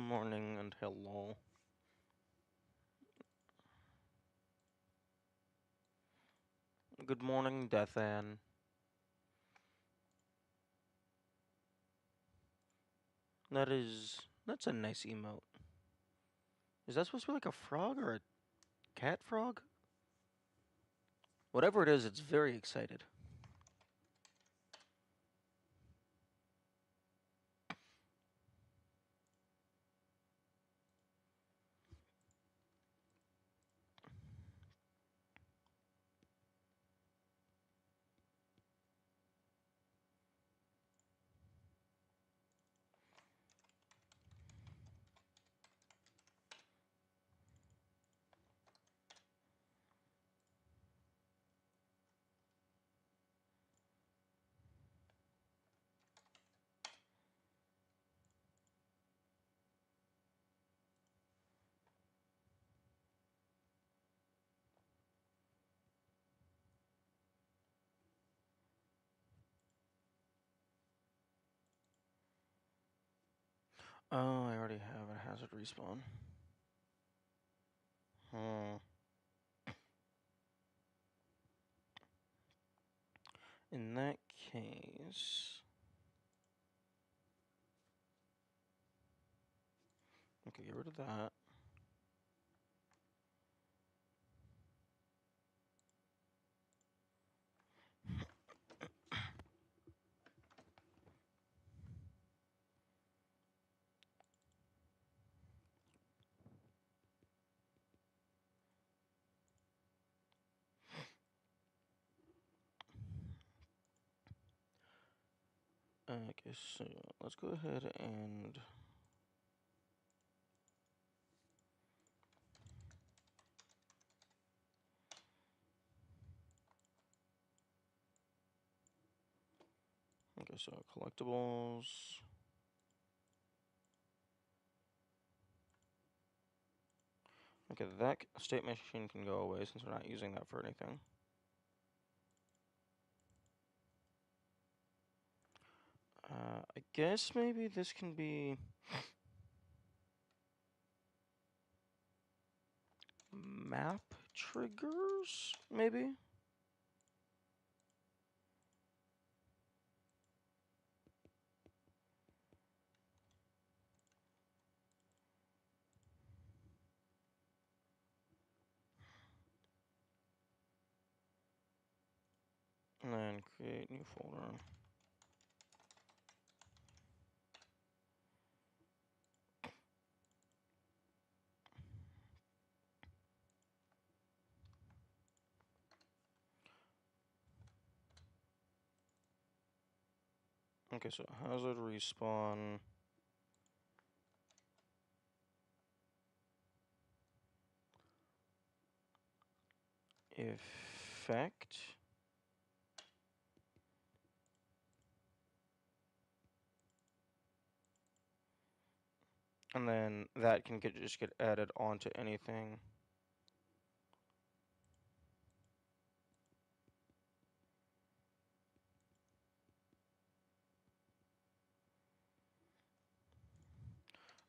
morning and hello. Good morning, Deathan. That's a nice emote. Is that supposed to be like a frog or a cat frog? Whatever it is, it's very excited. Oh, I already have a hazard respawn. Hmm. In that case... Okay, get rid of that. Okay, so let's go ahead and... Okay, so collectibles... Okay, that state machine can go away since we're not using that for anything. I guess maybe this can be map triggers, maybe? And then create new folder. Okay, so hazard respawn. Effect. And then that can just get added onto anything.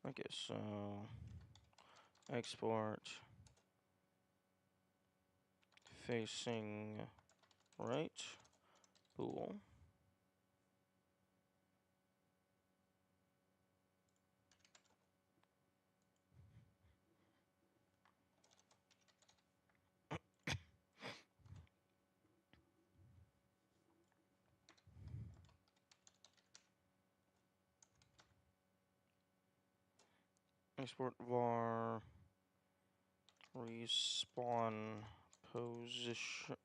Okay, so export facing right bool. Export var respawn position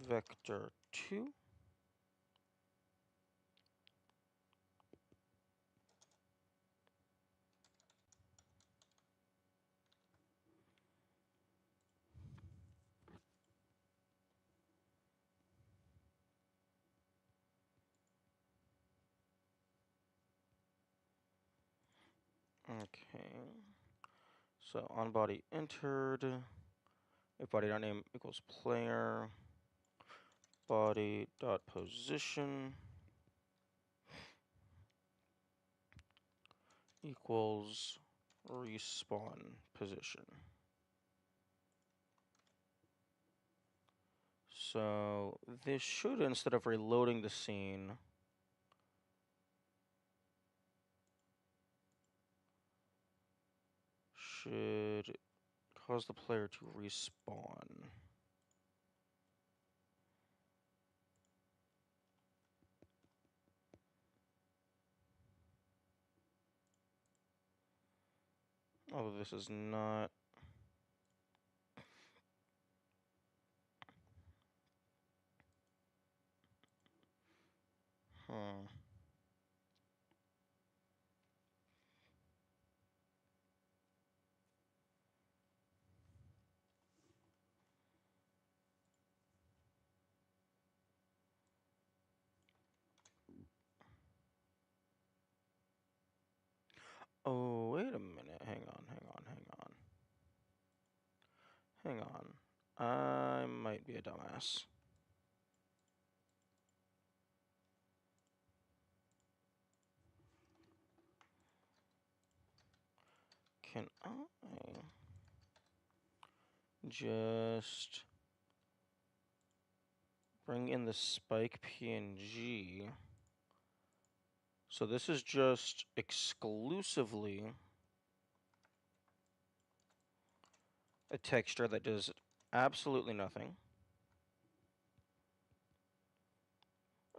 vector 2. Okay. So on body entered. If body.name equals player, body.position. equals respawn position. So this should, instead of reloading the scene, should cause the player to respawn. Although this is not. Huh. Oh, wait a minute. Hang on. Hang on. I might be a dumbass. Can I just bring in the spike PNG? So this is just exclusively a texture that does absolutely nothing.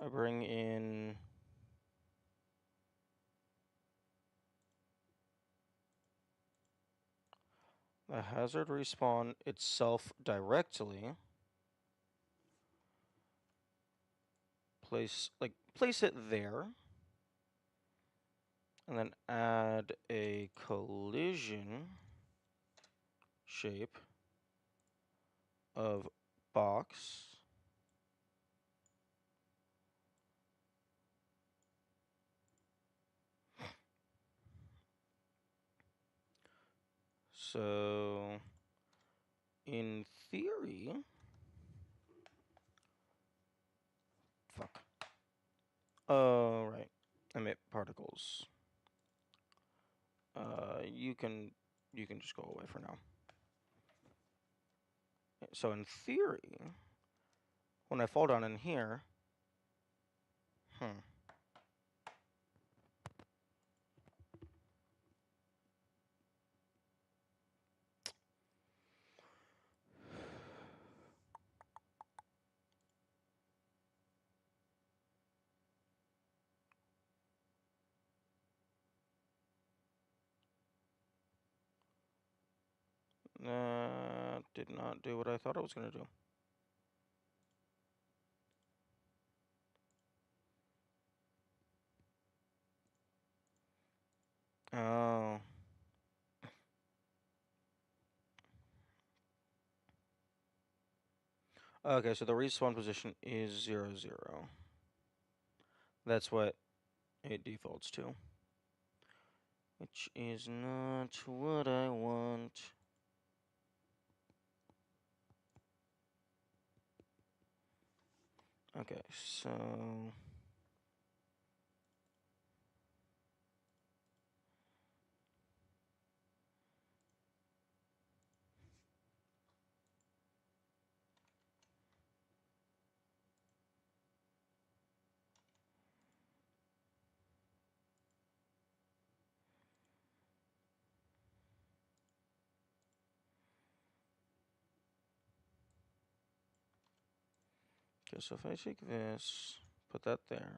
I bring in the hazard respawn itself directly. Place it there. And then add a collision shape of box. So, in theory, fuck. Oh, right. Emit particles. You can just go away for now. So in theory, when I fall down in here, that did not do what I thought it was going to do. Oh. Okay, so the respawn position is 0, 0. That's what it defaults to. Which is not what I want. Okay, so... Okay, so if I take this, put that there.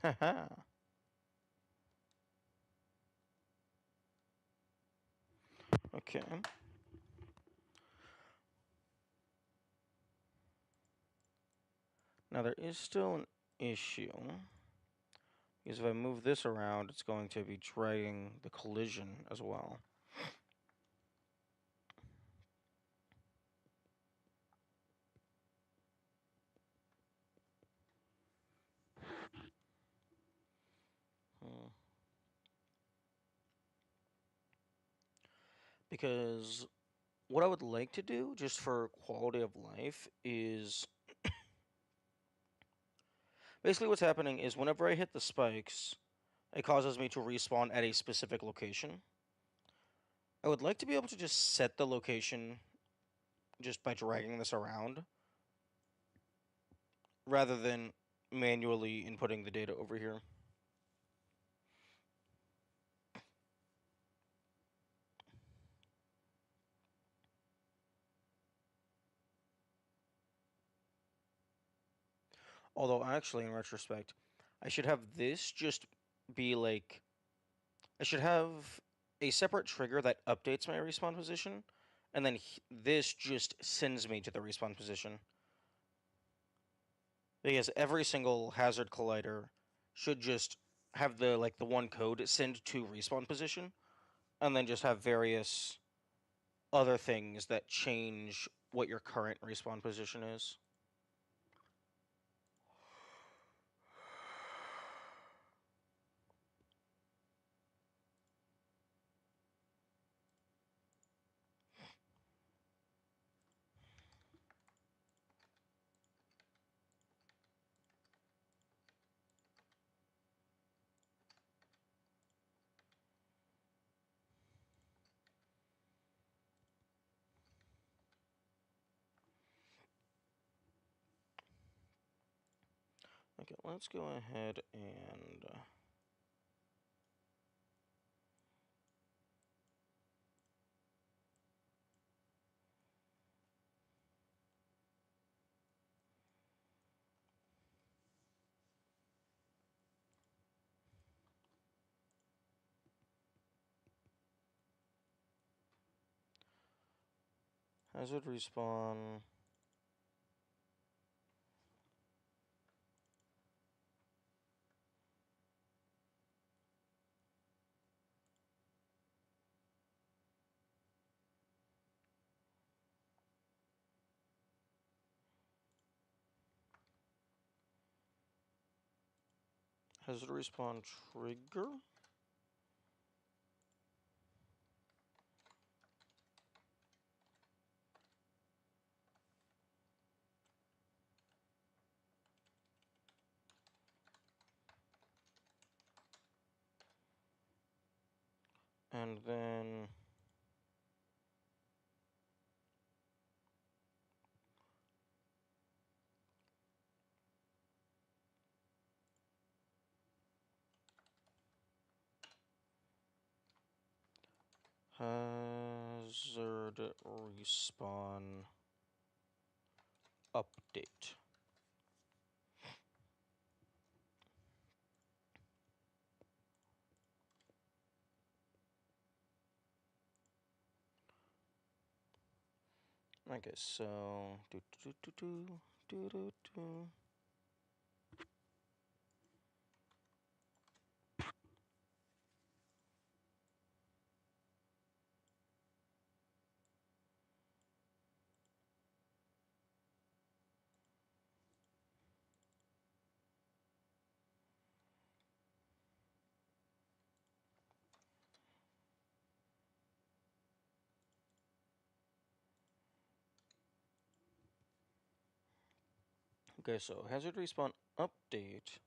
Haha. Okay. Now there is still an issue. Because if I move this around, it's going to be dragging the collision as well. Because what I would like to do, just for quality of life, is basically what's happening is whenever I hit the spikes, it causes me to respawn at a specific location. I would like to be able to just set the location just by dragging this around, rather than manually inputting the data over here. Although, actually, in retrospect, I should have this just be like... I should have a separate trigger that updates my respawn position, and then this just sends me to the respawn position. Because every single hazard collider should just have the one code send to respawn position, and then just have various other things that change what your current respawn position is. Okay, let's go ahead and... hazard respawn... hazard respawn trigger? And then... hazard respawn update. Okay, so... Okay, so hazard respawn update.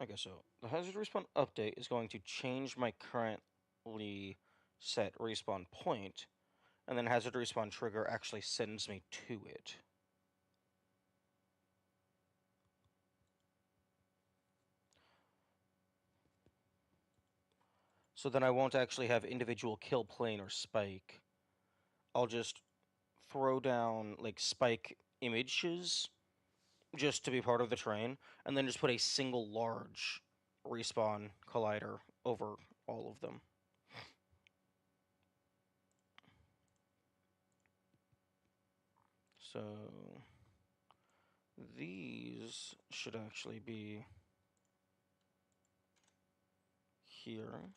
Okay, so the hazard respawn update is going to change my currently set respawn point, and then hazard respawn trigger actually sends me to it. So then I won't actually have individual kill plane or spike. I'll just throw down like spike images just to be part of the train, and then just put a single large respawn collider over all of them. So these should actually be here.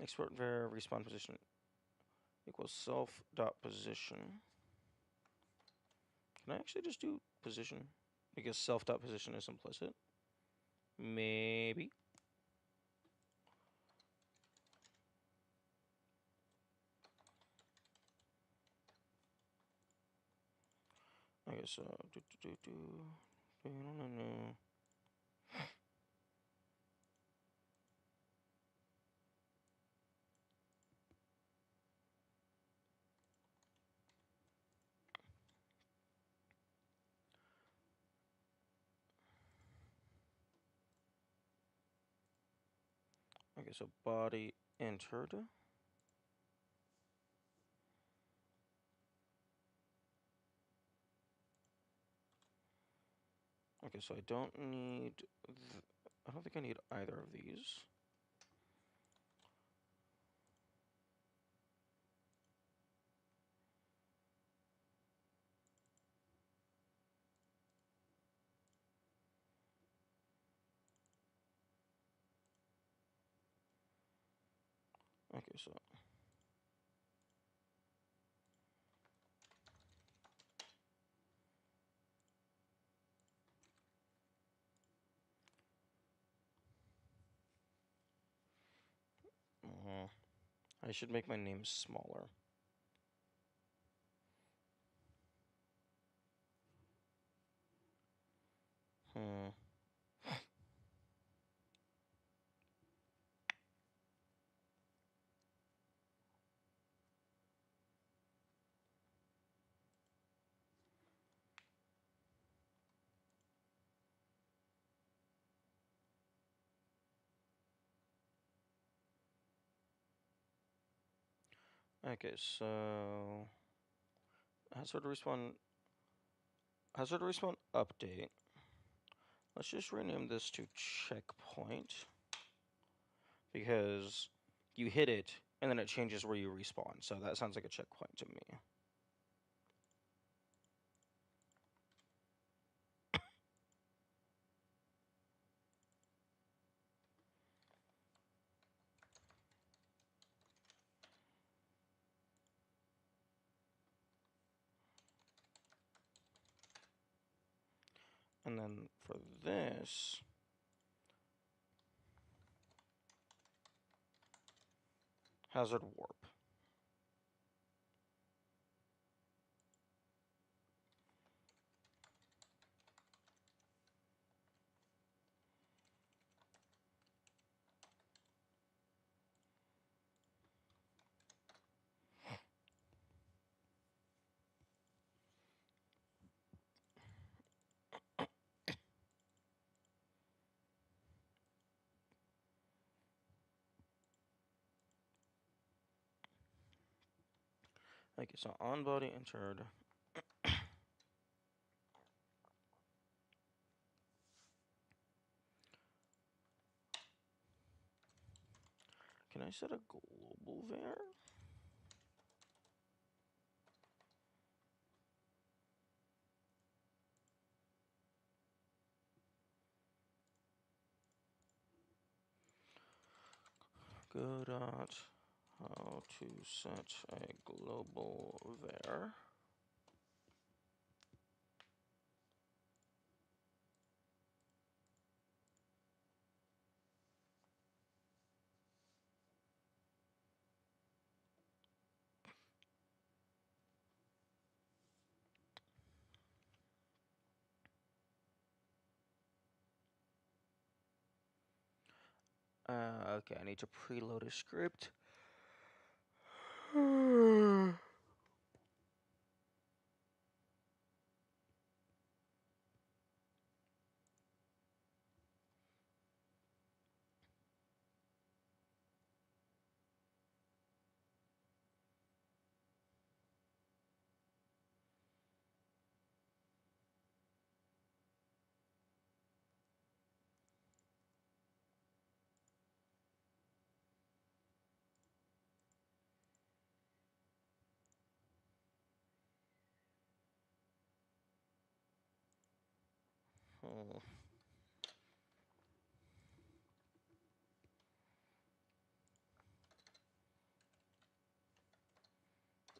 Export var respawn position equals self dot position. Can I actually just do position? Because self dot position is implicit. Maybe. Okay, so okay, so body entered. Okay, so I don't need. I don't think I need either of these. Okay, so I should make my name smaller. Hmm. Okay, so hazard respawn update. Let's just rename this to checkpoint because you hit it and then it changes where you respawn. So that sounds like a checkpoint to me. And then for this, hazard warp. Okay, so on body entered. Can I set a global var? Go dot how to set a global var. Okay, I need to preload a script.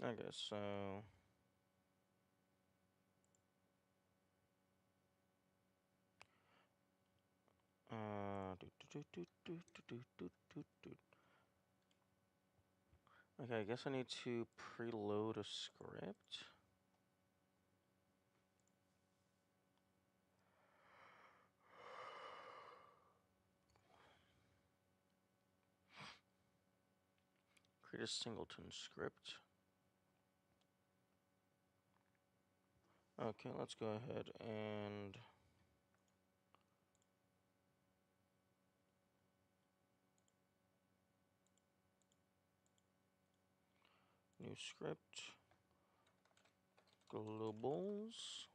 I guess so. Okay, I guess I need to preload a script. Create a singleton script. Okay, let's go ahead and new script, globals.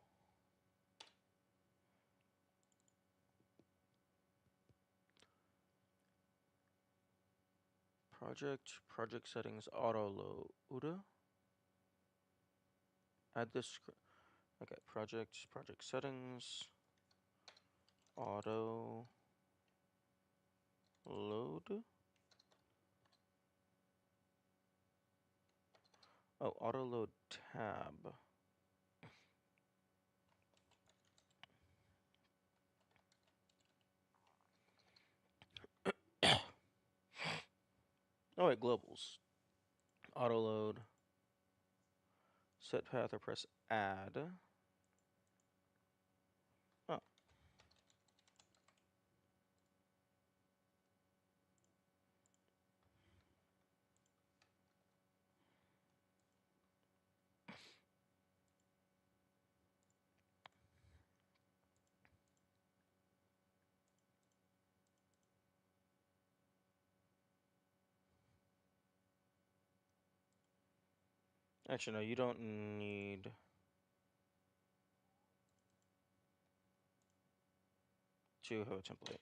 Project settings, auto load. Add this script. Okay, project settings, auto load. Oh, auto load tab. Oh wait, globals. Auto load. Set path or press add. Oh. Actually, no, you don't need to have a template.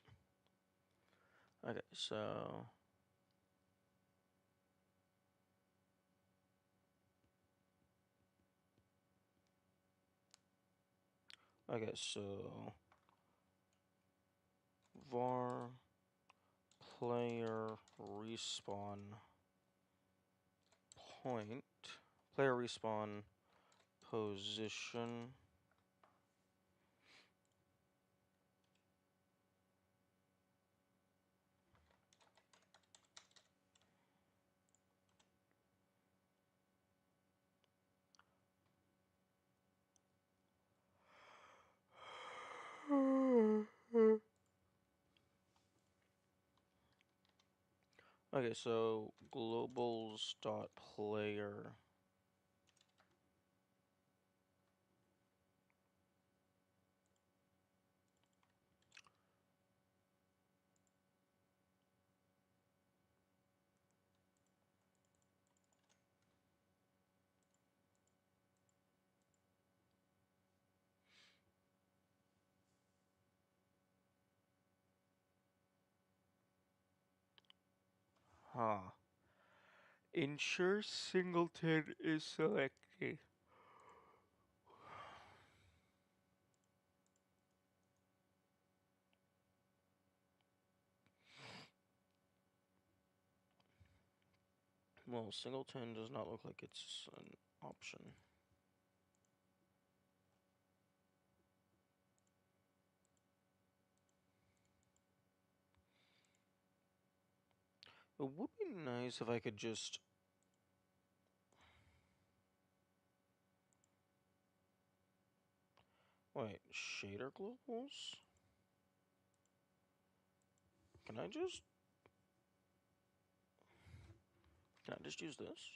Okay, so var player respawn point, player respawn position. Okay, so globals dot player. Huh. Ensure singleton is selected. Well, singleton does not look like it's an option. It would be nice if I could just... Wait, shader globals? Can I just... Can I just use this?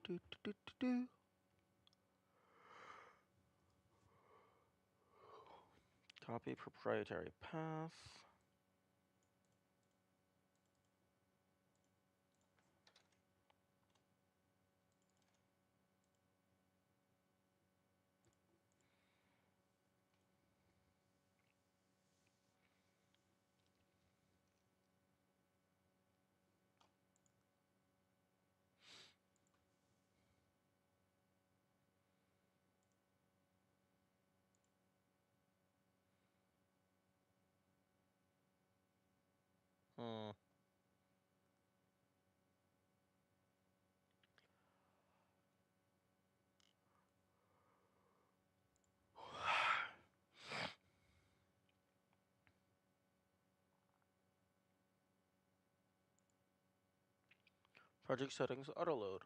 Do, do, do, do, do. Copy proprietary path. Hmm. Project settings autoload.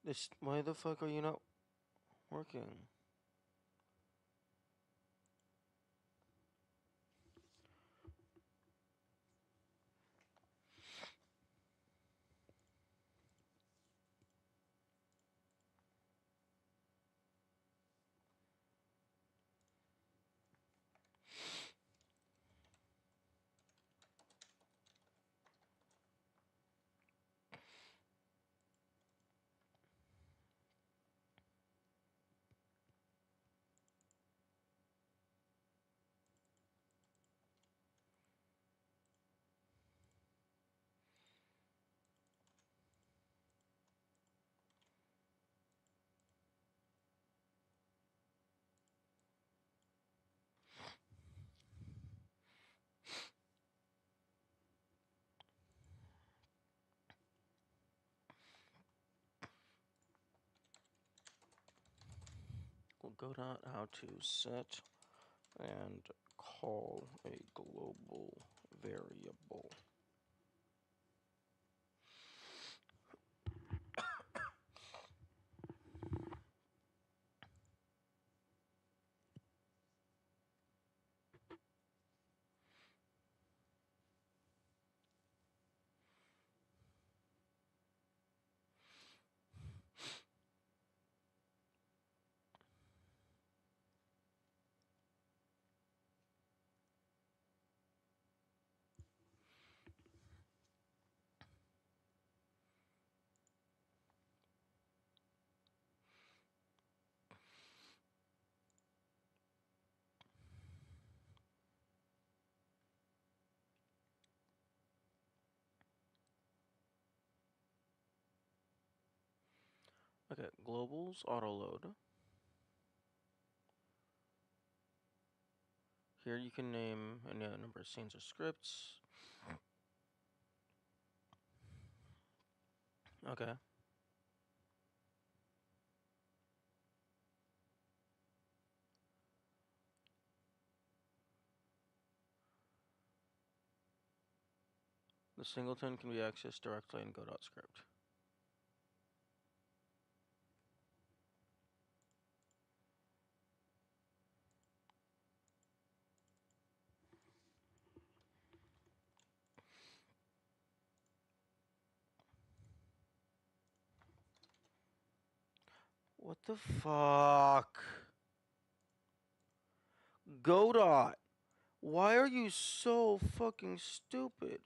This. Why the fuck are you not working? We'll go to how to set and call a global variable. Okay, globals autoload. Here you can name any number of scenes or scripts. Okay. The singleton can be accessed directly in Go.script. What the fuck? Godot, why are you so fucking stupid?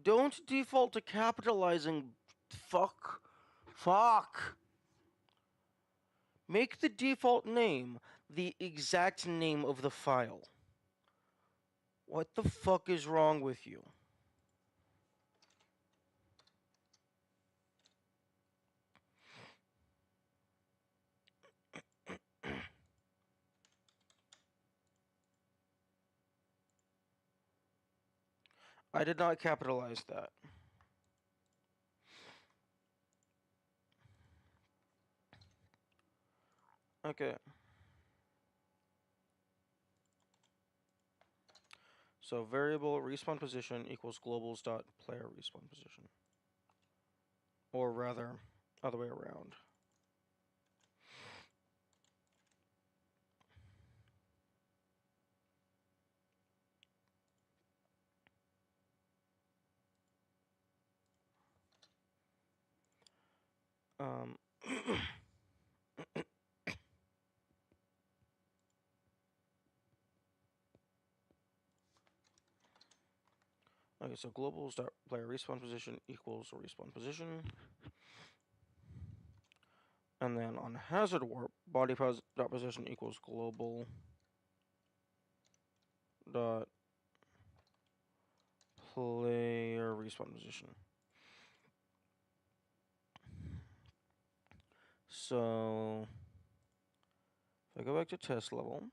Don't default to capitalizing. Fuck. Fuck. Make the default name the exact name of the file. What the fuck is wrong with you? I did not capitalize that. Okay. So variable respawn position equals globals dot player respawn position. Or rather, other way around. Okay, so globals dot player respawn position equals respawn position. And then on hazard warp, body dot position equals global dot player respawn position. So I go back to test level.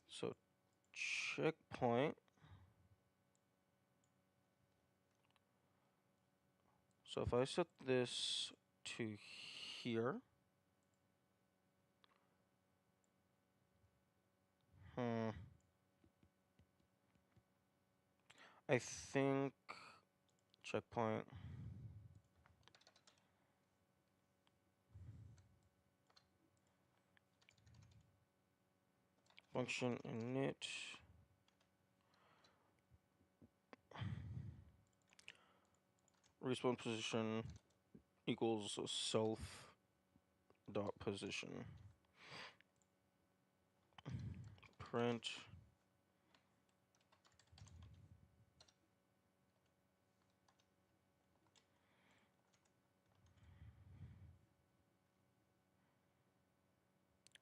So checkpoint. So if I set this to here. I think checkpoint. Function init. Respawn position equals self dot position. Print.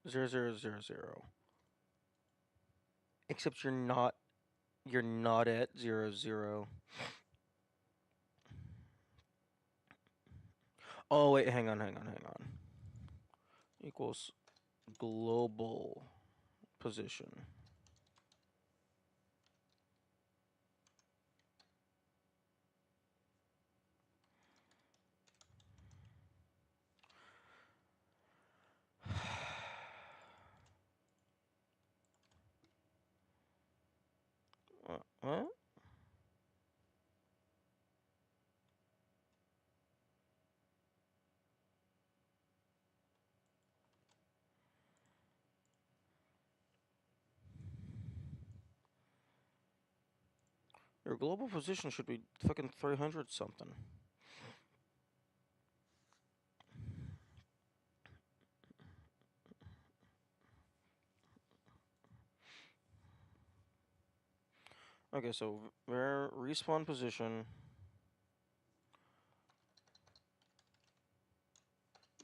Zero zero zero zero. Except you're not at 0 0. Oh wait, hang on. Equals global position. What? Your global position should be fucking 300 something. Okay, so where respawn position.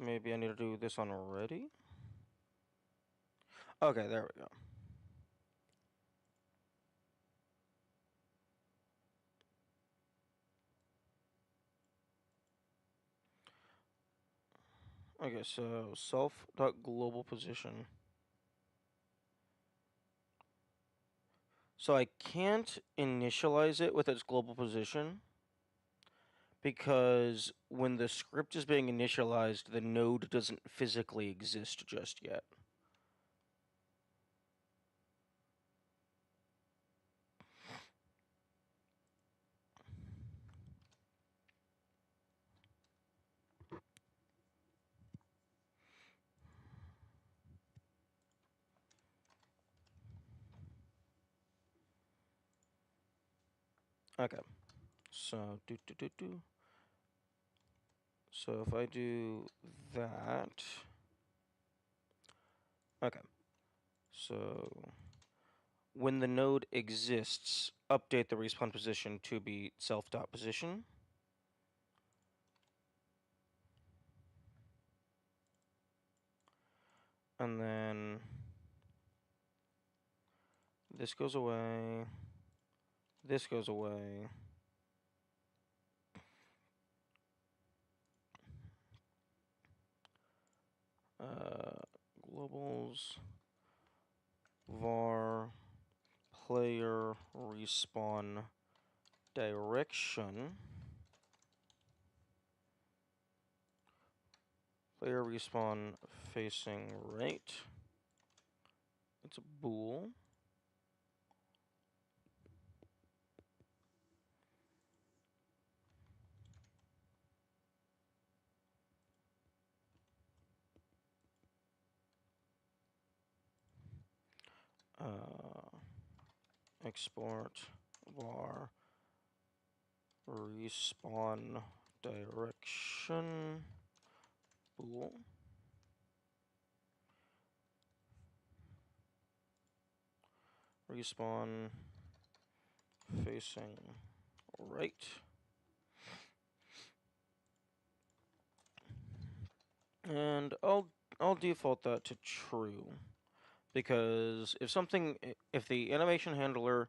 Maybe I need to do this on already. Okay, there we go. Okay, so self.global position. So I can't initialize it with its global position because when the script is being initialized, the node doesn't physically exist just yet. Okay, so So if I do that, okay, so when the node exists, update the respawn position to be self.position. And then this goes away, this goes away. Globals var player respawn direction. Player respawn facing right. It's a bool. Export var respawn direction bool. Respawn facing right. And I'll default that to true, because if the animation handler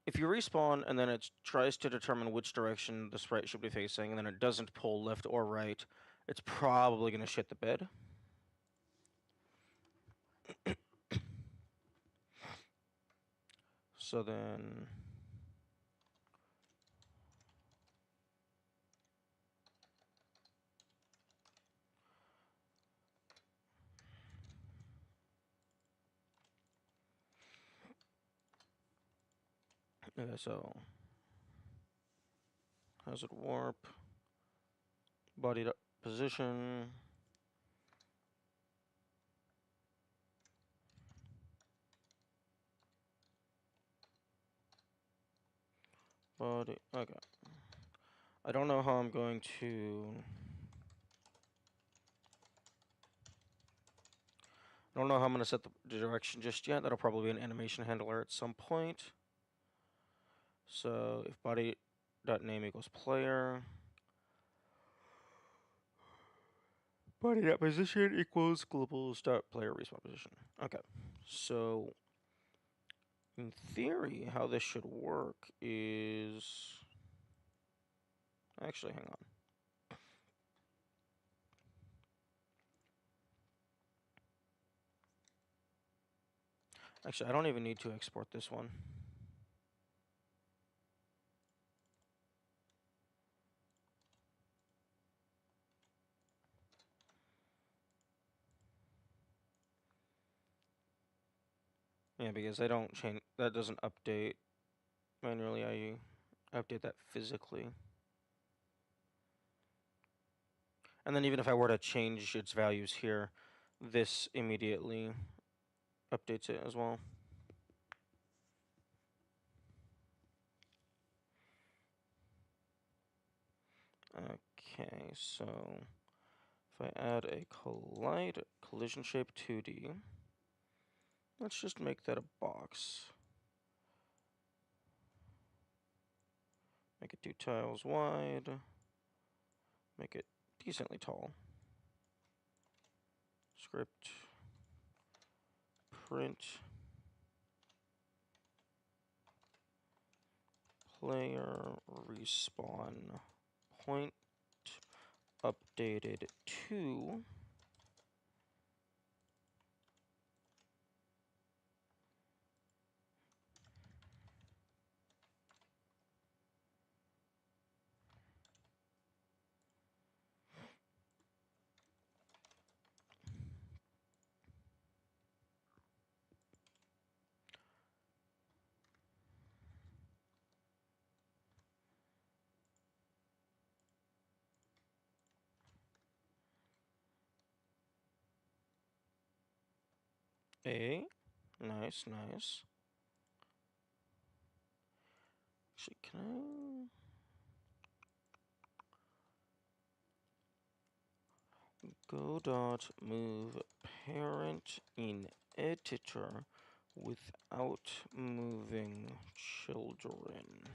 if you respawn and then it tries to determine which direction the sprite should be facing, and then it doesn't pull left or right, it's probably going to shit the bed. So then... Okay, so... hazard warp. Body position. Body... okay. I don't know how I'm going to... I don't know how I'm going to set the direction just yet. That'll probably be an animation handler at some point. So if body.name equals player, body.position equals globals.player respawn position. Okay, so in theory, how this should work is... actually, hang on. Actually, I don't even need to export this one. Yeah, because I don't change, that doesn't update manually, I update that physically. And then even if I were to change its values here, this immediately updates it as well. Okay, so if I add a collision shape 2D, let's just make that a box. Make it 2 tiles wide. Make it decently tall. Script. Print. Player respawn point updated to a. Nice, nice. Actually, can I... go dot move parent in editor without moving children.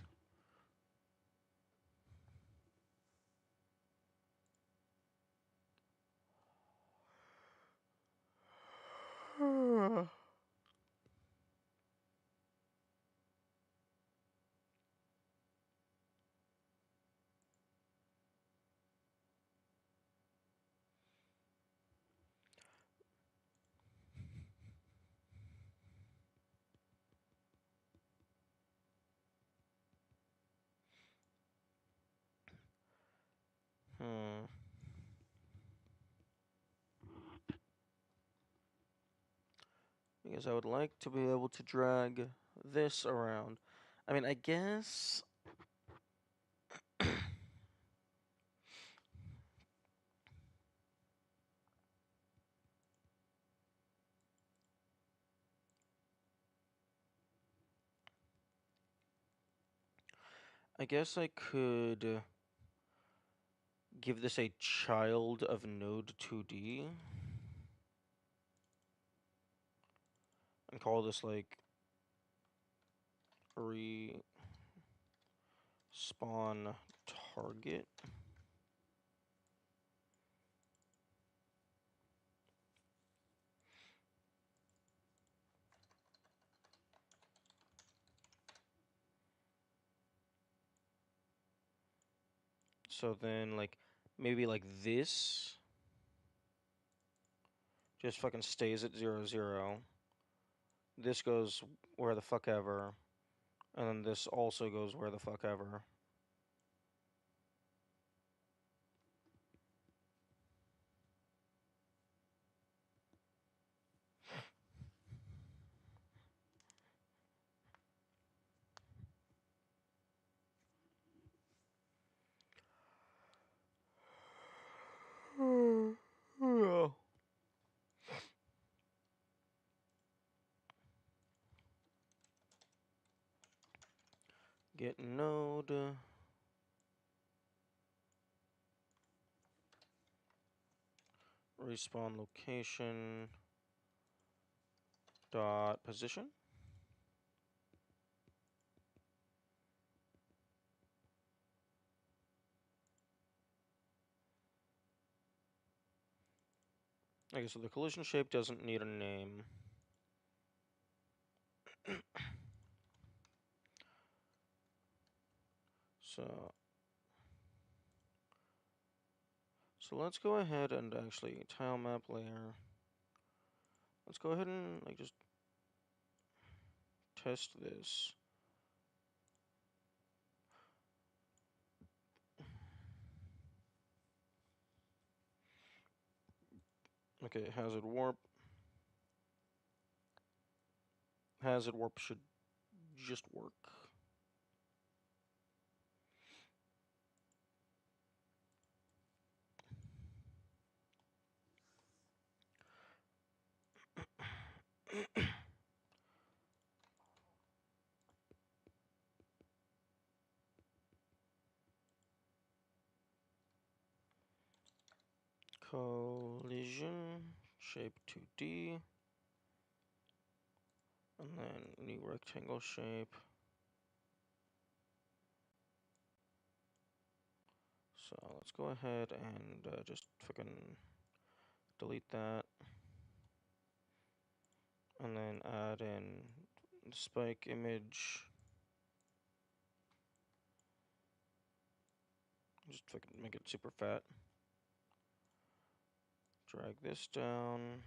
Because I would like to be able to drag this around. I mean, I guess... I guess I could give this a child of node 2D and call this like respawn target. So then, like, maybe like this just fucking stays at 0, 0. This goes where the fuck ever. And then this also goes where the fuck ever. Get node. Respawn location. Dot position. Okay, so the collision shape doesn't need a name. So let's go ahead and actually tile map layer. Let's go ahead and like just test this. Okay, hazard warp. Hazard warp should just work. Collision shape 2D. And then new rectangle shape. So let's go ahead and just fucking delete that. And then add in the spike image. Just fucking make it super fat. Drag this down.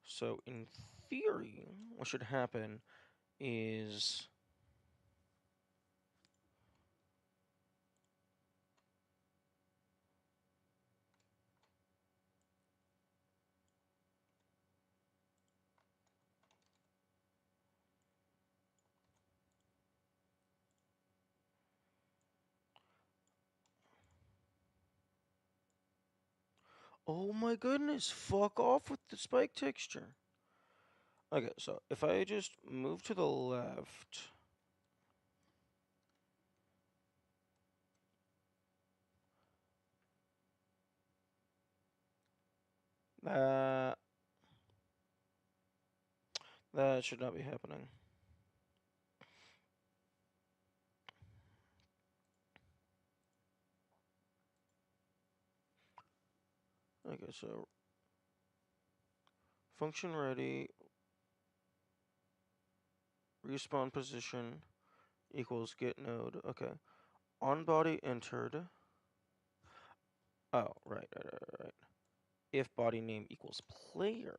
So in theory, what should happen is oh my goodness, fuck off with the spike texture. Okay, so if I just move to the left, that should not be happening. Okay, so function ready, respawn position equals get node. Okay, on body entered. Oh, right. If body name equals player.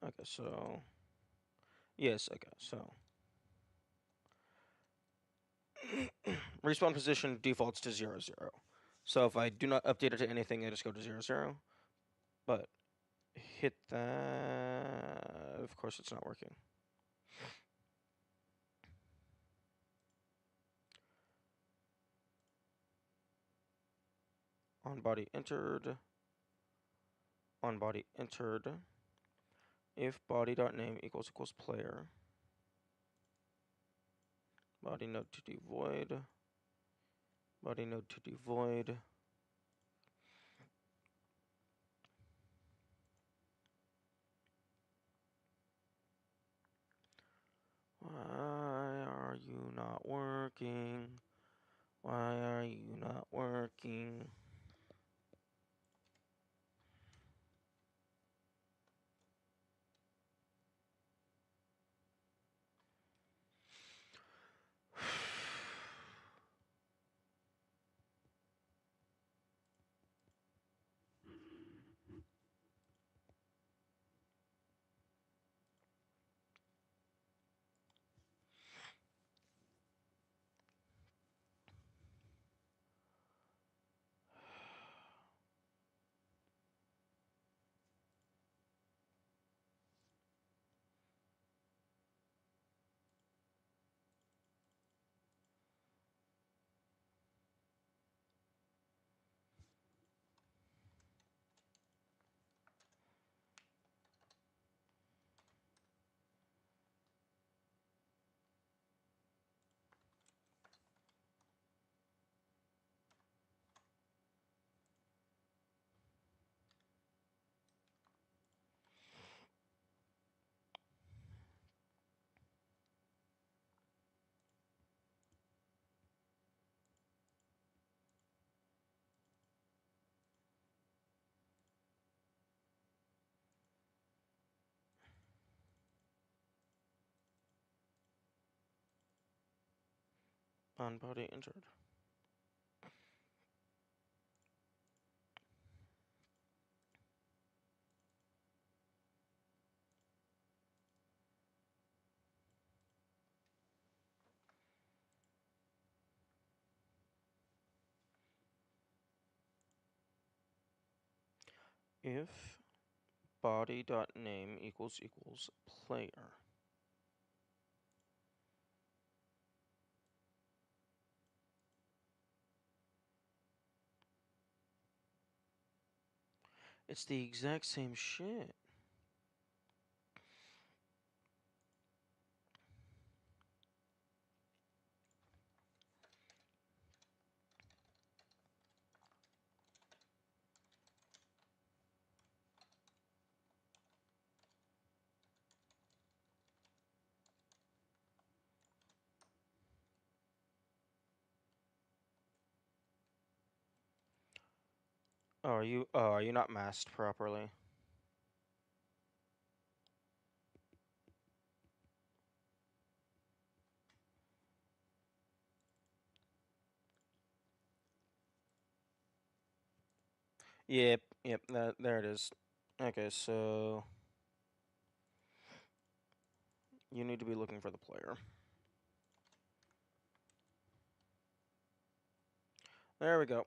Okay, so yes, okay, so respawn position defaults to 0, 0. So if I do not update it to anything, I just go to 0, 0. But hit that. Of course, it's not working. On body entered. On body entered. If body.name equals player. Body node to devoid. Body node to devoid. Why are you not working? Why are you not working? On body injured. If body.name equals player. It's the exact same shit. Oh, are you not masked properly? Yep, there it is. Okay, so you need to be looking for the player. There we go.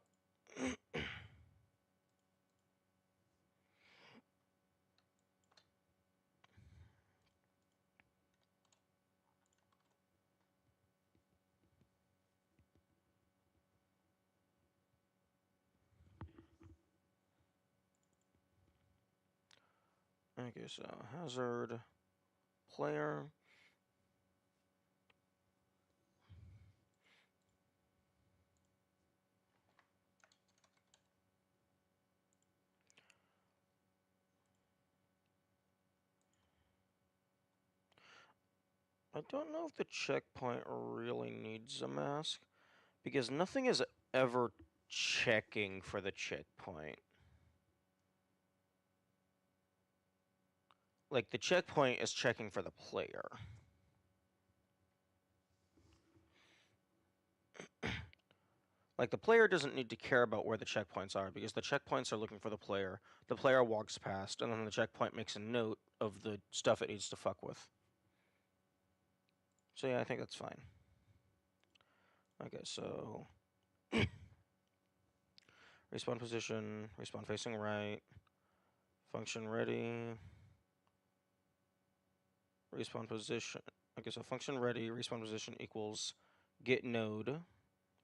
Okay, so hazard player. I don't know if the checkpoint really needs a mask, because nothing is ever checking for the checkpoint. Like, the checkpoint is checking for the player. Like, the player doesn't need to care about where the checkpoints are, because the checkpoints are looking for the player. The player walks past, and then the checkpoint makes a note of the stuff it needs to fuck with. So yeah, I think that's fine. Okay, so respawn position, respawn facing right, function ready, respawn position. Okay, so function ready, respawn position equals get node,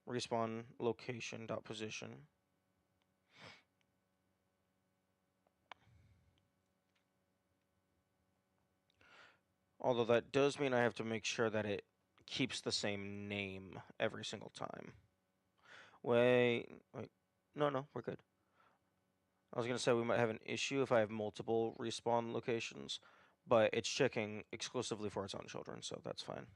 respawn location dot position. Although that does mean I have to make sure that it keeps the same name every single time. Wait. No, we're good. I was gonna say we might have an issue if I have multiple respawn locations, but it's checking exclusively for its own children, so that's fine.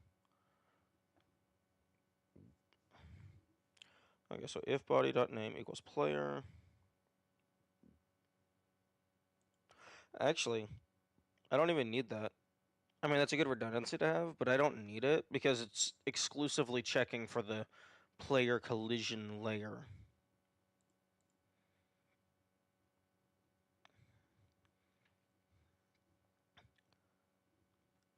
Okay, so if body.name equals player. Actually, I don't even need that. I mean, that's a good redundancy to have, but I don't need it because it's exclusively checking for the player collision layer.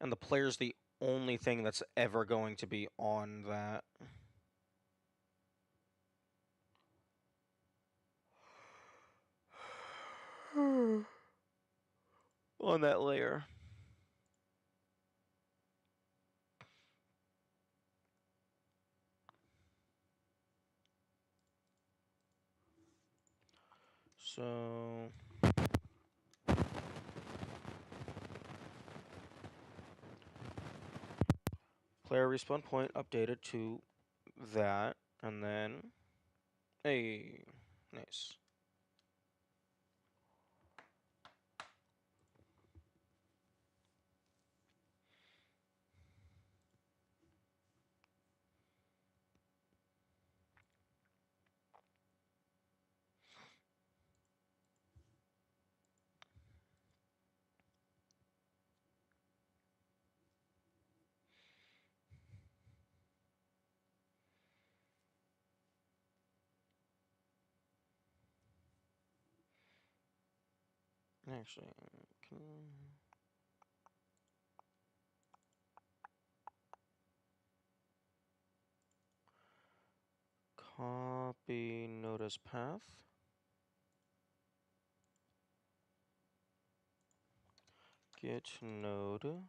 And the player's the only thing that's ever going to be on that. On that layer. So player respawn point updated to that, and then hey, nice. Actually, can... copy notice path. Get node.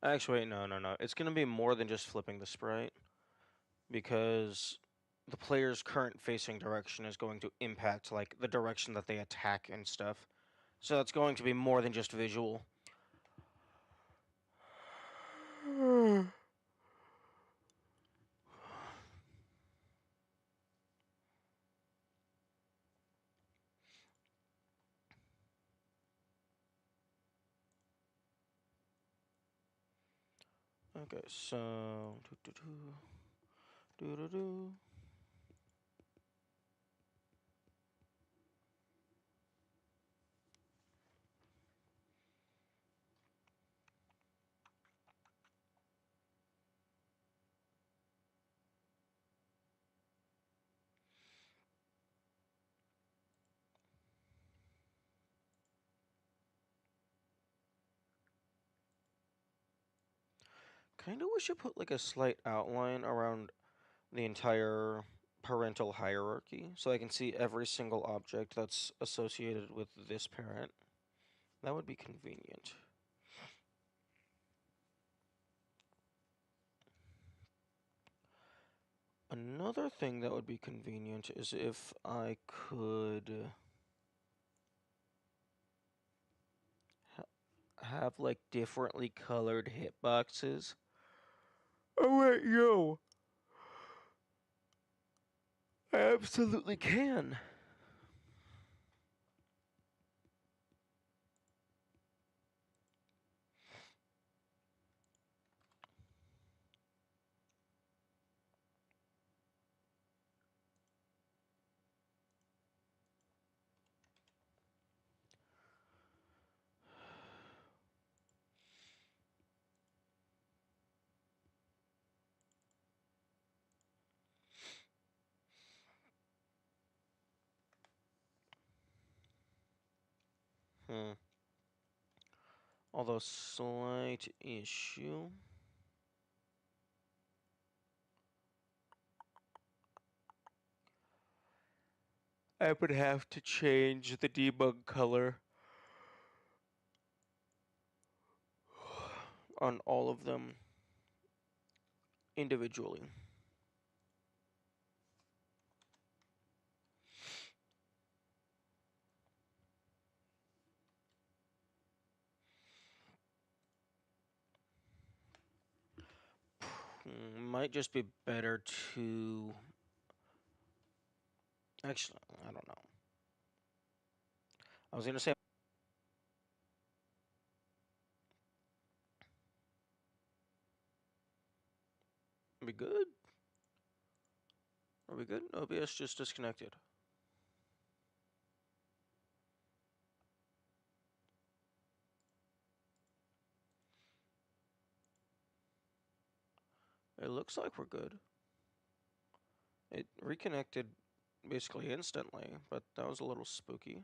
Actually, wait, no. It's gonna be more than just flipping the sprite, because the player's current facing direction is going to impact like the direction that they attack and stuff. So it's going to be more than just visual. Okay, so do. Kind of wish I put like a slight outline around the entire parental hierarchy so I can see every single object that's associated with this parent. That would be convenient. Another thing that would be convenient is if I could have like differently colored hitboxes. Oh wait, yo. I absolutely can. Although slight issue. I would have to change the debug color. on all of them individually. Might just be better to... Actually, I don't know. I was gonna say... Are we good? Are we good? OBS just disconnected. It looks like we're good. It reconnected basically instantly, but that was a little spooky.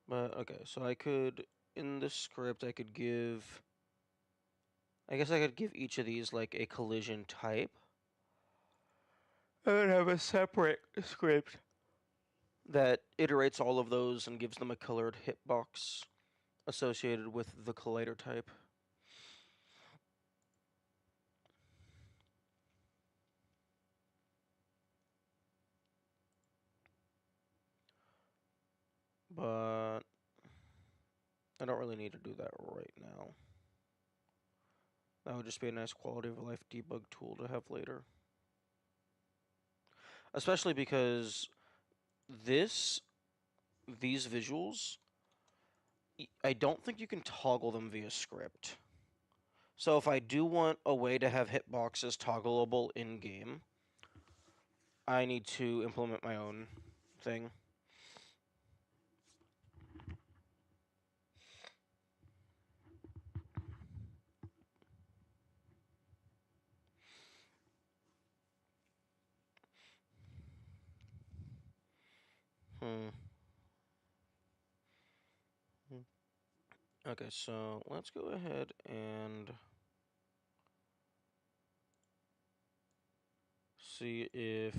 But okay, so I could, in the script, I could give... I guess I could give each of these like a collision type. And then have a separate script that iterates all of those and gives them a colored hitbox associated with the collider type. But I don't really need to do that right now. That would just be a nice quality of life debug tool to have later. Especially because these visuals, I don't think you can toggle them via script. So if I do want a way to have hitboxes toggleable in-game, I need to implement my own thing. Okay, so let's go ahead and see if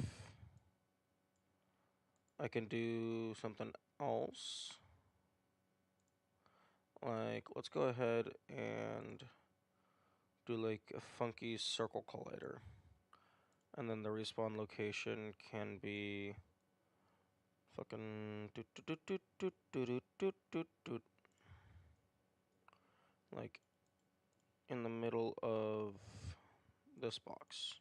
I can do something else. Like, let's go ahead and do like a funky circle collider. And then the respawn location can be fucking like in the middle of this box.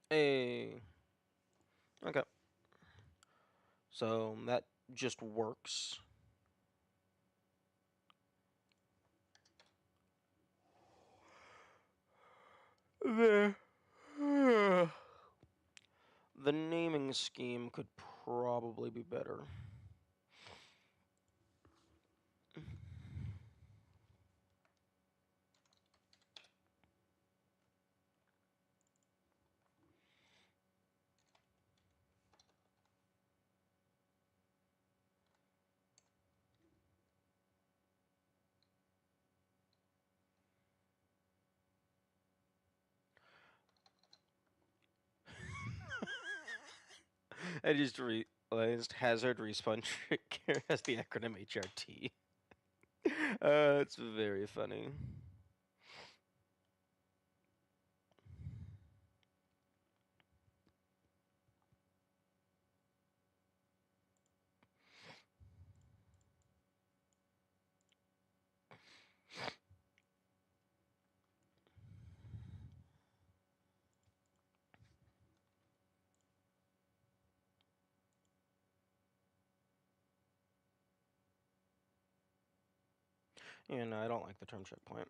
Hey. Okay. So that just works. The naming scheme could probably be better. I just realized Hazard Respawn Trigger has the acronym HRT. It's very funny. Yeah, no, I don't like the term checkpoint.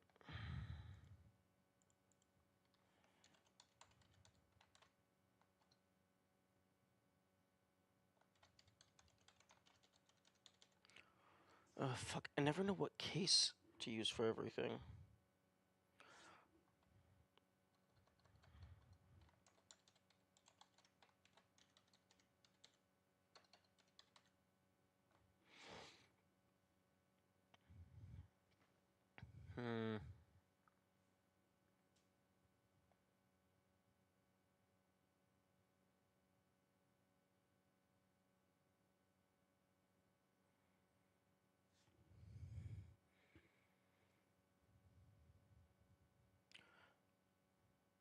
Fuck, I never know what case to use for everything.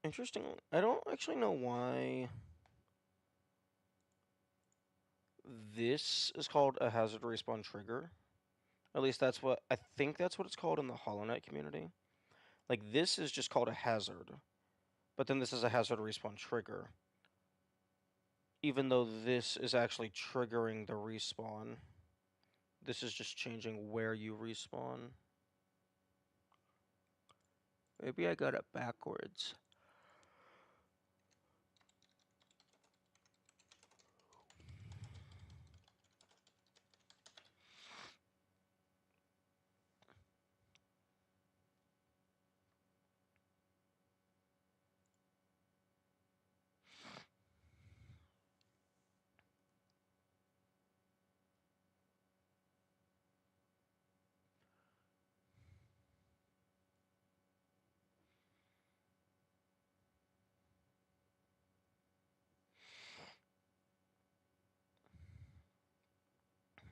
Interesting. I don't actually know why this is called a hazard respawn trigger. At least that's what I think that's what it's called in the Hollow Knight community. Like this is just called a hazard, but then this is a hazard respawn trigger. Even though this is actually triggering the respawn, this is just changing where you respawn. Maybe I got it backwards.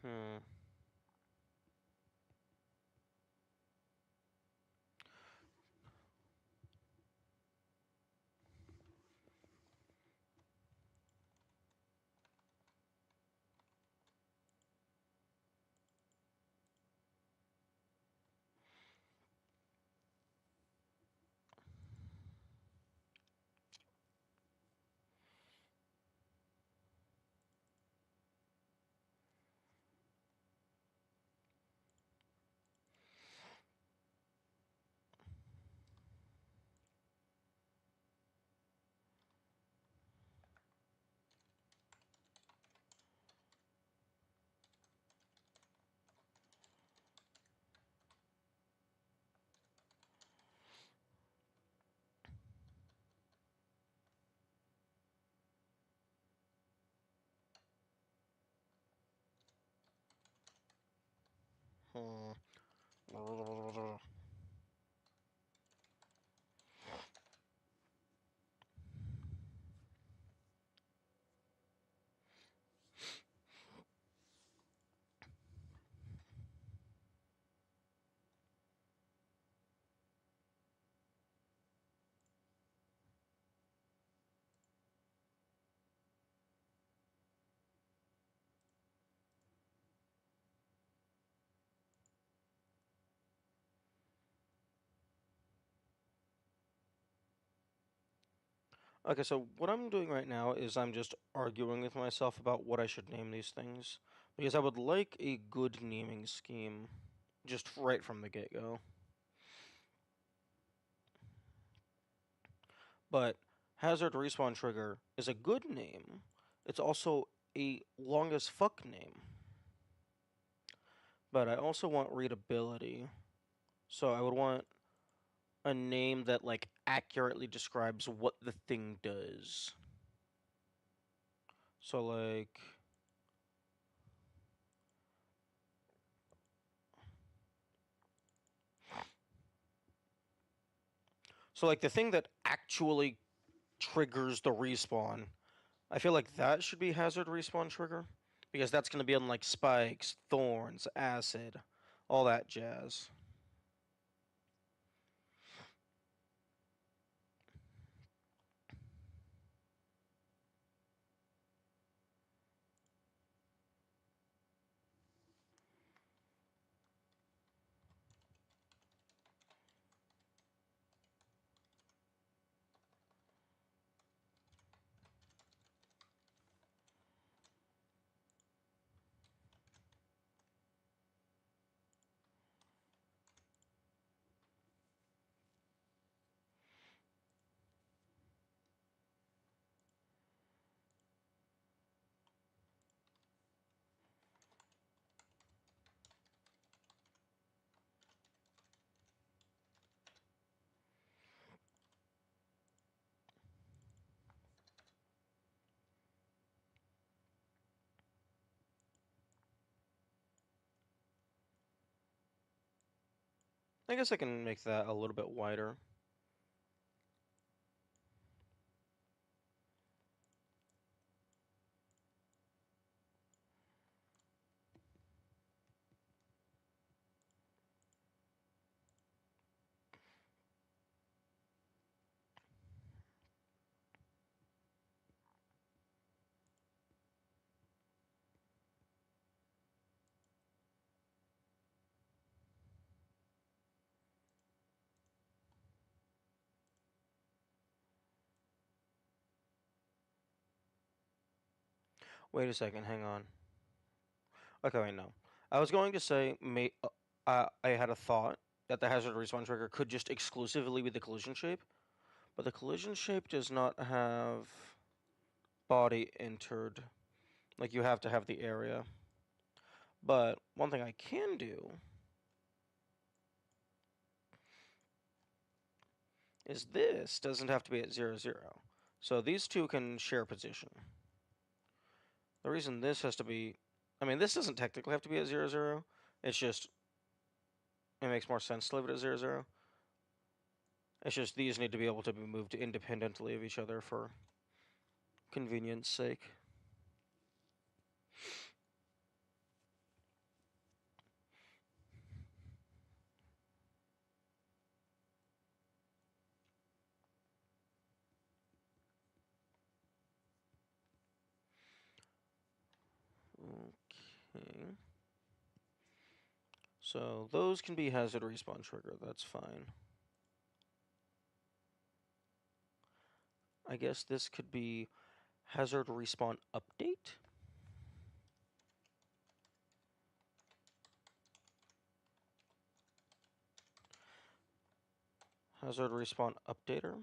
Hmm. Hmm. Okay, so what I'm doing right now is I'm just arguing with myself about what I should name these things. Because I would like a good naming scheme, just right from the get-go. But Hazard Respawn Trigger is a good name. It's also a long as fuck name. But I also want readability. So I would want a name that, like, accurately describes what the thing does. So, like... So, like, the thing that actually triggers the respawn, I feel like that should be Hazard Respawn Trigger. Because that's going to be on, like, spikes, thorns, acid, all that jazz. I guess I can make that a little bit wider. Wait a second, hang on. Okay, wait, no. I was going to say, I had a thought that the hazard respawn trigger could just exclusively be the collision shape, but the collision shape does not have body entered. Like, you have to have the area. But one thing I can do is this doesn't have to be at 0, 0. So these two can share position. The reason this has to be... I mean, this doesn't technically have to be at 0, 0. It's just... It makes more sense to leave it at 0, 0. It's just these need to be able to be moved independently of each other for convenience sake. Okay. So those can be hazard respawn trigger, that's fine. I guess this could be hazard respawn update? Hazard respawn updater?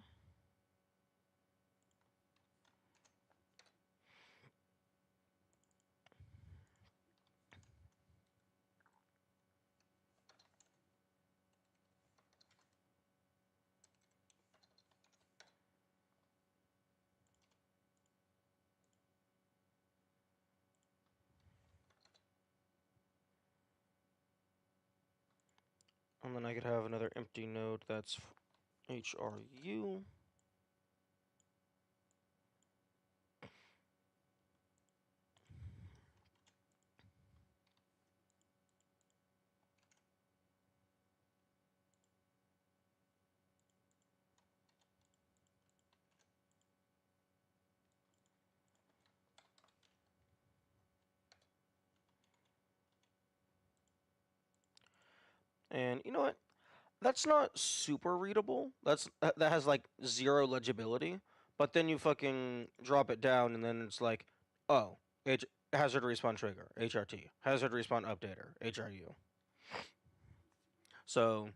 And then I could have another empty node that's HRU. And you know what? That's not super readable. That has like 0 legibility. But then you fucking drop it down, and then it's like, oh, hazard respawn trigger, HRT, hazard respawn updater, HRU. So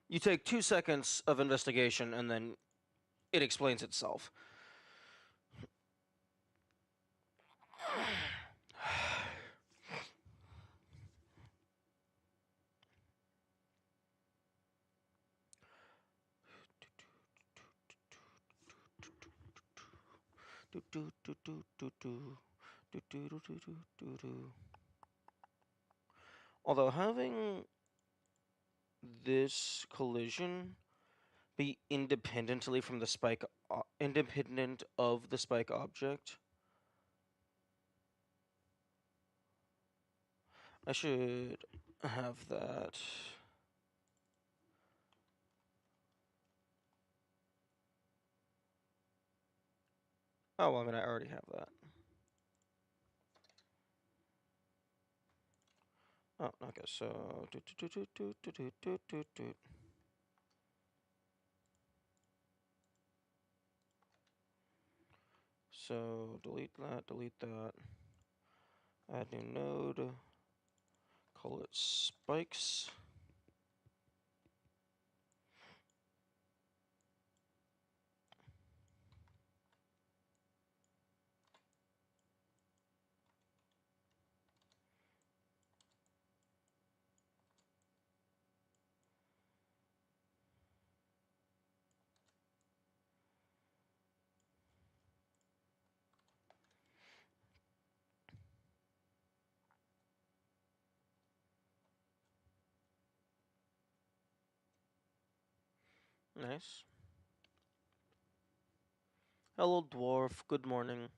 you take 2 seconds of investigation, and then it explains itself. Although having this collision be independently from the spike, independent of the spike object, I should have that. Oh, well, I mean, I already have that. Oh, okay, so... So, delete that. Add new node. Call it spikes. Nice. Hello, dwarf. Good morning.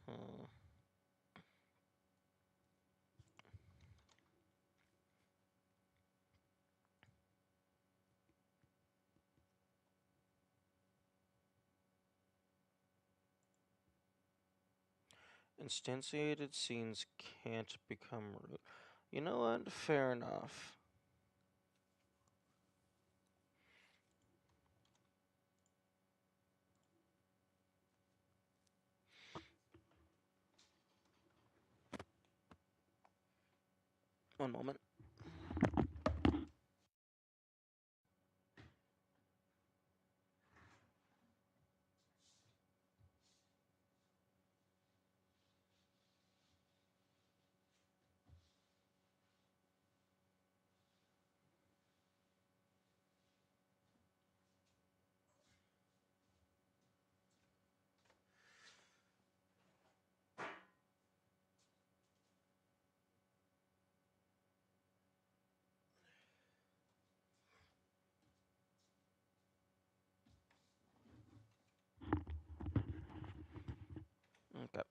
Hmm. Instantiated scenes can't become root. You know what? Fair enough. One moment. Okay.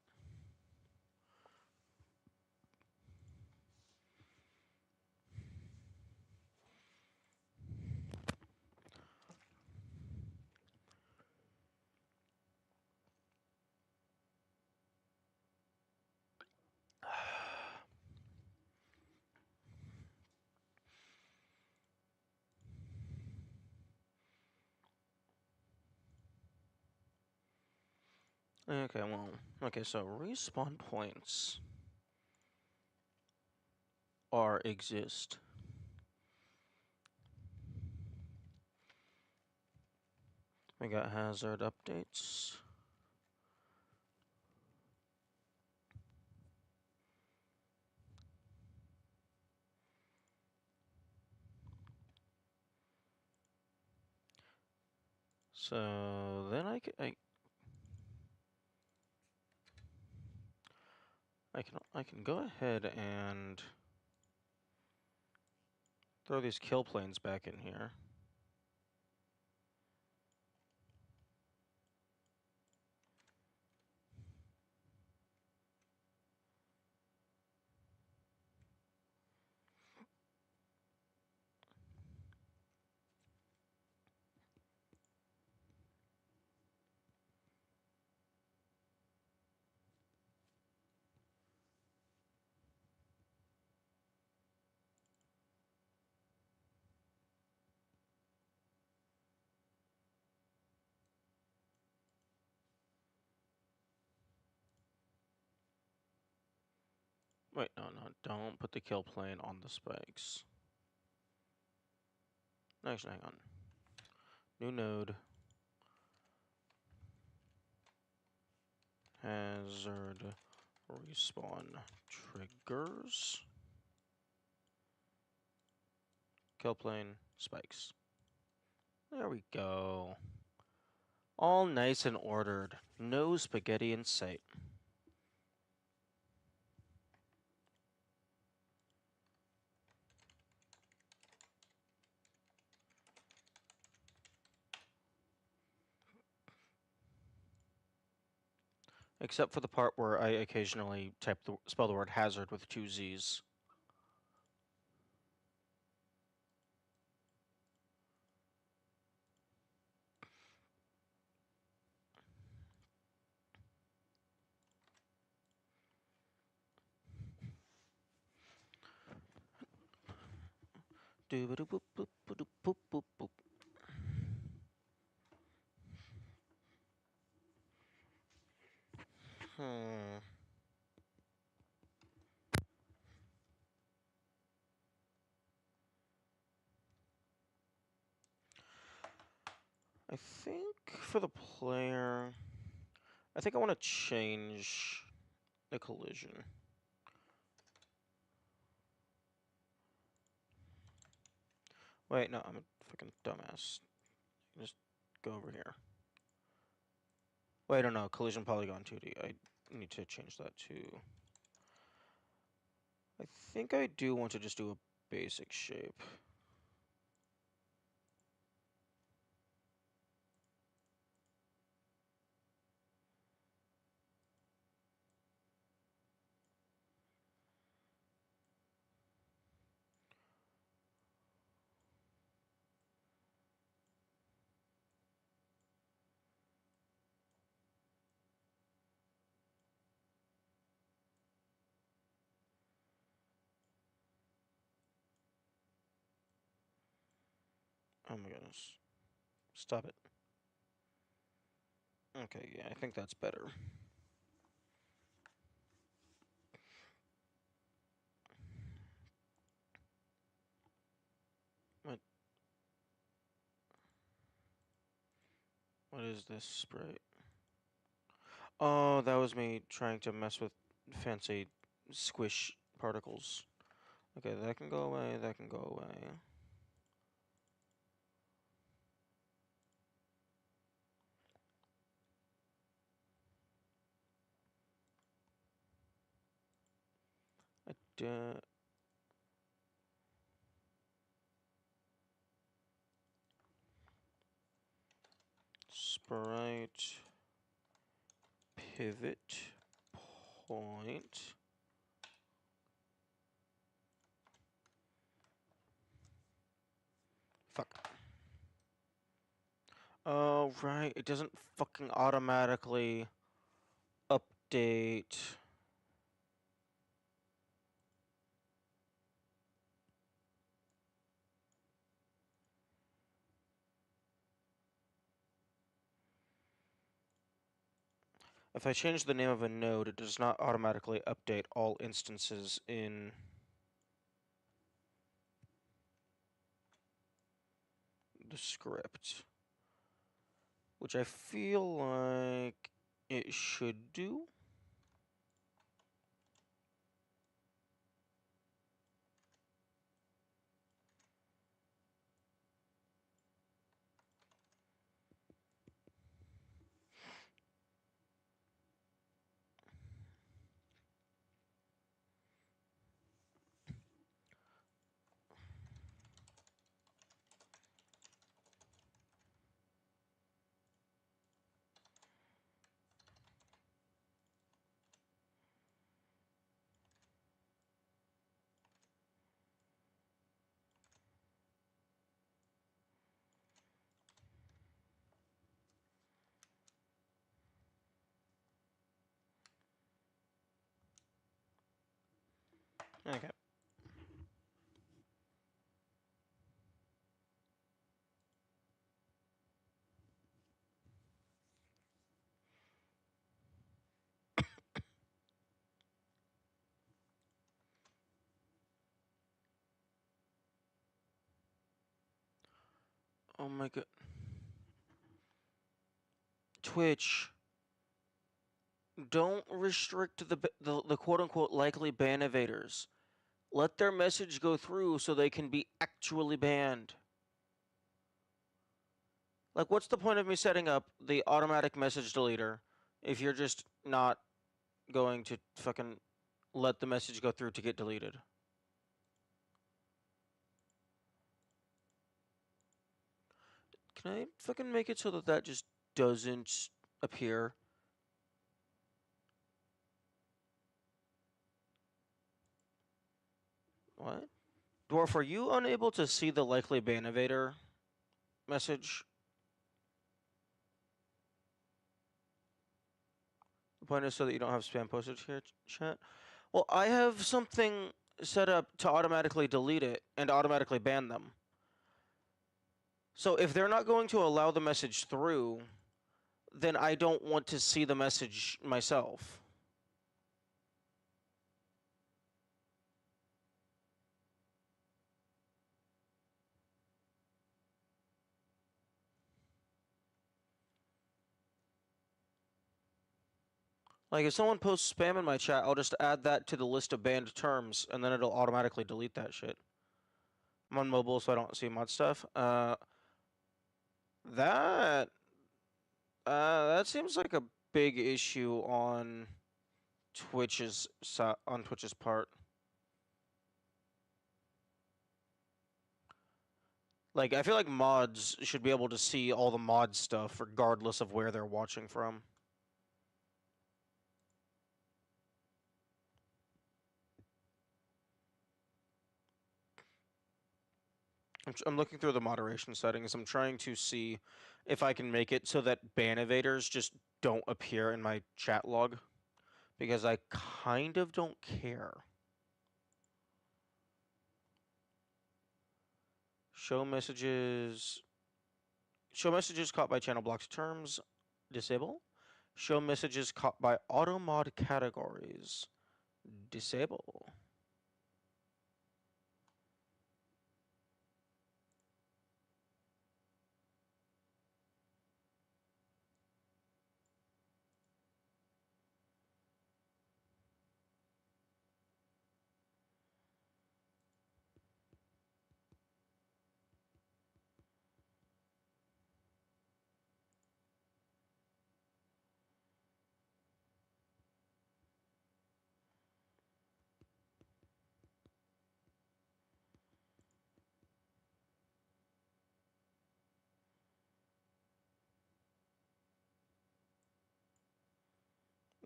Okay, well, okay, so respawn points exist. We got hazard updates. So then I can go ahead and throw these kill planes back in here. Wait, no, don't put the kill plane on the spikes. Actually, hang on. New node. Hazard respawn triggers. Kill plane spikes. There we go. All nice and ordered. No spaghetti in sight. Except for the part where I occasionally spell the word hazard with 2 Z's. Boop. I think for the player, I think I want to change the collision. Wait, no, I'm a fucking dumbass. Just go over here. Wait, no, collision polygon 2D. I need to change that to... I think I do want to just do a basic shape. Oh my goodness. Stop it. Okay, yeah, I think that's better. What is this sprite? Oh, that was me trying to mess with fancy squish particles. Okay, that can go away, that can go away. Sprite pivot point. Fuck. Oh, right. It doesn't fucking automatically update. If I change the name of a node, it does not automatically update all instances in the script, which I feel like it should do. Okay. Oh my god. Twitch, don't restrict the quote-unquote likely ban evaders. Let their message go through so they can be actually banned. Like, what's the point of me setting up the automatic message deleter if you're just not going to fucking let the message go through to get deleted? Can I fucking make it so that that just doesn't appear? What? Dwarf, are you unable to see the likely ban evader message? The point is so that you don't have spam postage here, chat. Well, I have something set up to automatically delete it and automatically ban them. So if they're not going to allow the message through, then I don't want to see the message myself. Like, if someone posts spam in my chat, I'll just add that to the list of banned terms, and then it'll automatically delete that shit. I'm on mobile, so I don't see mod stuff. That seems like a big issue on Twitch's part. Like, I feel like mods should be able to see all the mod stuff regardless of where they're watching from. I'm looking through the moderation settings. I'm trying to see if I can make it so that ban evaders just don't appear in my chat log, because I kind of don't care. Show messages caught by channel blocks terms, disable. Show messages caught by auto mod categories, disable.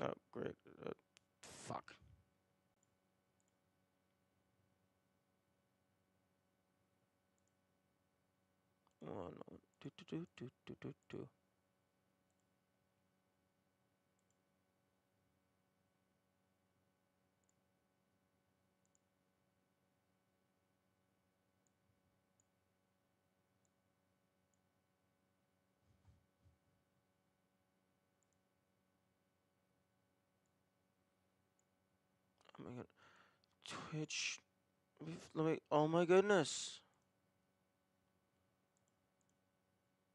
Oh, great. Fuck. Oh no. Do do do do do do do. Oh my god. Twitch. Let me. Oh my goodness.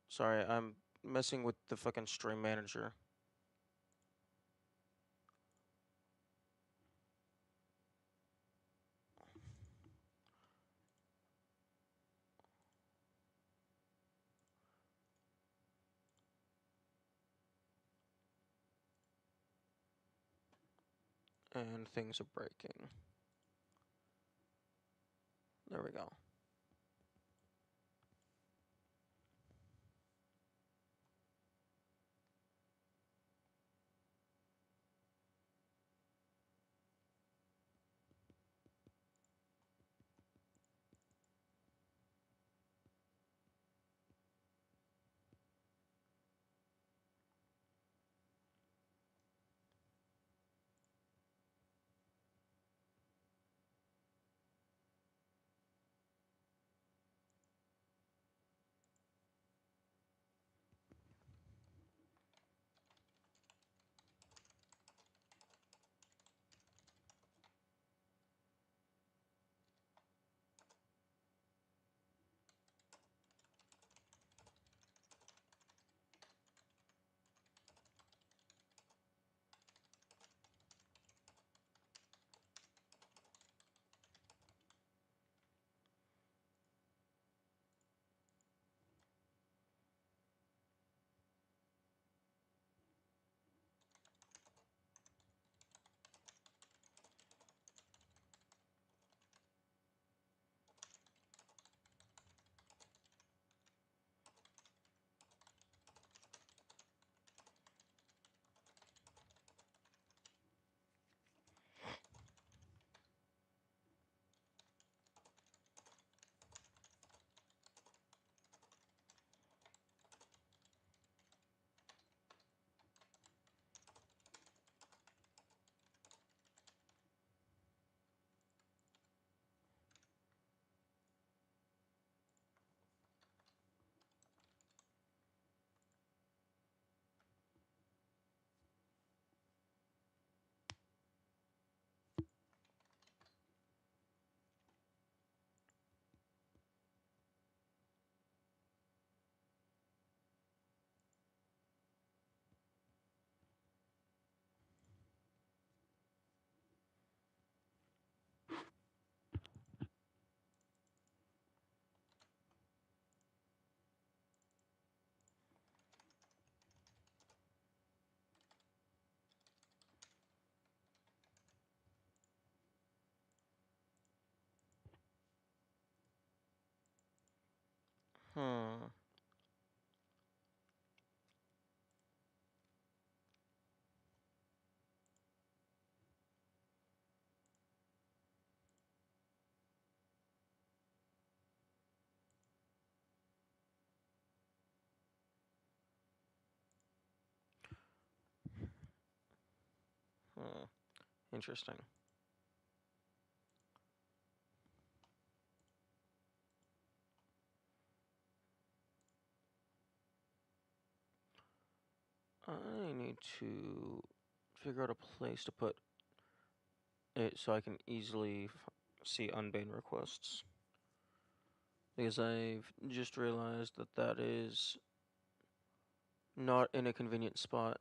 Sorry, I'm messing with the fucking stream manager. And things are breaking. There we go. Hmm. Hmm. Interesting. I need to figure out a place to put it so I can easily see unbanned requests. Because I've just realized that that is not in a convenient spot,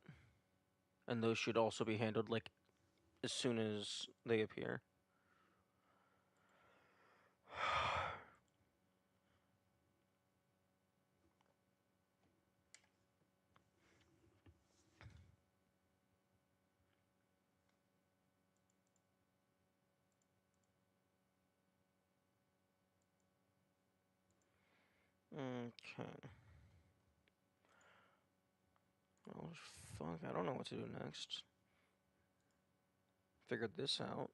and those should also be handled like as soon as they appear. Okay. Oh fuck! I don't know what to do next. Figured this out.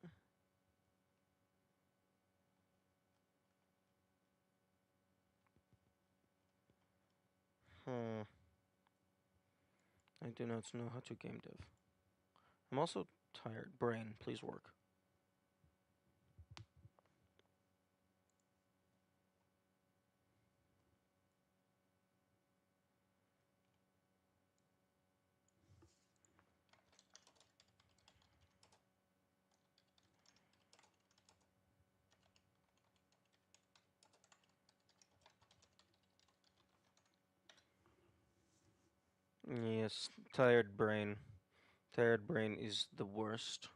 I do not know how to game dev. I'm also tired. Brain, please work. Yes, tired brain. Tired brain is the worst.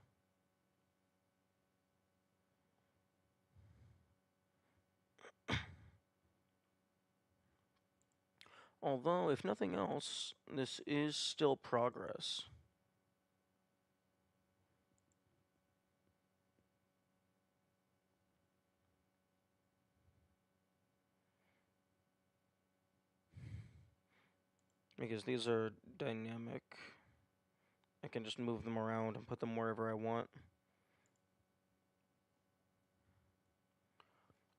Although, if nothing else, this is still progress. Because these are dynamic. I can just move them around and put them wherever I want.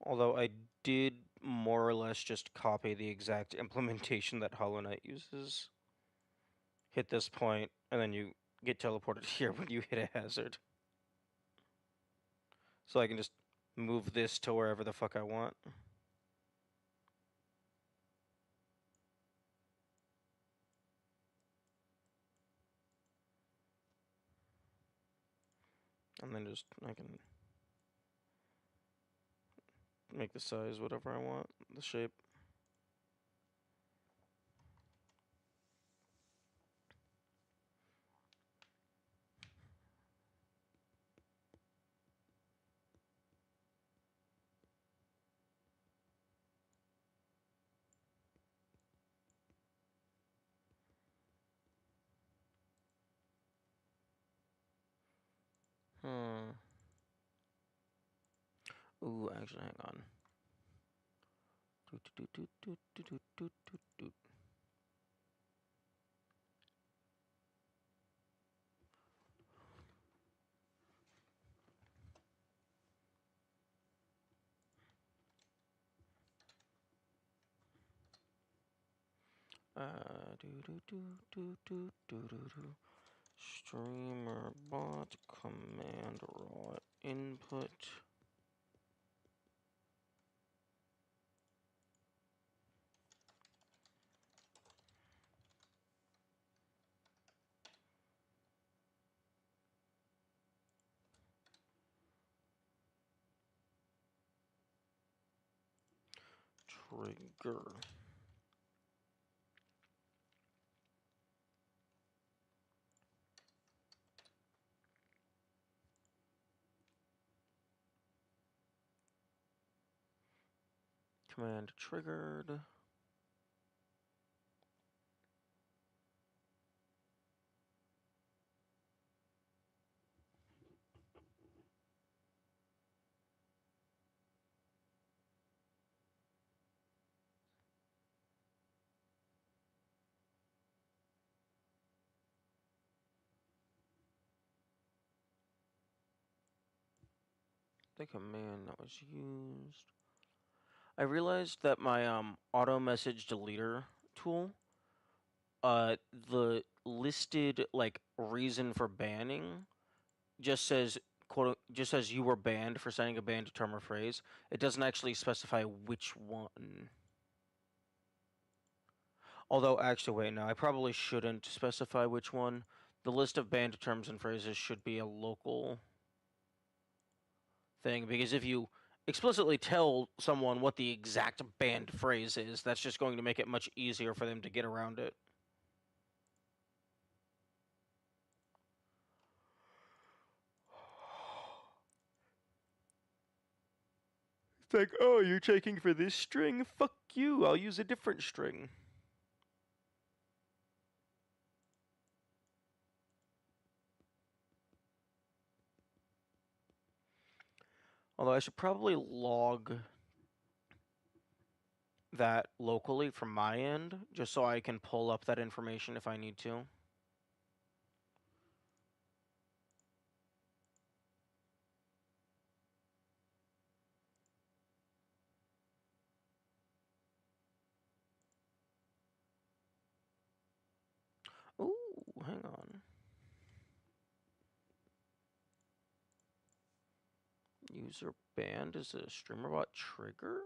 Although I did more or less just copy the exact implementation that Hollow Knight uses. Hit this point, and then you get teleported here when you hit a hazard. So I can just move this to wherever the fuck I want. And then just, I can make the size whatever I want, the shape. Ooh, actually, hang on. Streamer bot command raw input. Trigger. Command triggered. The command that was used. I realized that my auto message deleter tool, the listed like reason for banning just says just says you were banned for saying a banned term or phrase. It doesn't actually specify which one. Although actually wait, no, I probably shouldn't specify which one. The list of banned terms and phrases should be a local thing, because if you explicitly tell someone what the exact banned phrase is, that's just going to make it much easier for them to get around it. It's like, oh, you're checking for this string? Fuck you, I'll use a different string. Although I should probably log that locally from my end, just so I can pull up that information if I need to. hang on. User banned is a StreamerBot trigger?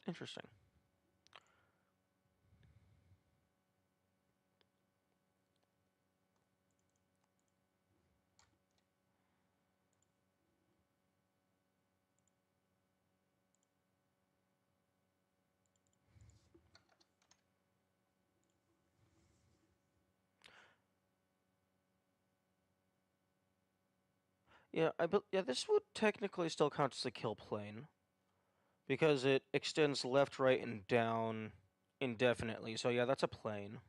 Interesting. Yeah, yeah, this would technically still count as a kill plane because it extends left, right, and down indefinitely. So yeah, that's a plane.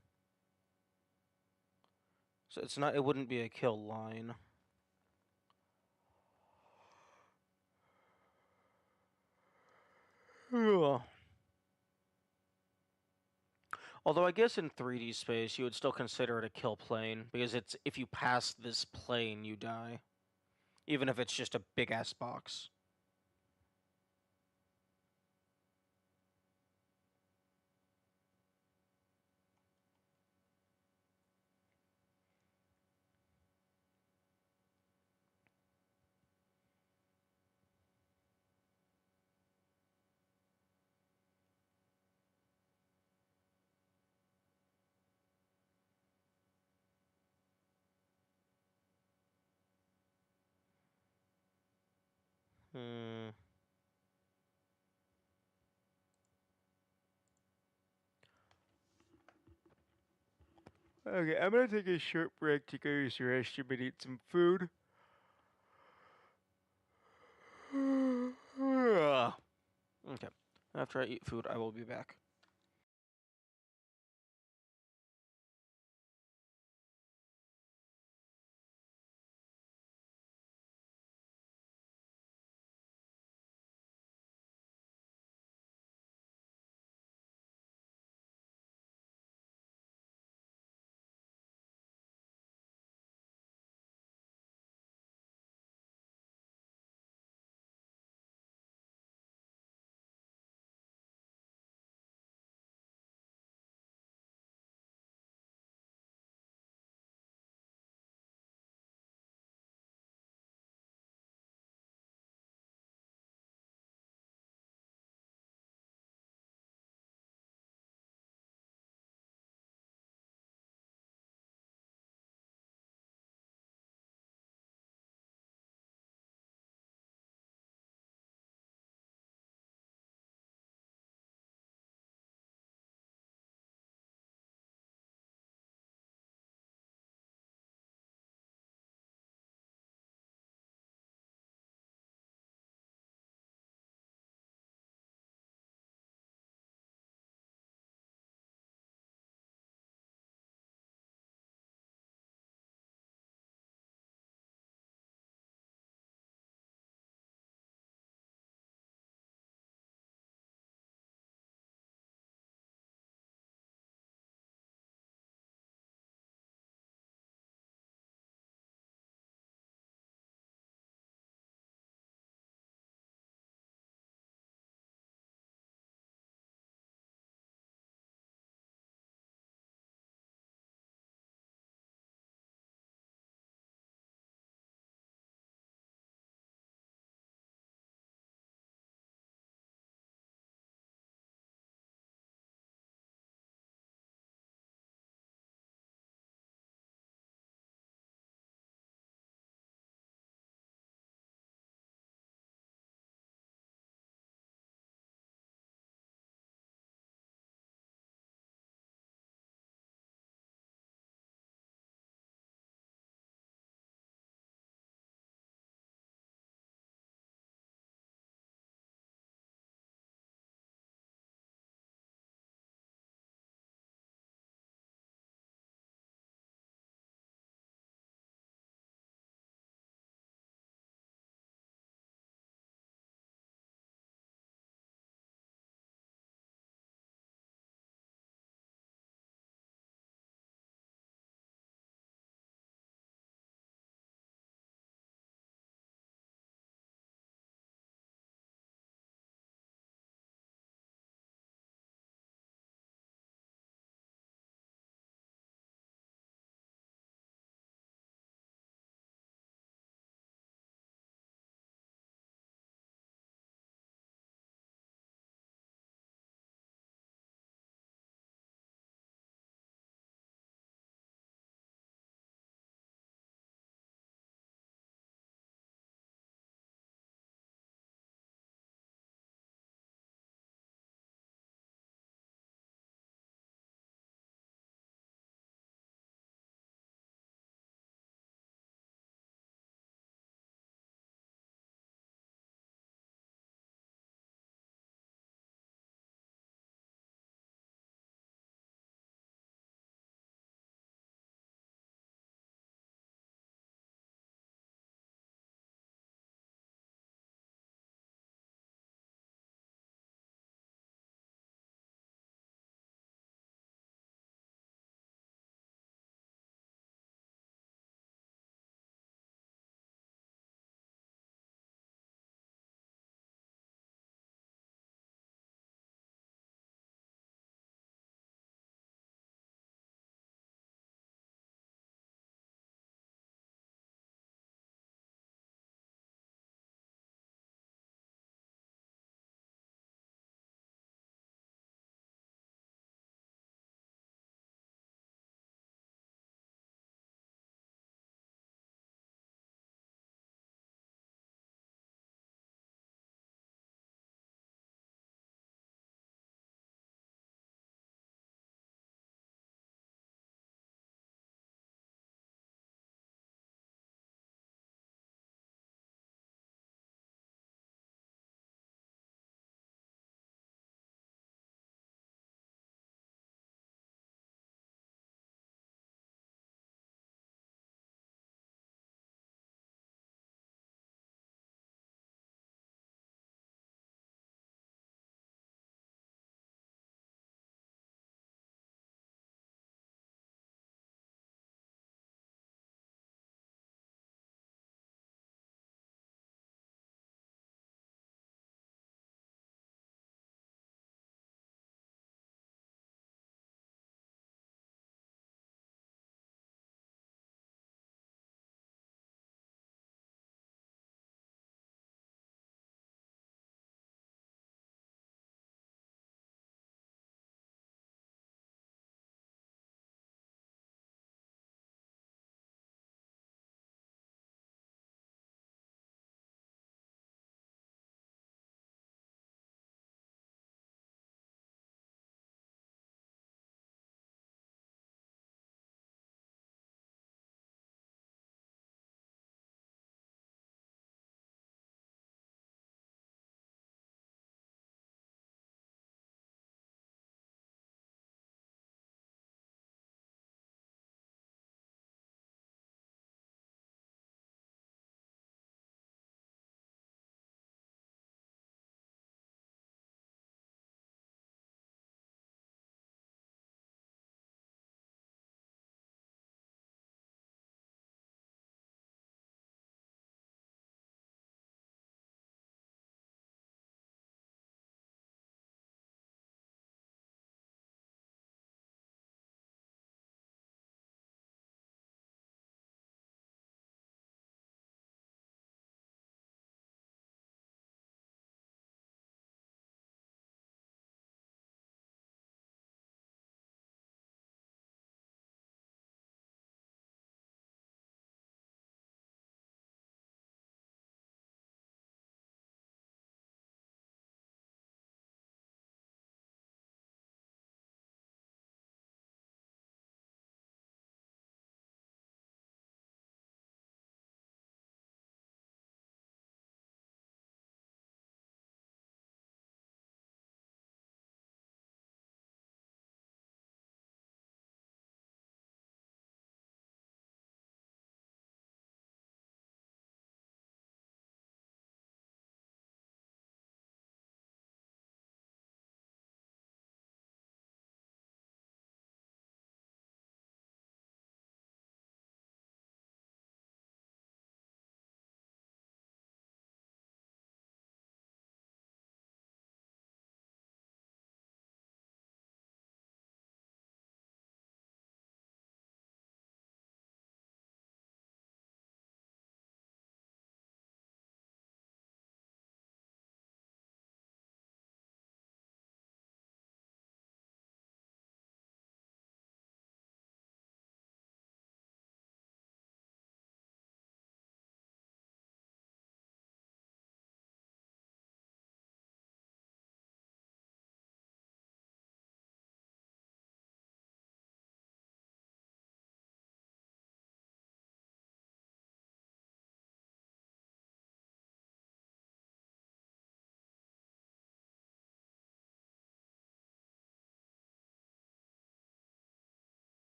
So it's not. It wouldn't be a kill line. Although I guess in 3D space you would still consider it a kill plane because it's if you pass this plane you die, even if it's just a big ass box. Hmm. Okay, I'm gonna take a short break to go use the restroom and eat some food. Okay. After I eat food, I will be back.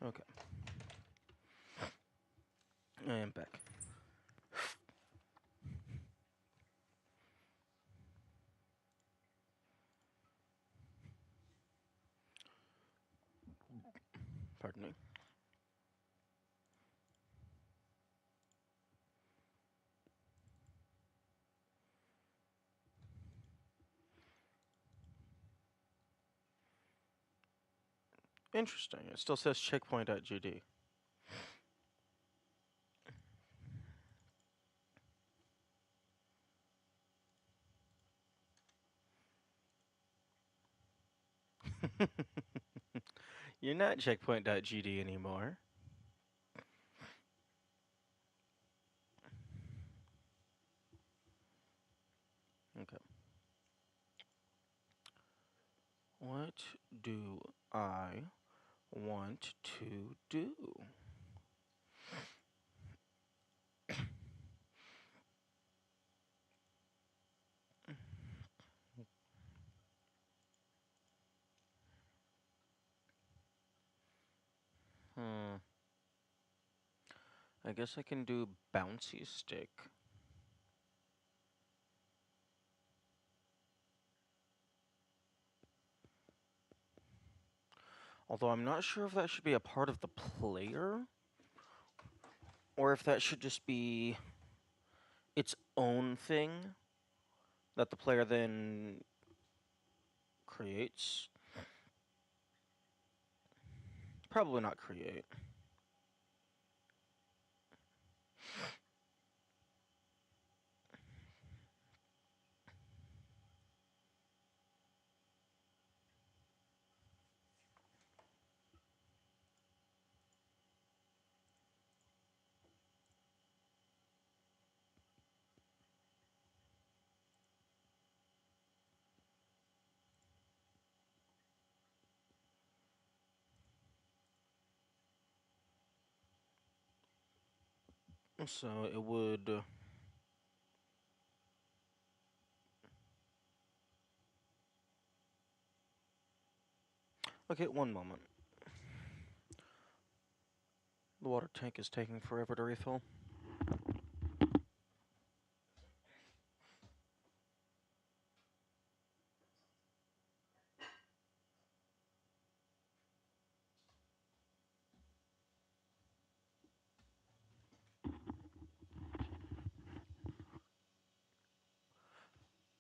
Okay. I am back. Pardon me. Interesting. It still says checkpoint.gd. You're not checkpoint.gd anymore. Okay. What do I want to do? Hmm. I guess I can do bouncy stick. Although I'm not sure if that should be a part of the player, or if that should just be its own thing that the player then creates. Probably not create. So it would... Okay, one moment. The water tank is taking forever to refill.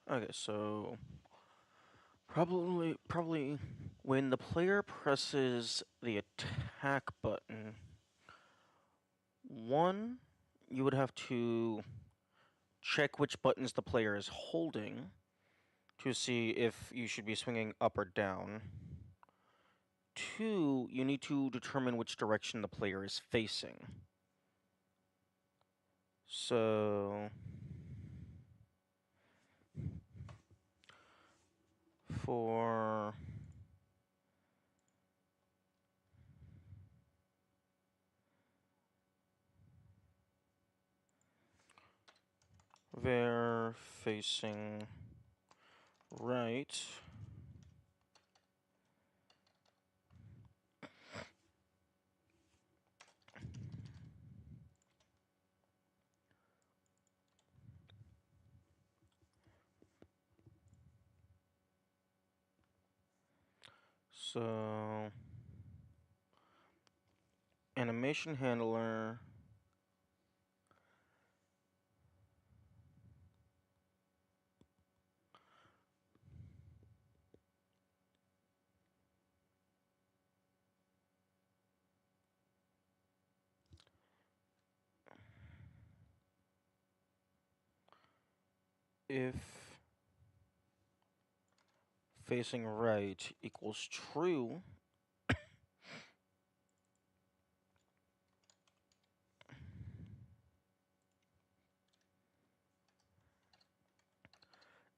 Okay, so probably when the player presses the attack button, one, you would have to check which buttons the player is holding to see if you should be swinging up or down. Two, you need to determine which direction the player is facing. So for they're facing right. So animation handler if facing right equals true,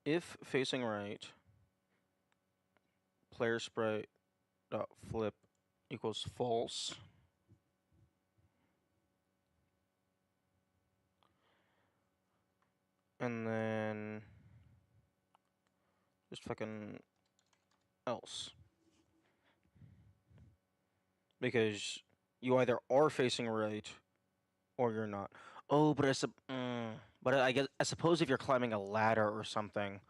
if facing right, player sprite dot flip equals false, and then just fucking else, because You either are facing right or you're not. Oh, but but I guess I suppose if you're climbing a ladder or something,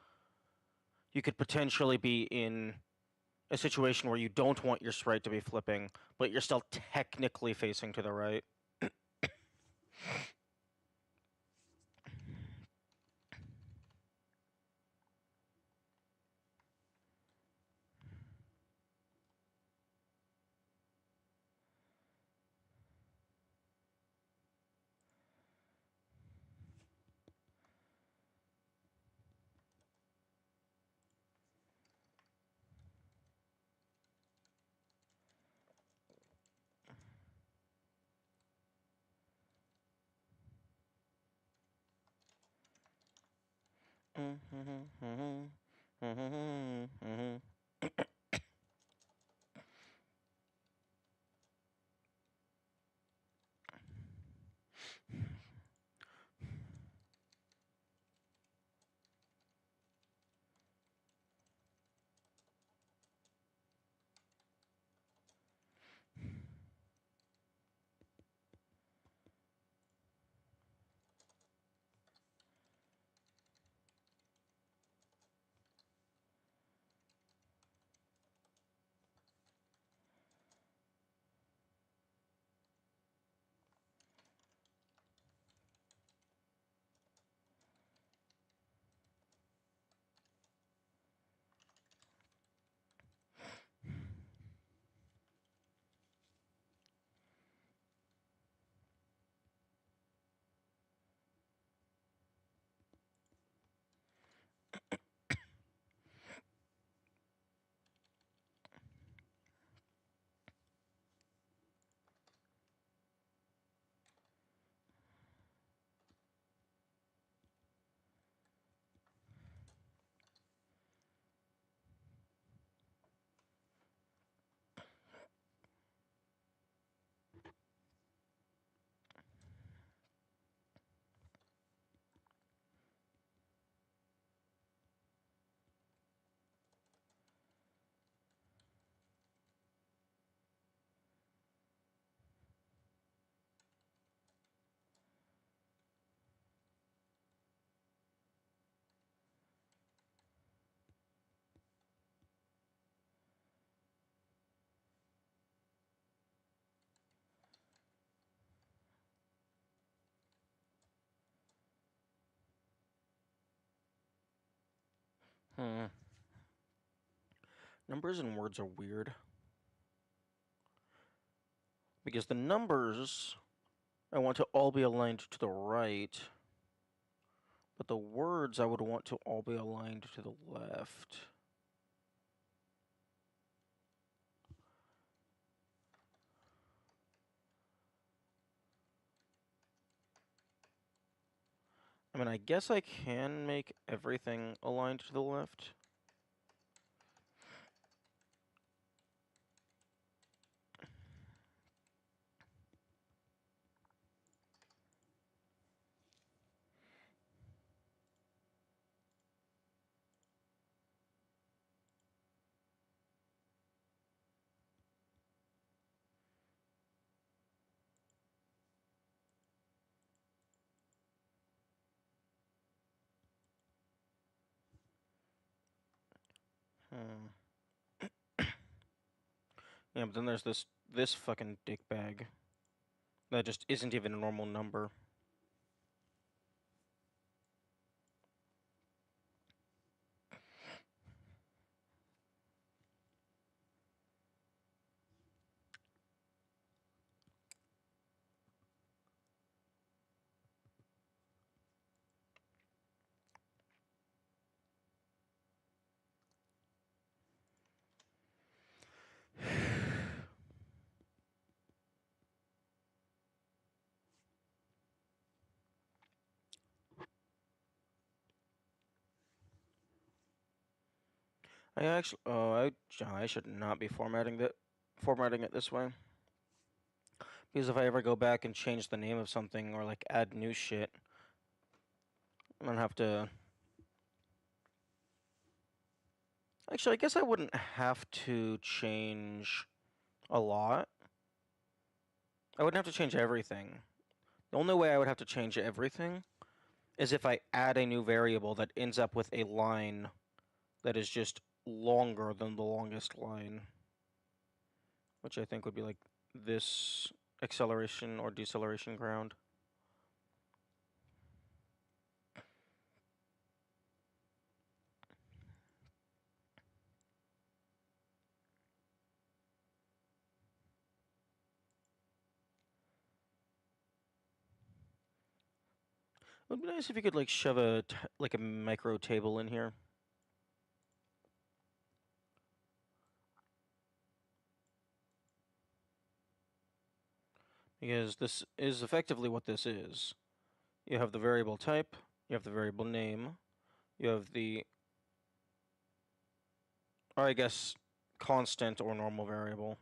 you could potentially be in a situation where you don't want your sprite to be flipping, but you're still technically facing to the right. Hmm. Numbers and words are weird. Because the numbers, I want to all be aligned to the right, but the words I would want to all be aligned to the left. I mean, I guess I can make everything aligned to the left. Hmm. Yeah, but then there's this fucking dickbag that just isn't even a normal number. I actually, I should not be formatting it this way. Because if I ever go back and change the name of something or like add new shit, I'm gonna have to. Actually, I guess I wouldn't have to change a lot. I wouldn't have to change everything. The only way I would have to change everything is if I add a new variable that ends up with a line that is just longer than the longest line, which I think would be like this acceleration or deceleration ground. It would be nice if you could like shove like a micro table in here. Because this is effectively what this is. You have the variable type, you have the variable name, you have the, or I guess, constant or normal variable.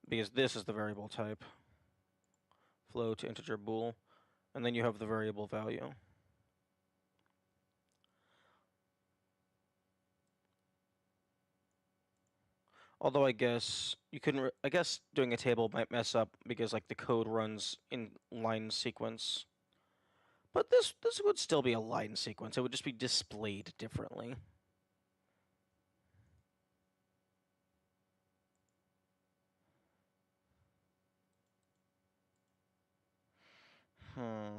Because this is the variable type. Float, integer, bool. And then you have the variable value. Although I guess you couldn't. I guess doing a table might mess up because like the code runs in line sequence. But this would still be a line sequence. It would just be displayed differently. Hmm.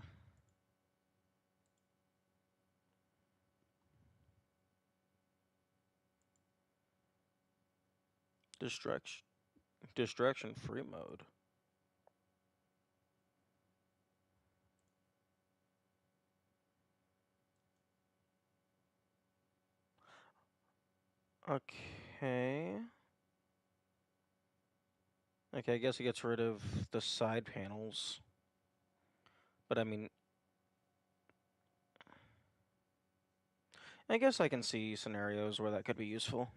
Distraction free mode. Okay. Okay, I guess it gets rid of the side panels. But I mean, I guess I can see scenarios where that could be useful.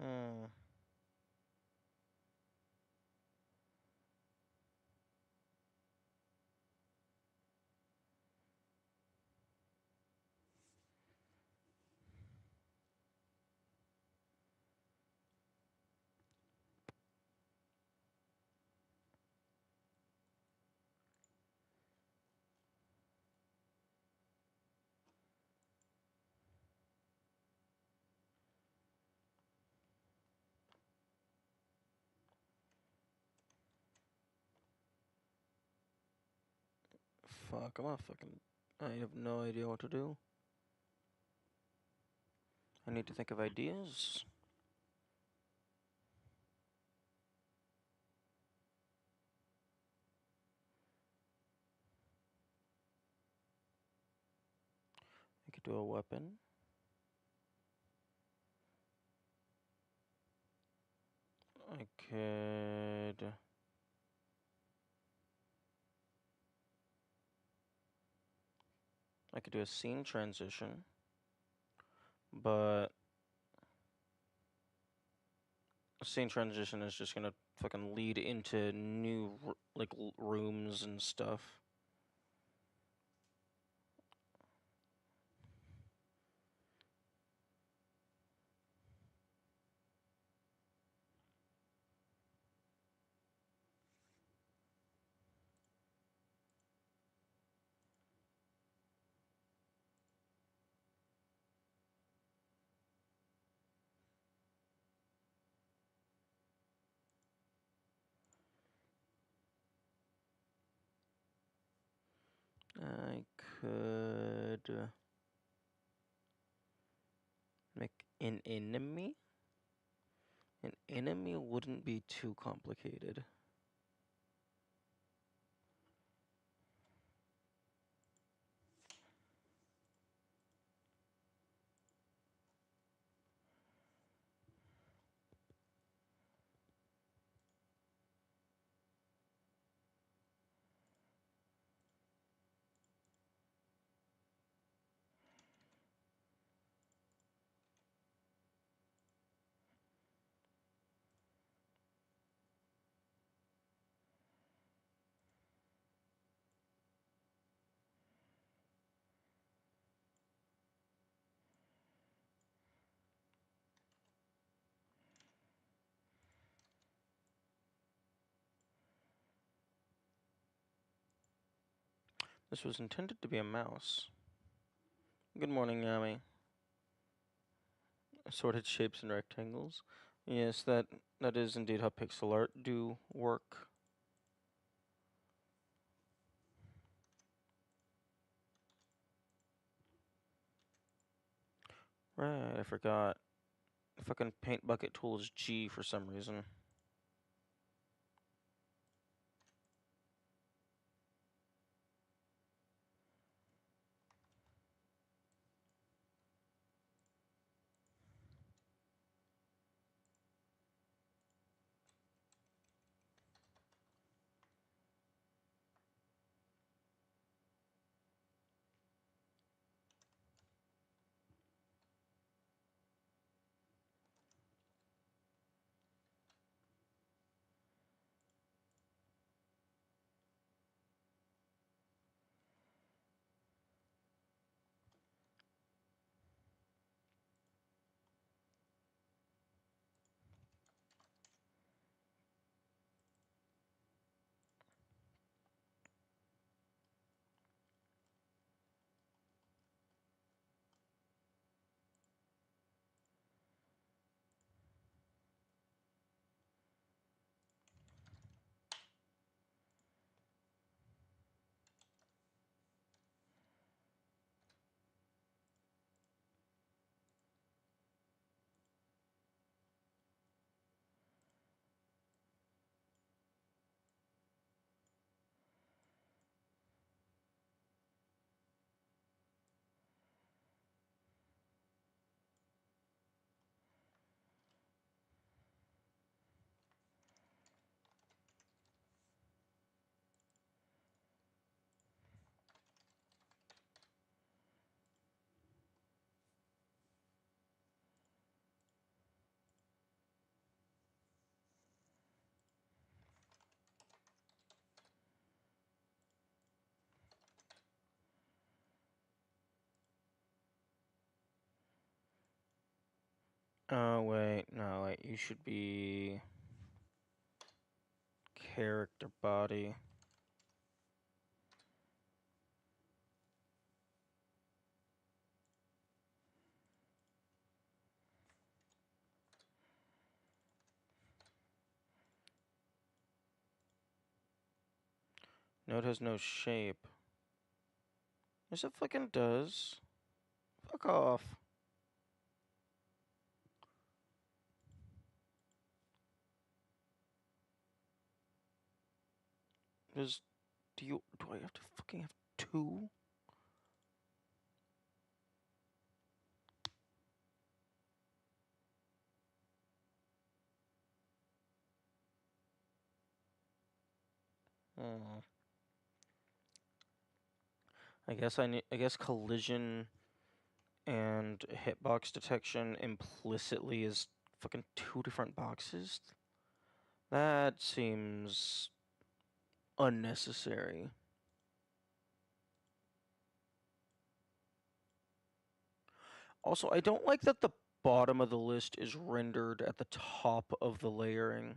Hmm. Fuck, I'm not fucking. I have no idea what to do. I need to think of ideas. I could do a weapon. I could. I could do a scene transition, but a scene transition is just gonna fucking lead into new like rooms and stuff. I could make an enemy. An enemy wouldn't be too complicated. This was intended to be a mouse. Good morning, Yami. Assorted shapes and rectangles. Yes, that is indeed how pixel art do work. Right, I forgot. The fucking paint bucket tool is G for some reason. Oh, wait. No, wait. You should be... character body. Node has no shape. Yes, it fucking does. Fuck off. Does... do I have to fucking have two? Hmm. I guess collision and hitbox detection implicitly is fucking two different boxes? That seems unnecessary. Also, I don't like that the bottom of the list is rendered at the top of the layering.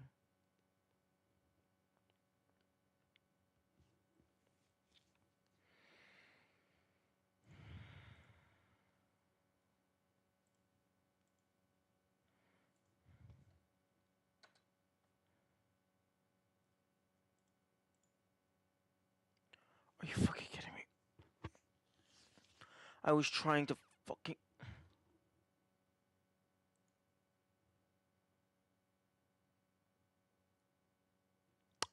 Are you fucking kidding me? I was trying to fucking... I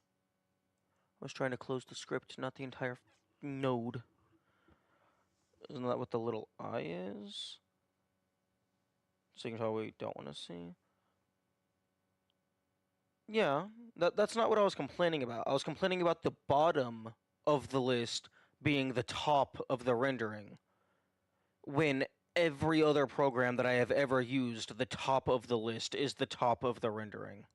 was trying to close the script, not the entire node. Isn't that what the little I is? Seeing how we don't want to see. Yeah, that's not what I was complaining about. I was complaining about the bottom of the list being the top of the rendering. When every other program that I have ever used, the top of the list is the top of the rendering.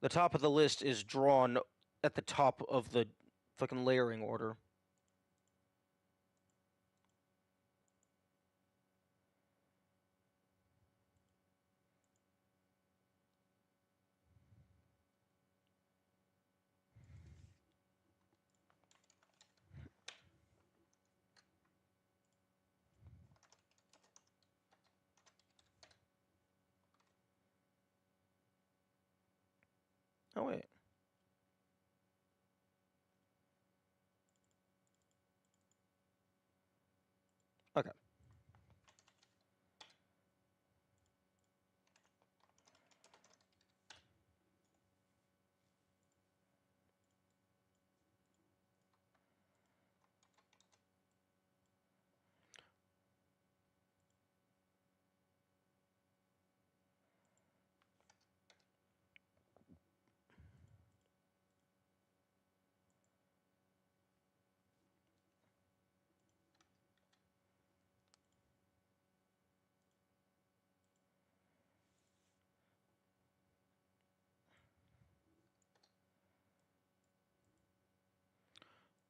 The top of the list is drawn at the top of the fucking layering order. Oh, wait. Okay.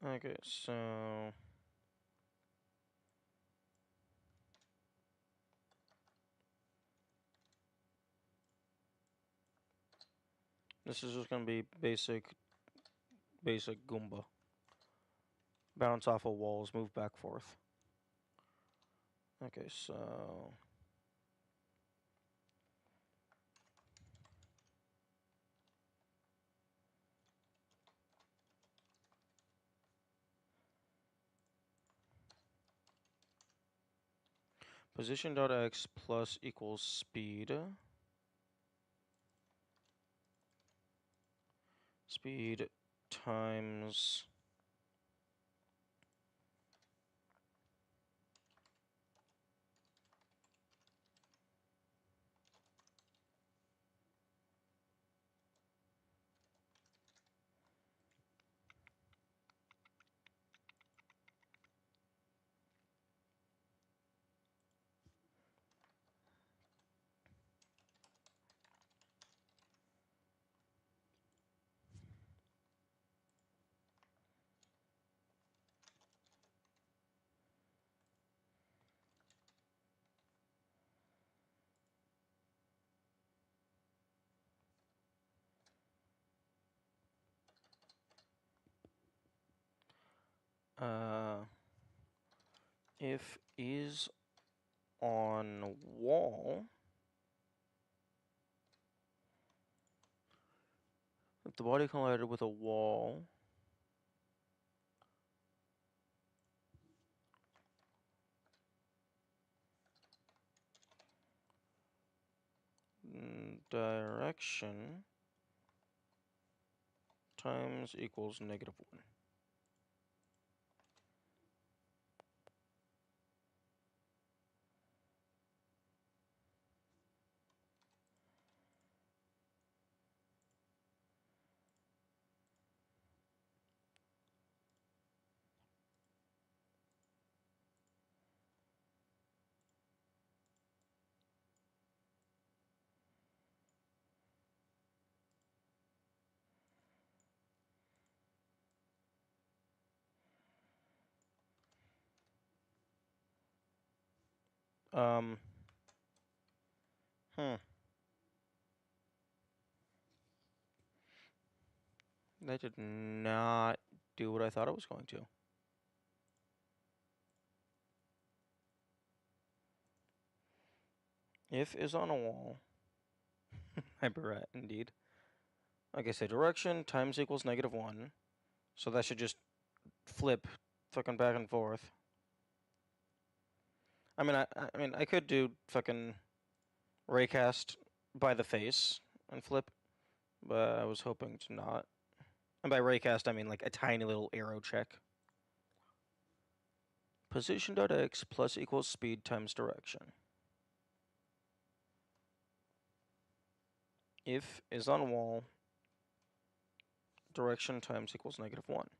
Okay, so this is just gonna be basic Goomba. Bounce off of walls, move back, forth. Okay, so position.x plus equals speed. Speed times if is on wall. If the body collided with a wall, direction times equals -1. Um, hmm. That did not do what I thought it was going to. If is on a wall. Hyperrat, indeed. Okay, so direction times equals -1. So that should just flip fucking back and forth. I mean, I could do fucking raycast by the face and flip, but I was hoping to not. And by raycast, I mean like a tiny little arrow check. Position.x plus equals speed times direction. If is on wall, direction times equals -1.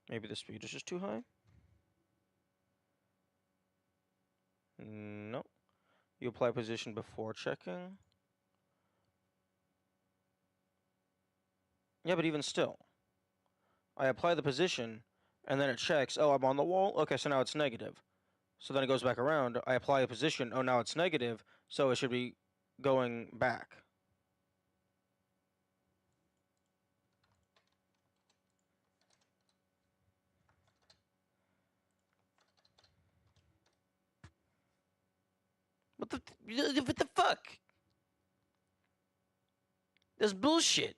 Maybe the speed is just too high? No. You apply position before checking? Yeah, but even still. I apply the position, and then it checks, oh, I'm on the wall? Okay, so now it's negative. So then it goes back around, I apply a position, oh, now it's negative, so it should be going back. what the fuck? That's bullshit.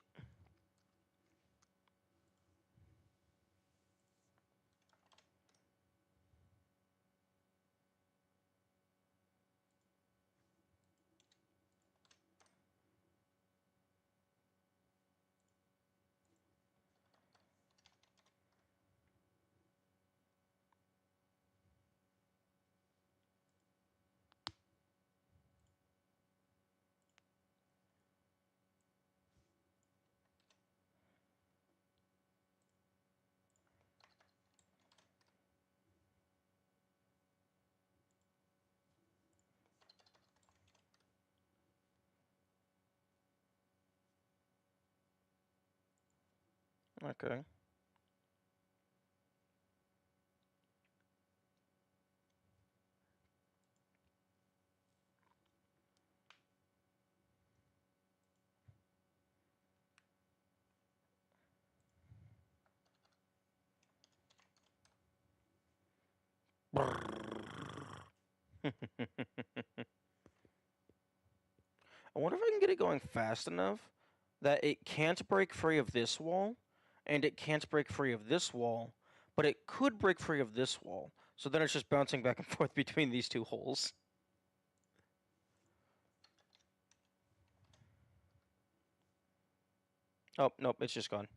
Okay. I wonder if I can get it going fast enough that it can't break free of this wall, and it can't break free of this wall, but it could break free of this wall. So then it's just bouncing back and forth between these two holes. Oh, nope, it's just gone.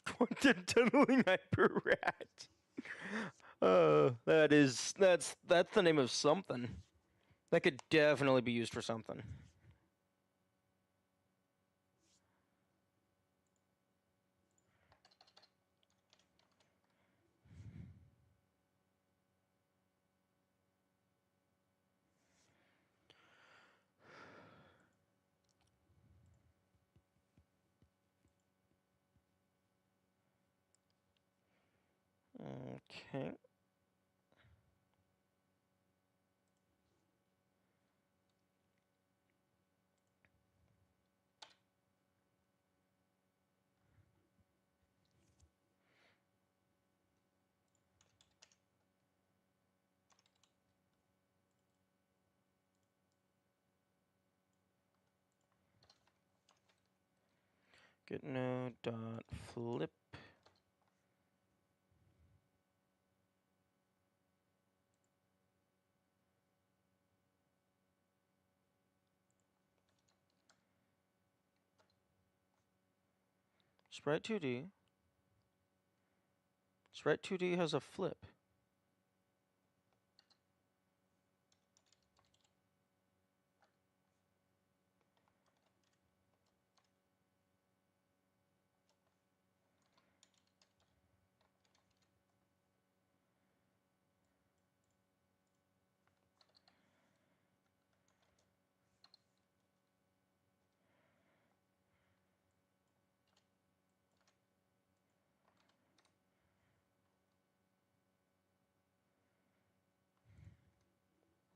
Quantum tunneling hyper rat. That's the name of something. That could definitely be used for something. Okay. Get node dot flip. Sprite 2D. Sprite 2D has a flip.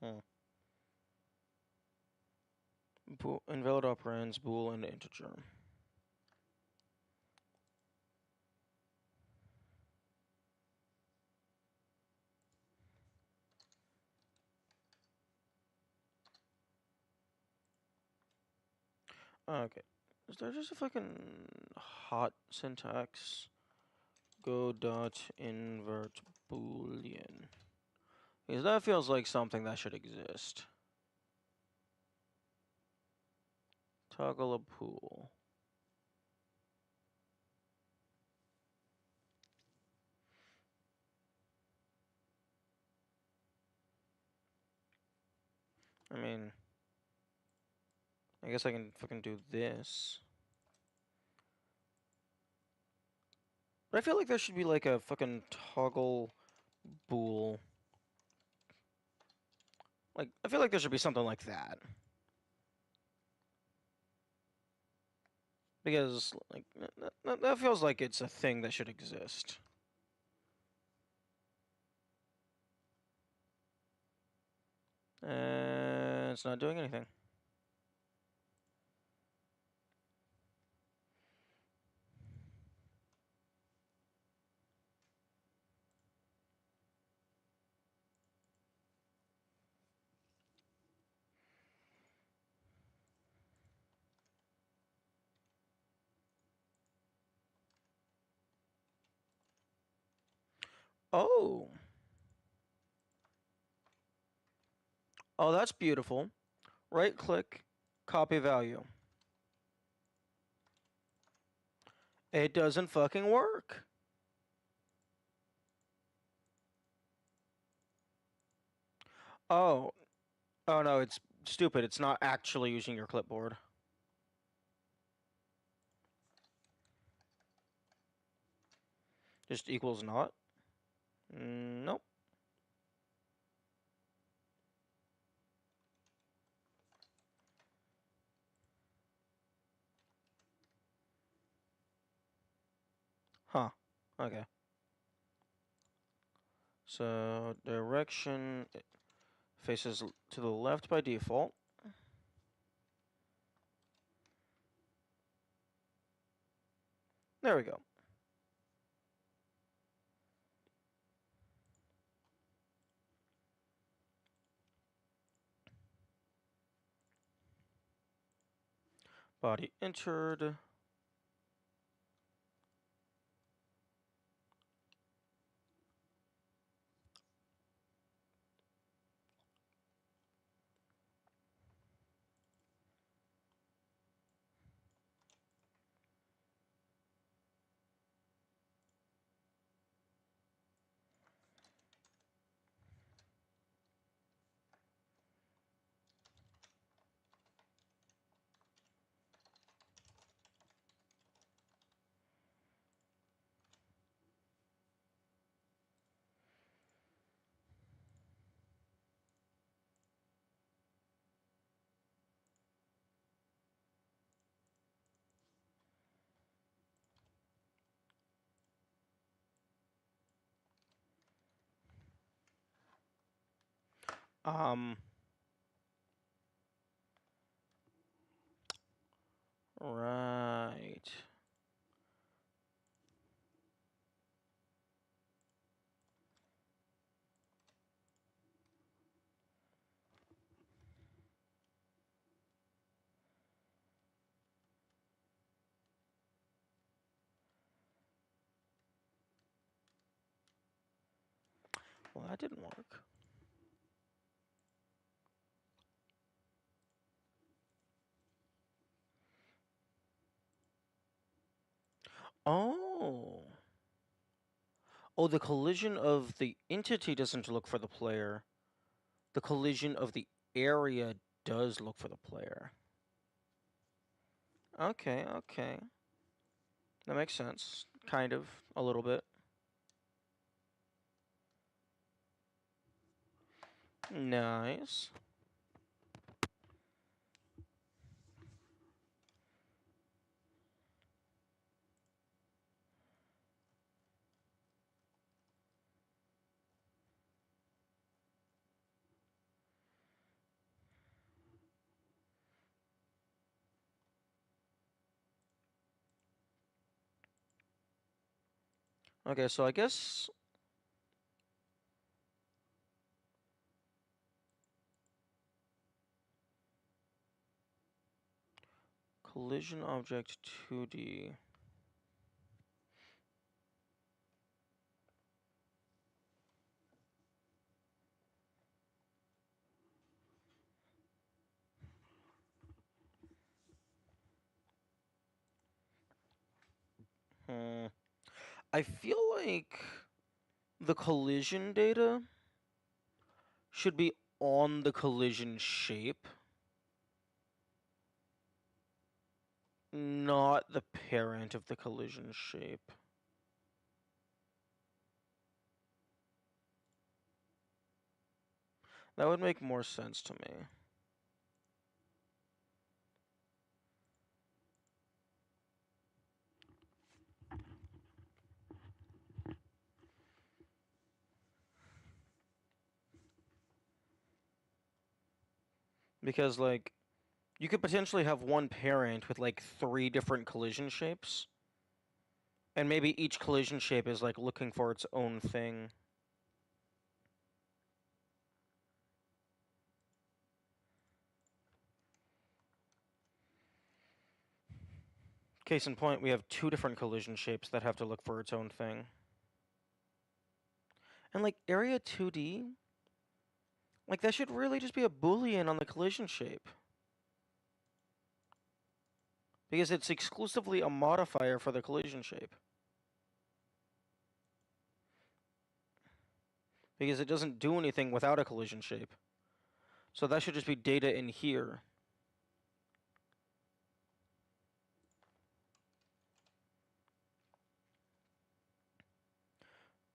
Hmm. Invalid operands, bool, and integer. Okay. Is there just a fucking hot syntax? Go dot invert boolean. Because that feels like something that should exist. Toggle a pool. I mean, I guess I can fucking do this. But I feel like there should be like a fucking toggle bool. Like, I feel like there should be something like that. Because, like, that feels like it's a thing that should exist. And it's not doing anything. Oh. Oh, that's beautiful. Right click, copy value. It doesn't fucking work. Oh. Oh no, it's stupid. It's not actually using your clipboard. Just equals not? Nope. Huh. Okay. So direction faces to the left by default. There we go. Body entered. Right. Well, that didn't work. Oh. Oh, the collision of the entity doesn't look for the player. The collision of the area does look for the player. Okay, okay. That makes sense. Kind of. A little bit. Nice. Okay, so I guess... Collision object 2D. I feel like the collision data should be on the collision shape, not the parent of the collision shape. That would make more sense to me. Because, like, you could potentially have one parent with, like, 3 different collision shapes. And maybe each collision shape is, like, looking for its own thing. Case in point, we have 2 different collision shapes that have to look for its own thing. And like area 2D, like that should really just be a Boolean on the collision shape. Because it's exclusively a modifier for the collision shape. Because it doesn't do anything without a collision shape. So that should just be data in here.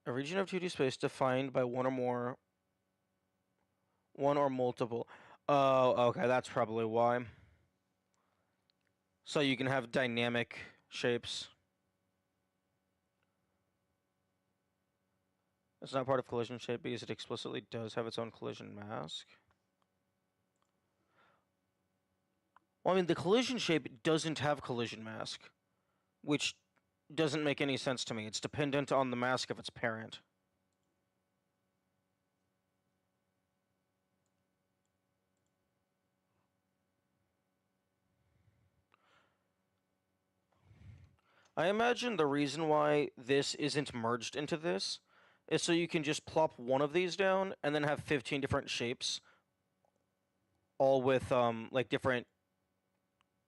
A region of 2D space defined by one or multiple. Oh, okay, that's probably why. So you can have dynamic shapes. It's not part of collision shape because it explicitly does have its own collision mask. Well, I mean, the collision shape doesn't have collision mask, which doesn't make any sense to me. It's dependent on the mask of its parent. I imagine the reason why this isn't merged into this is so you can just plop one of these down and then have 15 different shapes, all with like different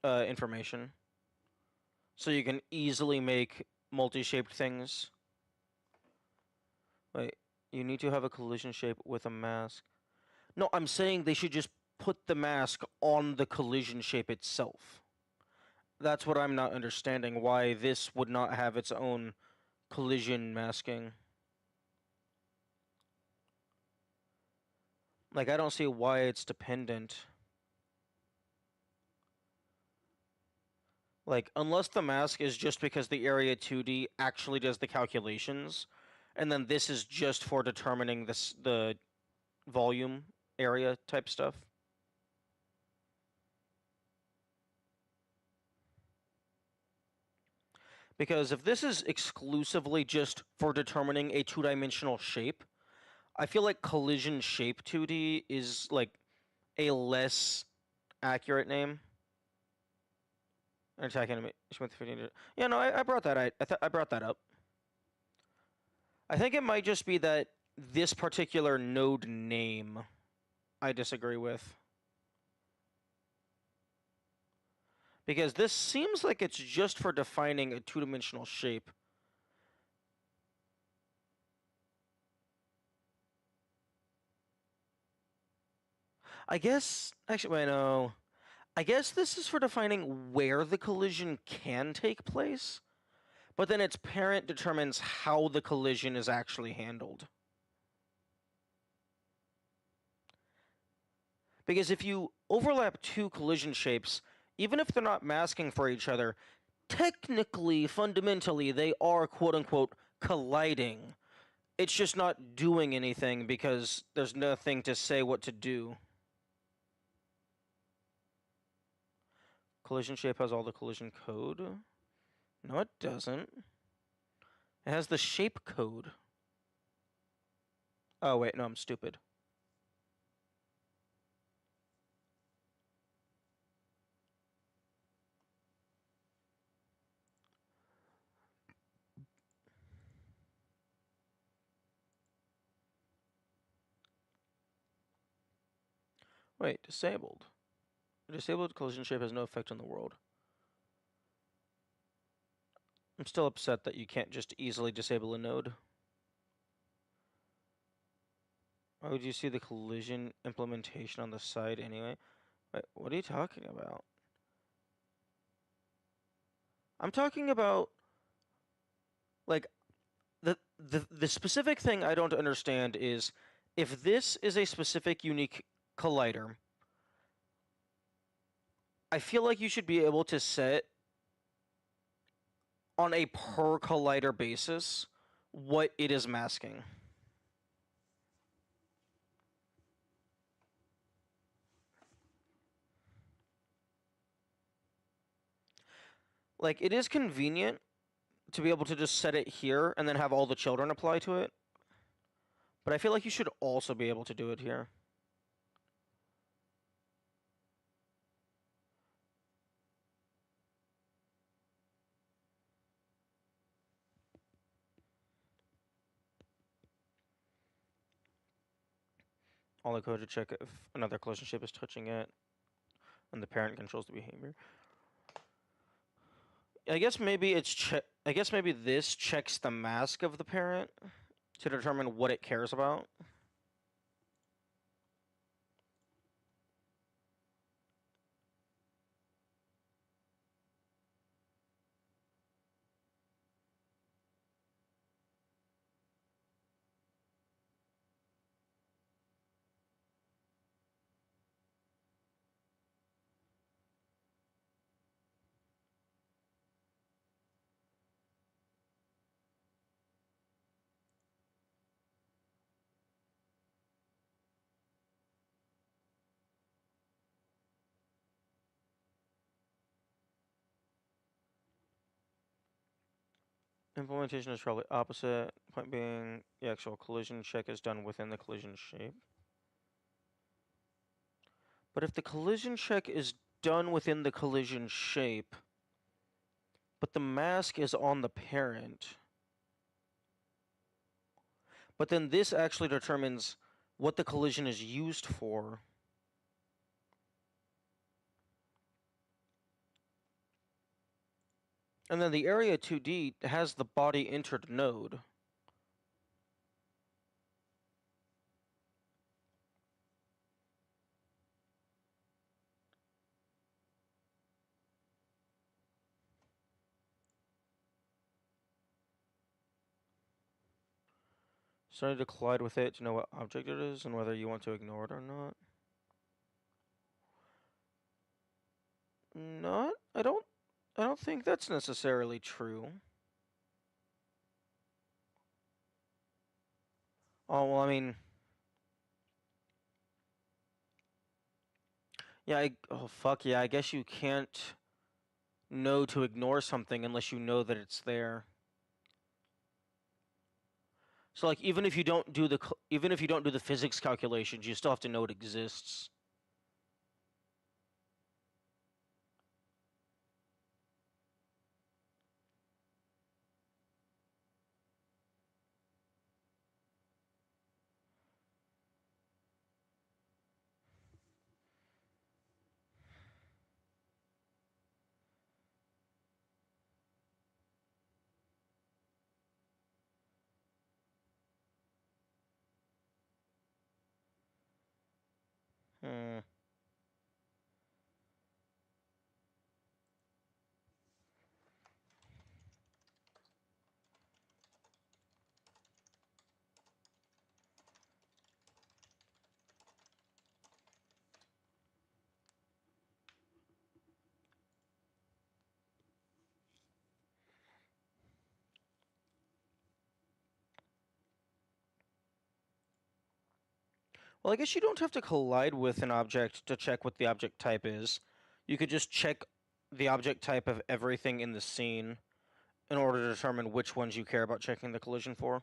information. So you can easily make multi-shaped things. Wait, you need to have a collision shape with a mask. No, I'm saying they should just put the mask on the collision shape itself. That's what I'm not understanding, why this would not have its own collision masking. Like, I don't see why it's dependent. Like, unless the mask is just because the area 2D actually does the calculations, and then this is just for determining the volume area type stuff. Because if this is exclusively just for determining a two-dimensional shape, I feel like collision shape 2D is like a less accurate name. Attack enemy. Yeah, no, I brought that. I brought that up. I think it might just be that this particular node name I disagree with. Because this seems like it's just for defining a two-dimensional shape. I guess, actually, wait, no. I guess this is for defining where the collision can take place, but then its parent determines how the collision is actually handled. Because if you overlap two collision shapes, even if they're not masking for each other, technically, fundamentally, they are quote-unquote colliding. It's just not doing anything because there's nothing to say what to do. Collision shape has all the collision code. No, it doesn't. It has the shape code. Oh, wait, no, I'm stupid. Wait, disabled. The disabled collision shape has no effect on the world. I'm still upset that you can't just easily disable a node. Why would you see the collision implementation on the side anyway? Wait, what are you talking about? I'm talking about, like, the specific thing I don't understand is if this is a specific unique collider, I feel like you should be able to set on a per collider basis what it is masking. Like, it is convenient to be able to just set it here and then have all the children apply to it. But I feel like you should also be able to do it here. all the code to check if another collision shape is touching it, and the parent controls the behavior. I guess maybe I guess maybe this checks the mask of the parent to determine what it cares about. Implementation is probably opposite. Point being, the actual collision check is done within the collision shape. But if the collision check is done within the collision shape, but the mask is on the parent, but then this actually determines what the collision is used for. And then the area 2D has the body entered node. So I need to collide with it to know what object it is and whether you want to ignore it or not. Not? I don't think that's necessarily true. Oh, well, I mean, yeah, oh fuck yeah, I guess you can't know to ignore something unless you know that it's there. So like even if you don't do the physics calculations, you still have to know it exists. Hmm. Well, I guess you don't have to collide with an object to check what the object type is. You could just check the object type of everything in the scene in order to determine which ones you care about checking the collision for.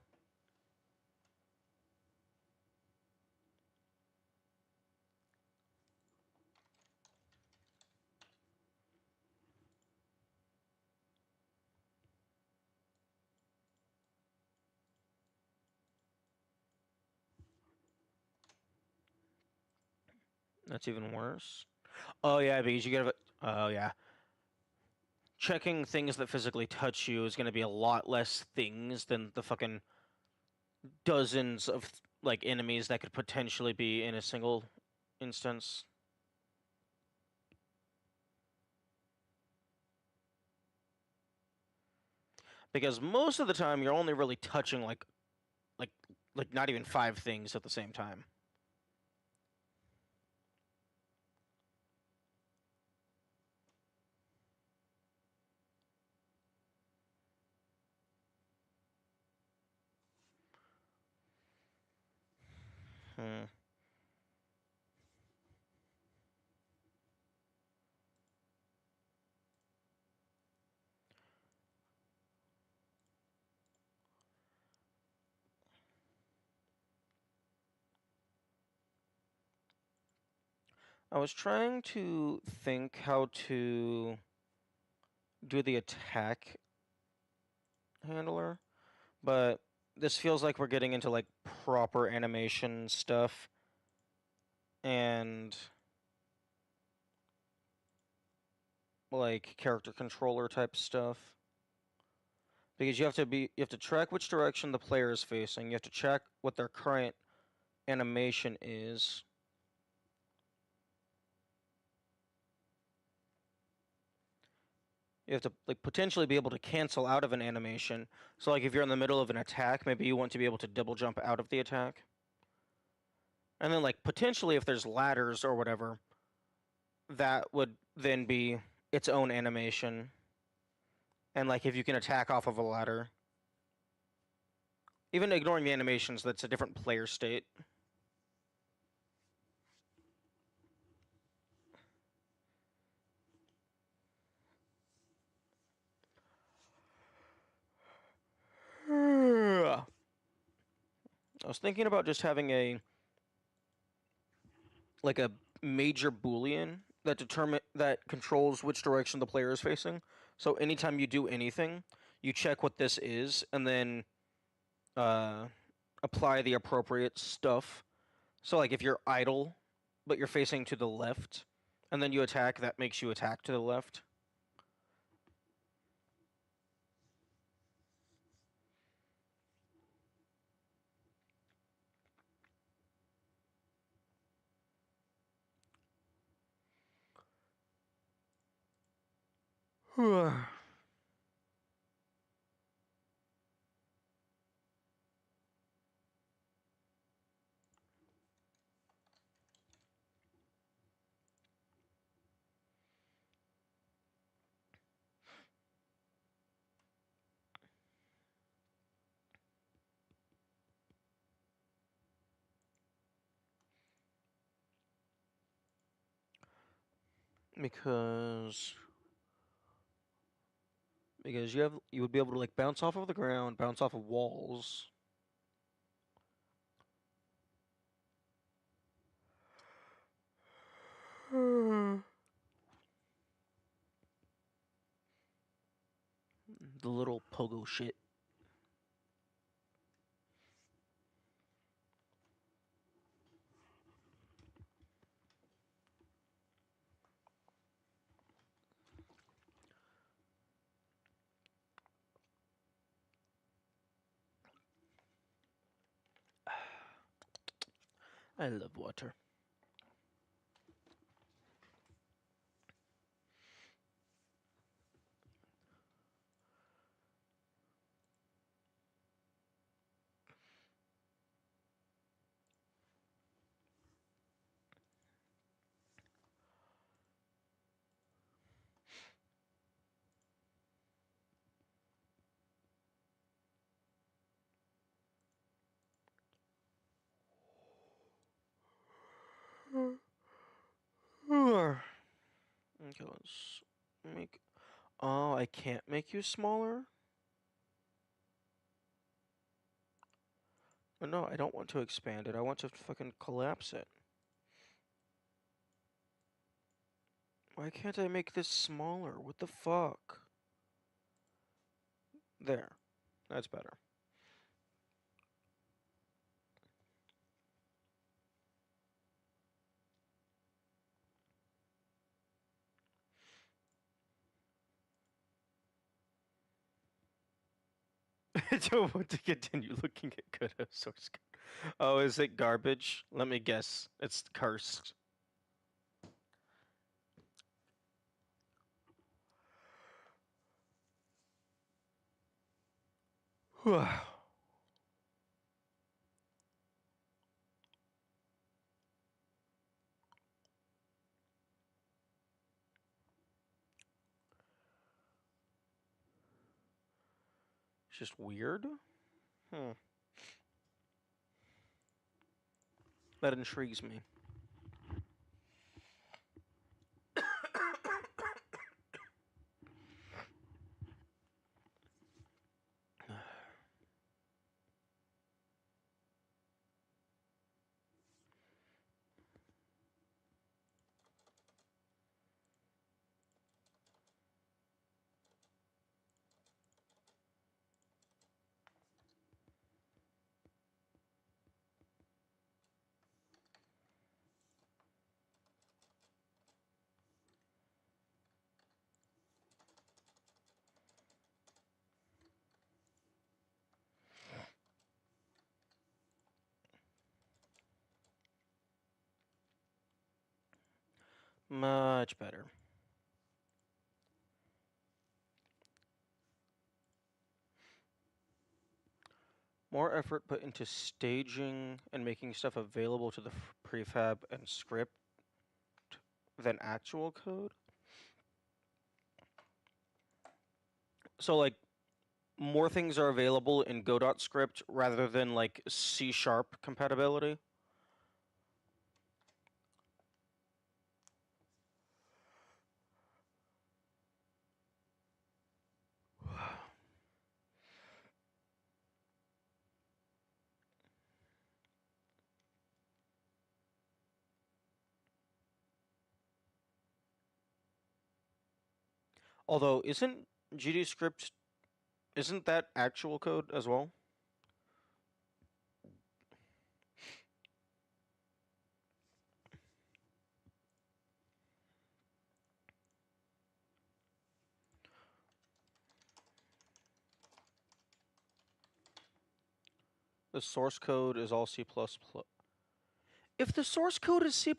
That's even worse. Oh yeah, because you get oh yeah. Checking things that physically touch you is going to be a lot less things than the fucking dozens of like enemies that could potentially be in a single instance. Because most of the time you're only really touching like like not even 5 things at the same time. Hmm. I was trying to think how to do the attack handler, but this feels like we're getting into like proper animation stuff. and like character controller type stuff. Because you have to track which direction the player is facing. You have to check what their current animation is. You have to like potentially be able to cancel out of an animation. So like if you're in the middle of an attack, maybe you want to be able to double jump out of the attack. And then like potentially if there's ladders or whatever, that would then be its own animation. And like if you can attack off of a ladder. Even ignoring the animations, that's a different player state. I was thinking about just having a major boolean that controls which direction the player is facing. So anytime you do anything, you check what this is and then apply the appropriate stuff. So like if you're idle but you're facing to the left and then you attack, that makes you attack to the left. because you would be able to like bounce off of the ground, bounce off of walls. The little pogo shit. I love water. Okay, let's make. Oh, I can't make you smaller? No, I don't want to expand it. I want to fucking collapse it. Why can't I make this smaller? What the fuck? There. That's better. I don't want to continue looking at good source code. Oh, is it garbage? Let me guess. It's cursed. It's just weird. That intrigues me. Much better. More effort put into staging and making stuff available to the prefab and script than actual code. So, like, more things are available in Go.script rather than, like, C# compatibility. Although, isn't GDScript, isn't that actual code as well? The source code is all C++. If the source code is C++,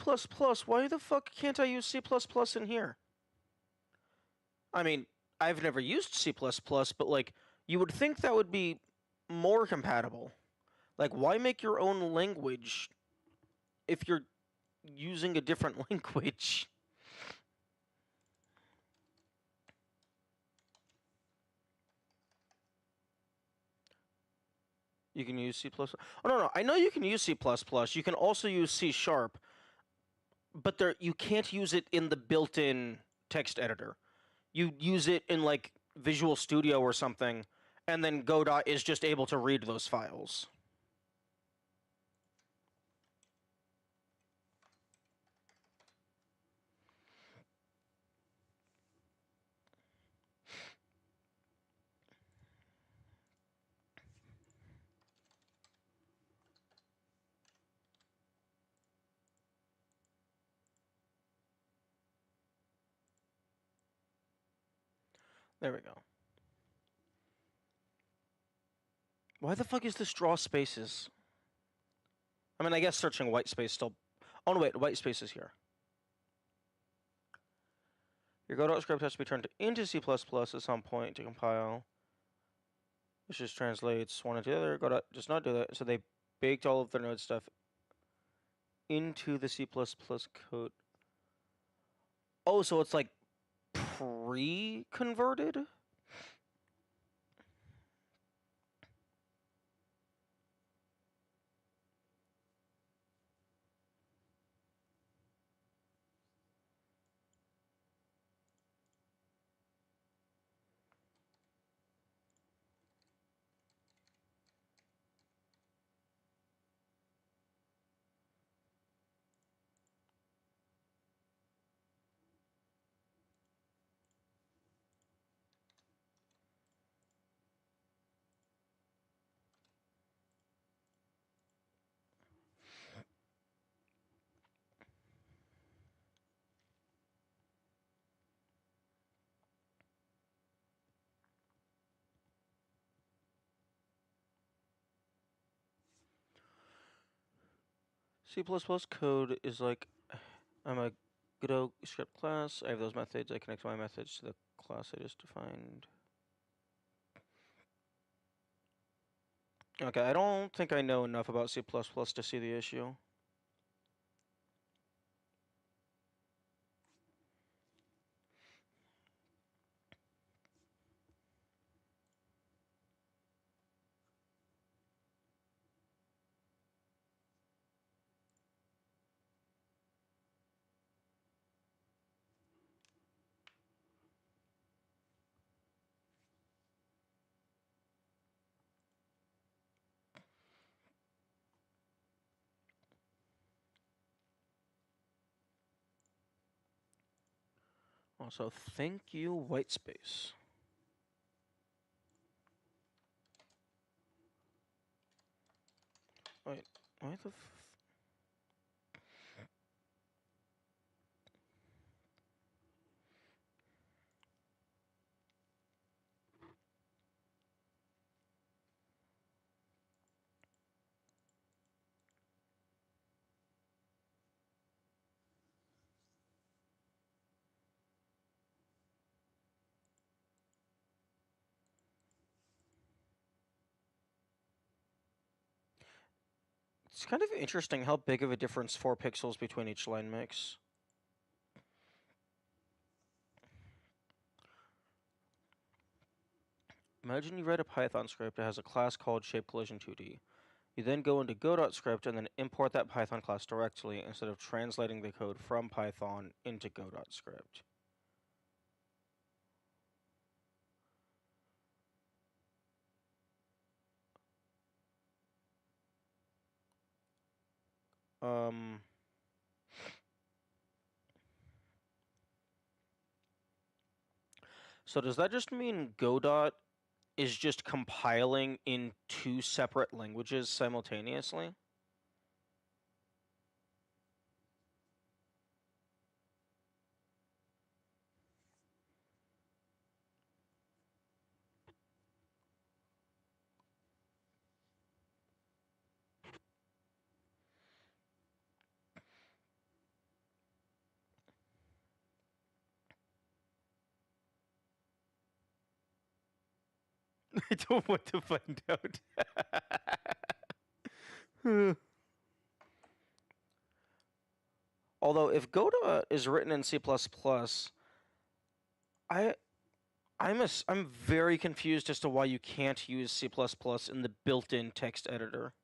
why the fuck can't I use C++ in here? I mean, I've never used C++, but, like, you would think that would be more compatible. Like, why make your own language if you're using a different language? You can use C++. Oh, no. I know you can use C++. You can also use C#, but you can't use it in the built-in text editor. You use it in, like, Visual Studio or something, and then Godot is just able to read those files. There we go. Why the fuck is this draw spaces? I mean, I guess searching white space still... Oh, no, wait, white space is here. Your Godot script has to be turned into C++ at some point to compile. This just translates one into the other. Godot does not do that, so they baked all of their Node stuff into the C++ code. Oh, so it's like pre-converted? C++ code is like, I'm a Godot script class. I have those methods. I connect my methods to the class I just defined. Okay, I don't think I know enough about C++ to see the issue. Also, thank you, whitespace. Wait, why the It's kind of interesting how big of a difference 4 pixels between each line makes. Imagine you write a Python script that has a class called ShapeCollision2D. You then go into go.script and then import that Python class directly instead of translating the code from Python into go.script. So does that just mean Godot is just compiling in 2 separate languages simultaneously? I don't want to find out. Although if Godot is written in C++, I'm very confused as to why you can't use C++ in the built-in text editor.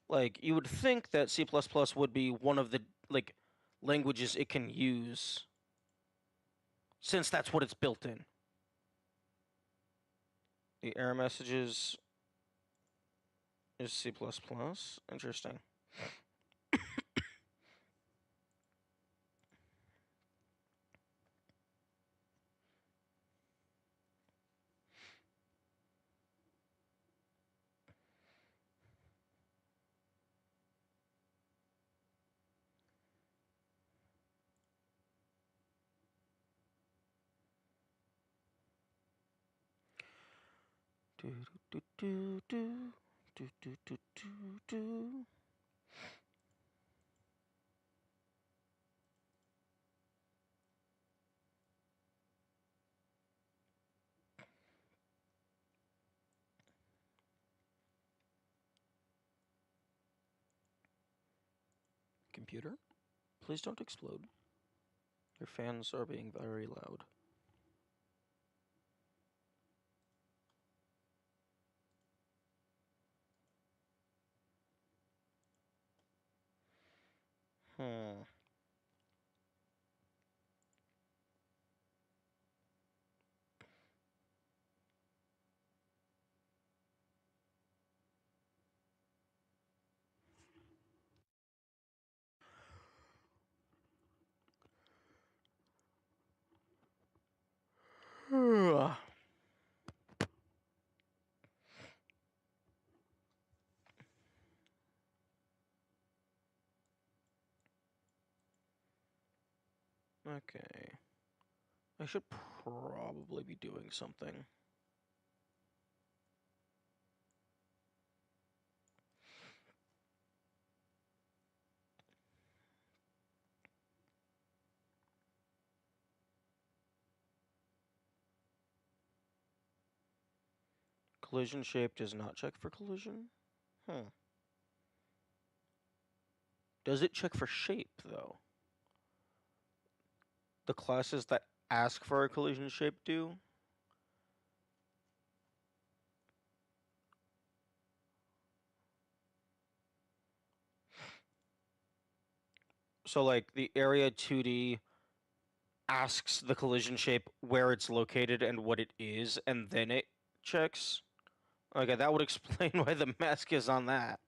Like, you would think that C++ would be one of the, like, languages it can use, since that's what it's built in. The error messages is C++. Interesting. Computer, please don't explode. Your fans are being very loud. Okay. I should probably be doing something. Collision shape does not check for collision? Does it check for shape, though? The classes that ask for a collision shape do? So, like, the area 2D asks the collision shape where it's located and what it is, and then it checks? Okay, that would explain why the mask is on that.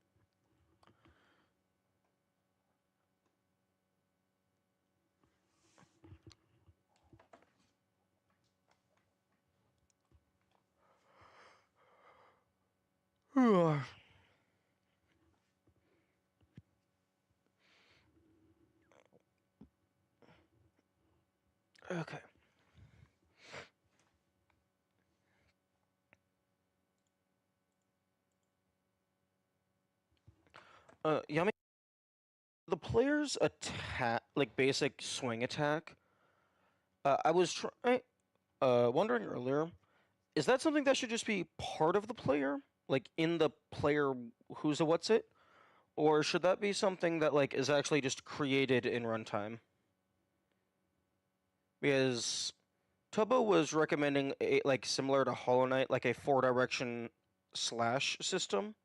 Okay. Yummy. The player's attack, like basic swing attack, I was wondering earlier is that something that should just be part of the player? Like, in the player who's a what's it? Or should that be something that, like, is actually just created in runtime? Because Tubbo was recommending like similar to Hollow Knight, like a 4-direction slash system,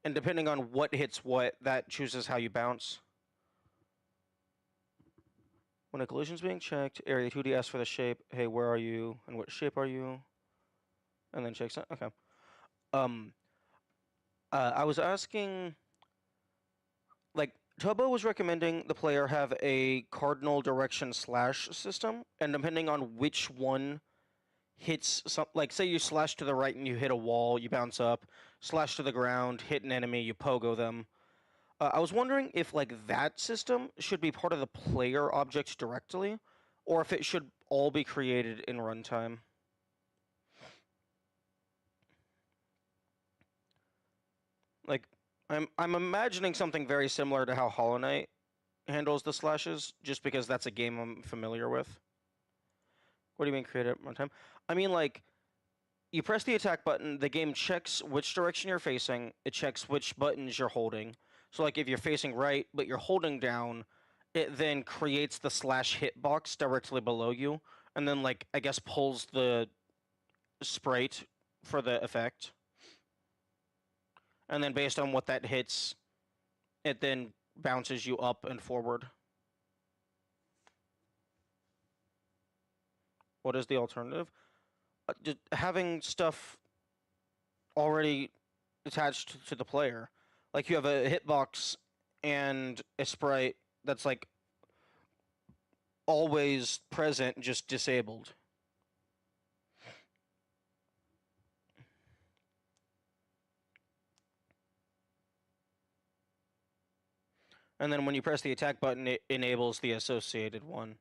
and depending on what hits what, that chooses how you bounce. When a collision's being checked, Area 2D asks for the shape. Hey, where are you? And what shape are you? And then checks it. Okay. I was asking, like, Tubbo was recommending the player have a cardinal direction slash system, and depending on which one hits some, like, say you slash to the right and you hit a wall, you bounce up, slash to the ground, hit an enemy, you pogo them. I was wondering if, like, that system should be part of the player object directly, or if it should all be created in runtime. Like, I'm imagining something very similar to how Hollow Knight handles the slashes, just because that's a game I'm familiar with. What do you mean create it at runtime? I mean, like, you press the attack button, the game checks which direction you're facing, it checks which buttons you're holding. So, like, if you're facing right, but you're holding down, it then creates the slash hitbox directly below you, and then, like, I guess pulls the sprite for the effect. And then based on what that hits, it then bounces you up and forward. What is the alternative? Just having stuff already attached to the player. Like, you have a hitbox and a sprite that's, like, always present, just disabled. And then when you press the attack button, it enables the associated one.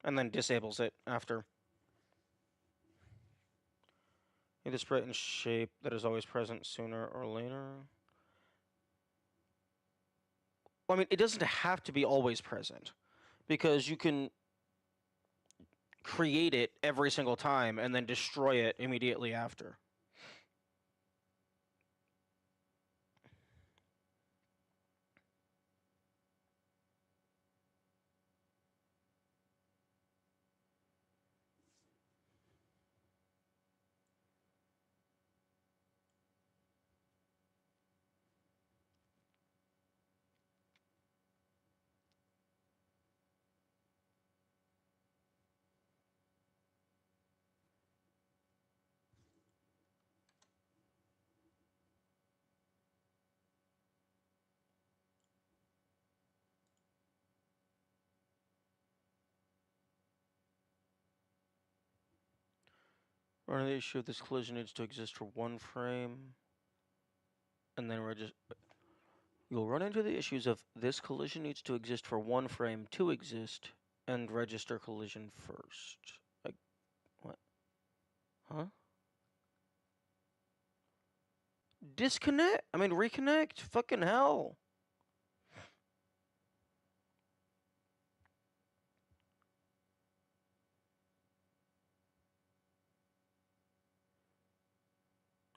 And then disables it after. The sprite and shape that is always present sooner or later. Well, I mean, it doesn't have to be always present, because you can create it every single time and then destroy it immediately after. Run into the issue of this collision needs to exist for one frame, and then you'll run into the issues of this collision needs to exist for one frame to exist, and register collision first. Like, what? Huh? Disconnect? I mean, reconnect? Fucking hell.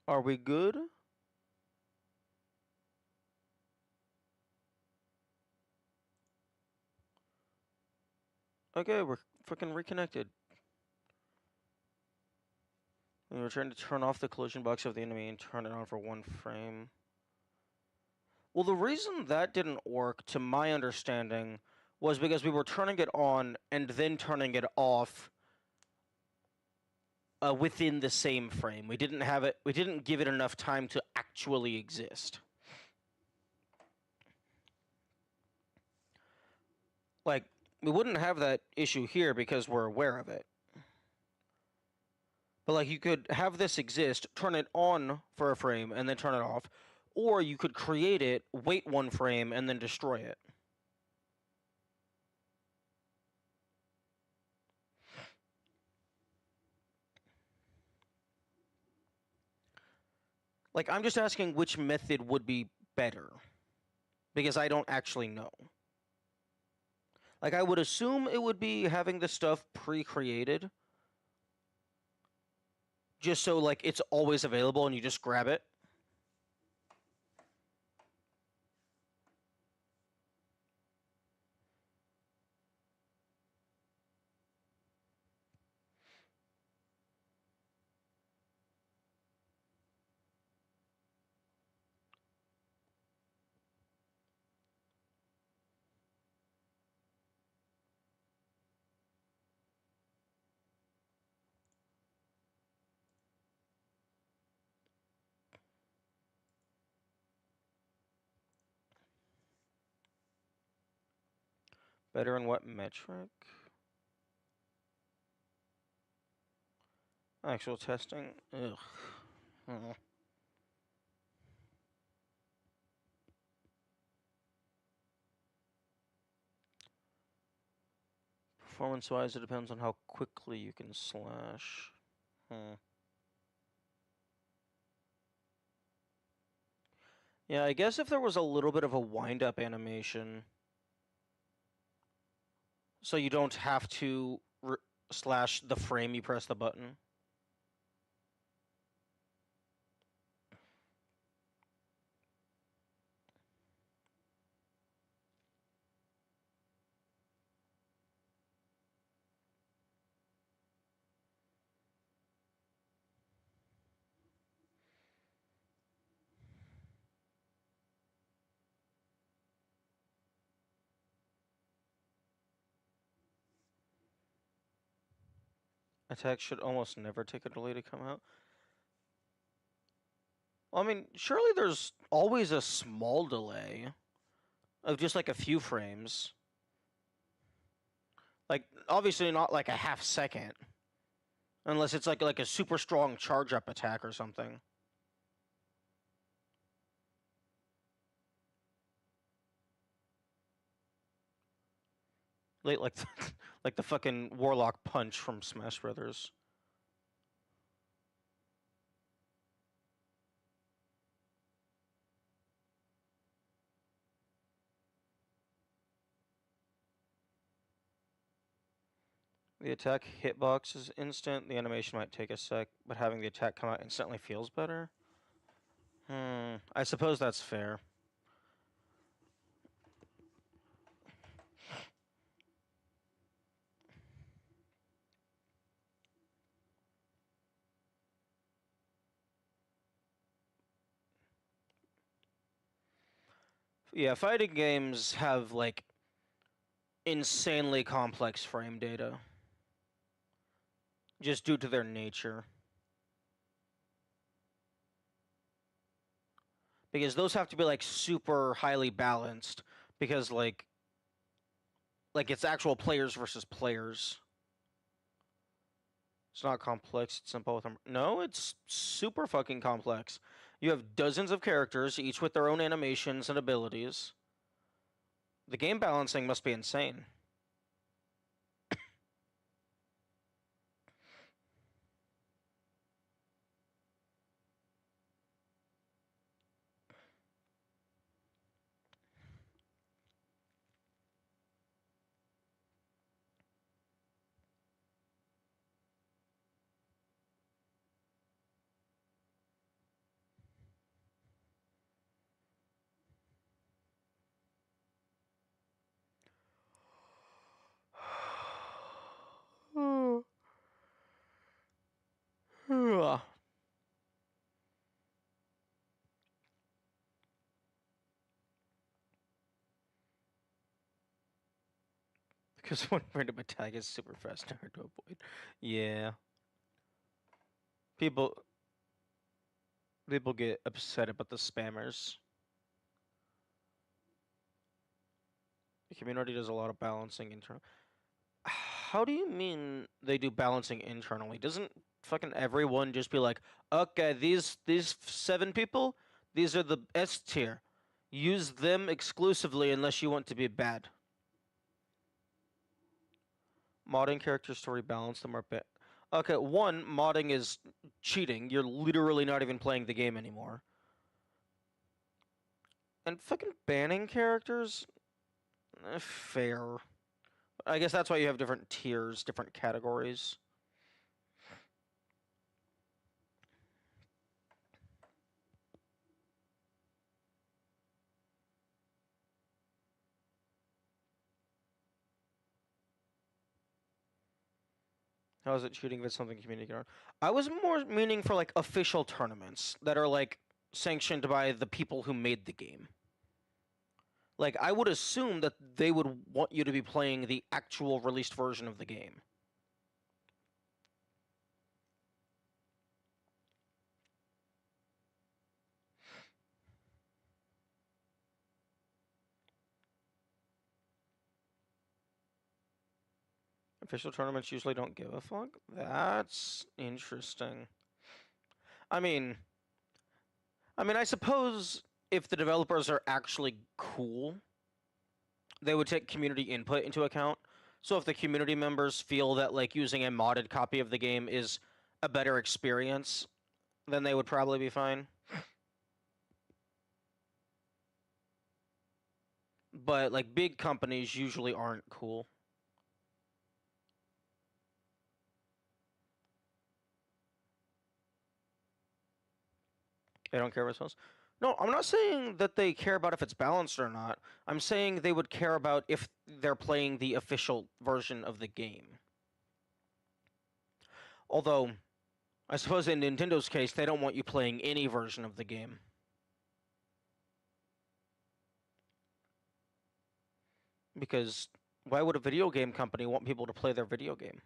Are we good? Okay, we're fucking reconnected. We were trying to turn off the collision box of the enemy and turn it on for one frame. Well, the reason that didn't work, to my understanding, was because we were turning it on and then turning it off within the same frame. We didn't have it. We didn't give it enough time to actually exist. Like, we wouldn't have that issue here because we're aware of it. But, like, you could have this exist, turn it on for a frame, and then turn it off. Or you could create it, wait one frame, and then destroy it. Like, I'm just asking which method would be better, because I don't actually know. Like, I would assume it would be having the stuff pre-created, just so, like, it's always available and you just grab it. Better in what metric? Actual testing? Ugh. Performance-wise, it depends on how quickly you can slash. Yeah, I guess if there was a little bit of a wind-up animation, so you don't have to slash the frame you press the button. Attack should almost never take a delay to come out. Well, I mean, surely there's always a small delay of just like a few frames. Like, obviously not like a half second. Unless it's like a super strong charge-up attack or something. Like like the fucking Warlock punch from Smash Brothers. The attack hitbox is instant. The animation might take a sec, but having the attack come out instantly feels better. I suppose that's fair. Yeah, fighting games have like insanely complex frame data just due to their nature. Because those have to be like super highly balanced because like it's actual players versus players. It's not complex, it's simple with them. No, it's super fucking complex. You have dozens of characters, each with their own animations and abilities. The game balancing must be insane. Because one random attack is super fast and hard to avoid. Yeah. People get upset about the spammers. The community does a lot of balancing internal. How do you mean they do balancing internally? Doesn't fucking everyone just be like, okay, these 7 people, these are the S tier. Use them exclusively unless you want to be bad. Modding characters to rebalance them are bit. Okay, one, modding is cheating. You're literally not even playing the game anymore. And fucking banning characters? Fair. I guess that's why you have different tiers, different categories. How is it cheating if it's something community can run? I was more meaning for like official tournaments that are like sanctioned by the people who made the game. Like I would assume that they would want you to be playing the actual released version of the game. Official tournaments usually don't give a fuck. That's interesting. I mean, I suppose if the developers are actually cool, they would take community input into account. So if the community members feel that like using a modded copy of the game is a better experience, then they would probably be fine. But like big companies usually aren't cool. They don't care about spells. No, I'm not saying that they care about if it's balanced or not. I'm saying they would care about if they're playing the official version of the game. Although, I suppose in Nintendo's case, they don't want you playing any version of the game. Because why would a video game company want people to play their video game?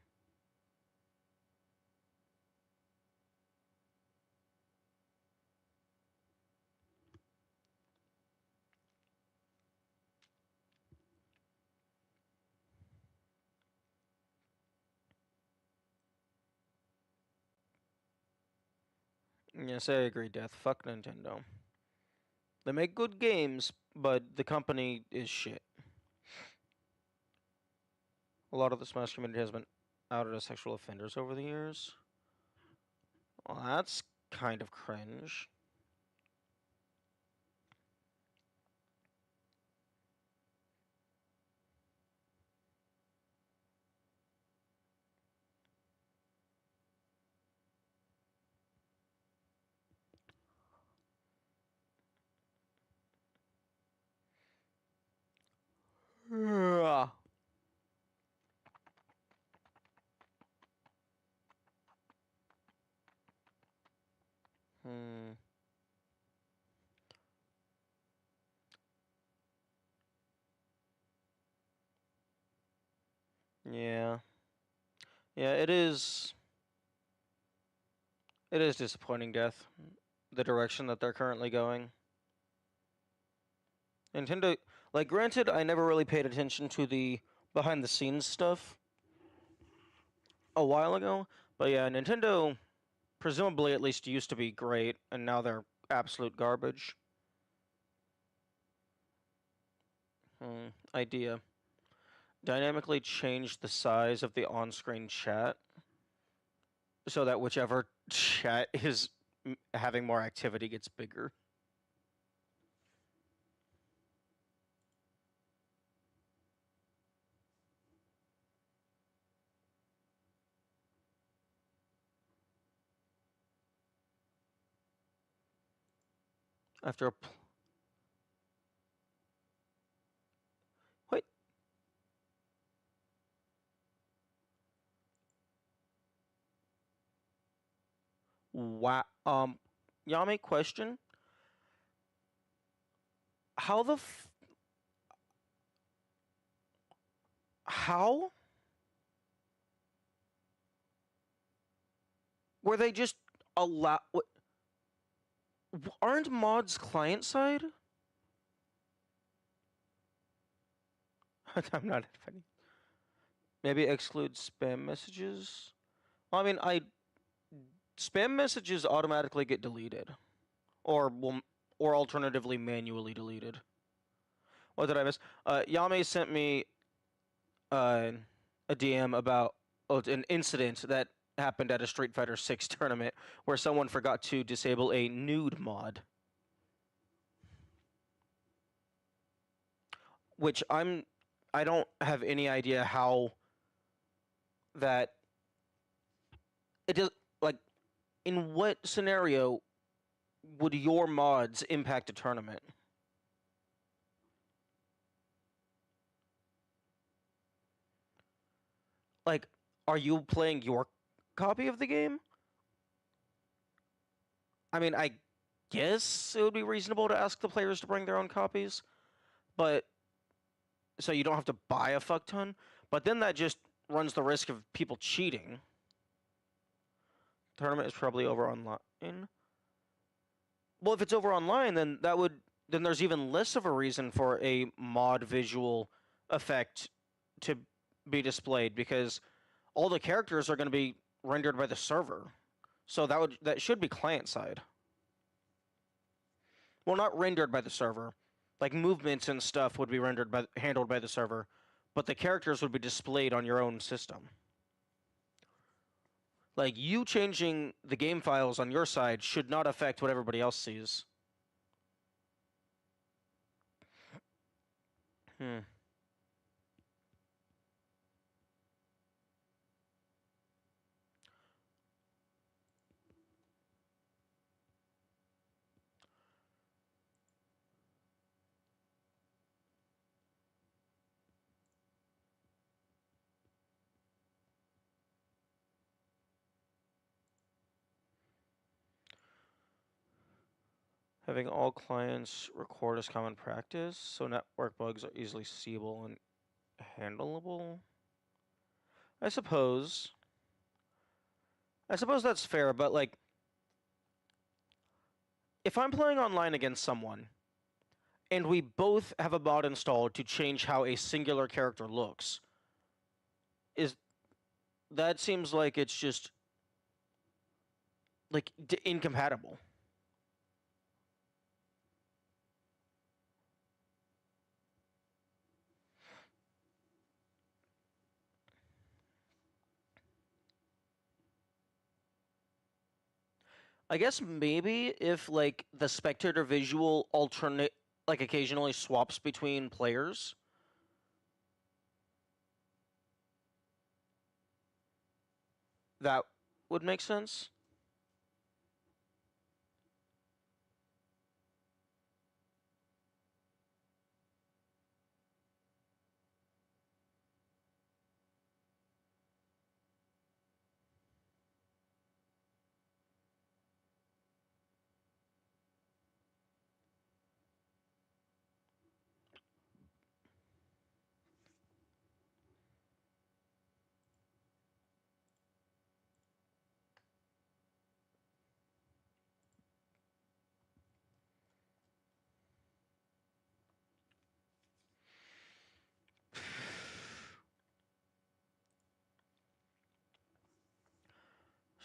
Yes, I agree, Death. Fuck Nintendo. They make good games, but the company is shit. A lot of the Smash community has been outed as sexual offenders over the years. Well, that's kind of cringe. Yeah. Hmm. Yeah. Yeah, it is. It is disappointing, Death. The direction that they're currently going. Nintendo, like, granted, I never really paid attention to the behind the scenes stuff a while ago, but yeah, Nintendo presumably at least used to be great, and now they're absolute garbage. Idea. Dynamically change the size of the on-screen chat so that whichever chat is having more activity gets bigger. After a wait, wow. Yami, question: How the how were they just allow? Aren't mods client side? I'm not defending. Maybe exclude spam messages. Well, I mean, I spam messages automatically get deleted, or will, or alternatively manually deleted. What did I miss? Yame sent me a DM about an incident that happened at a Street Fighter 6 tournament where someone forgot to disable a nude mod. Which I don't have any idea how that it does. Like, in what scenario would your mods impact a tournament? Like, are you playing your copy of the game? I mean, I guess it would be reasonable to ask the players to bring their own copies, but so you don't have to buy a fuck ton. But then that just runs the risk of people cheating. Tournament is probably over online. Well, if it's over online, then there's even less of a reason for a mod visual effect to be displayed because all the characters are going to be rendered by the server. So that should be client side. Well, not rendered by the server. Like movements and stuff would be handled by the server, but the characters would be displayed on your own system. Like you changing the game files on your side should not affect what everybody else sees. Hmm. Having all clients record is common practice, so network bugs are easily seeable and handleable. I suppose. I suppose that's fair, but like, if I'm playing online against someone and we both have a mod installed to change how a singular character looks, is that seems like it's just like incompatible. I guess maybe if like the spectator visual alternate like occasionally swaps between players. That would make sense.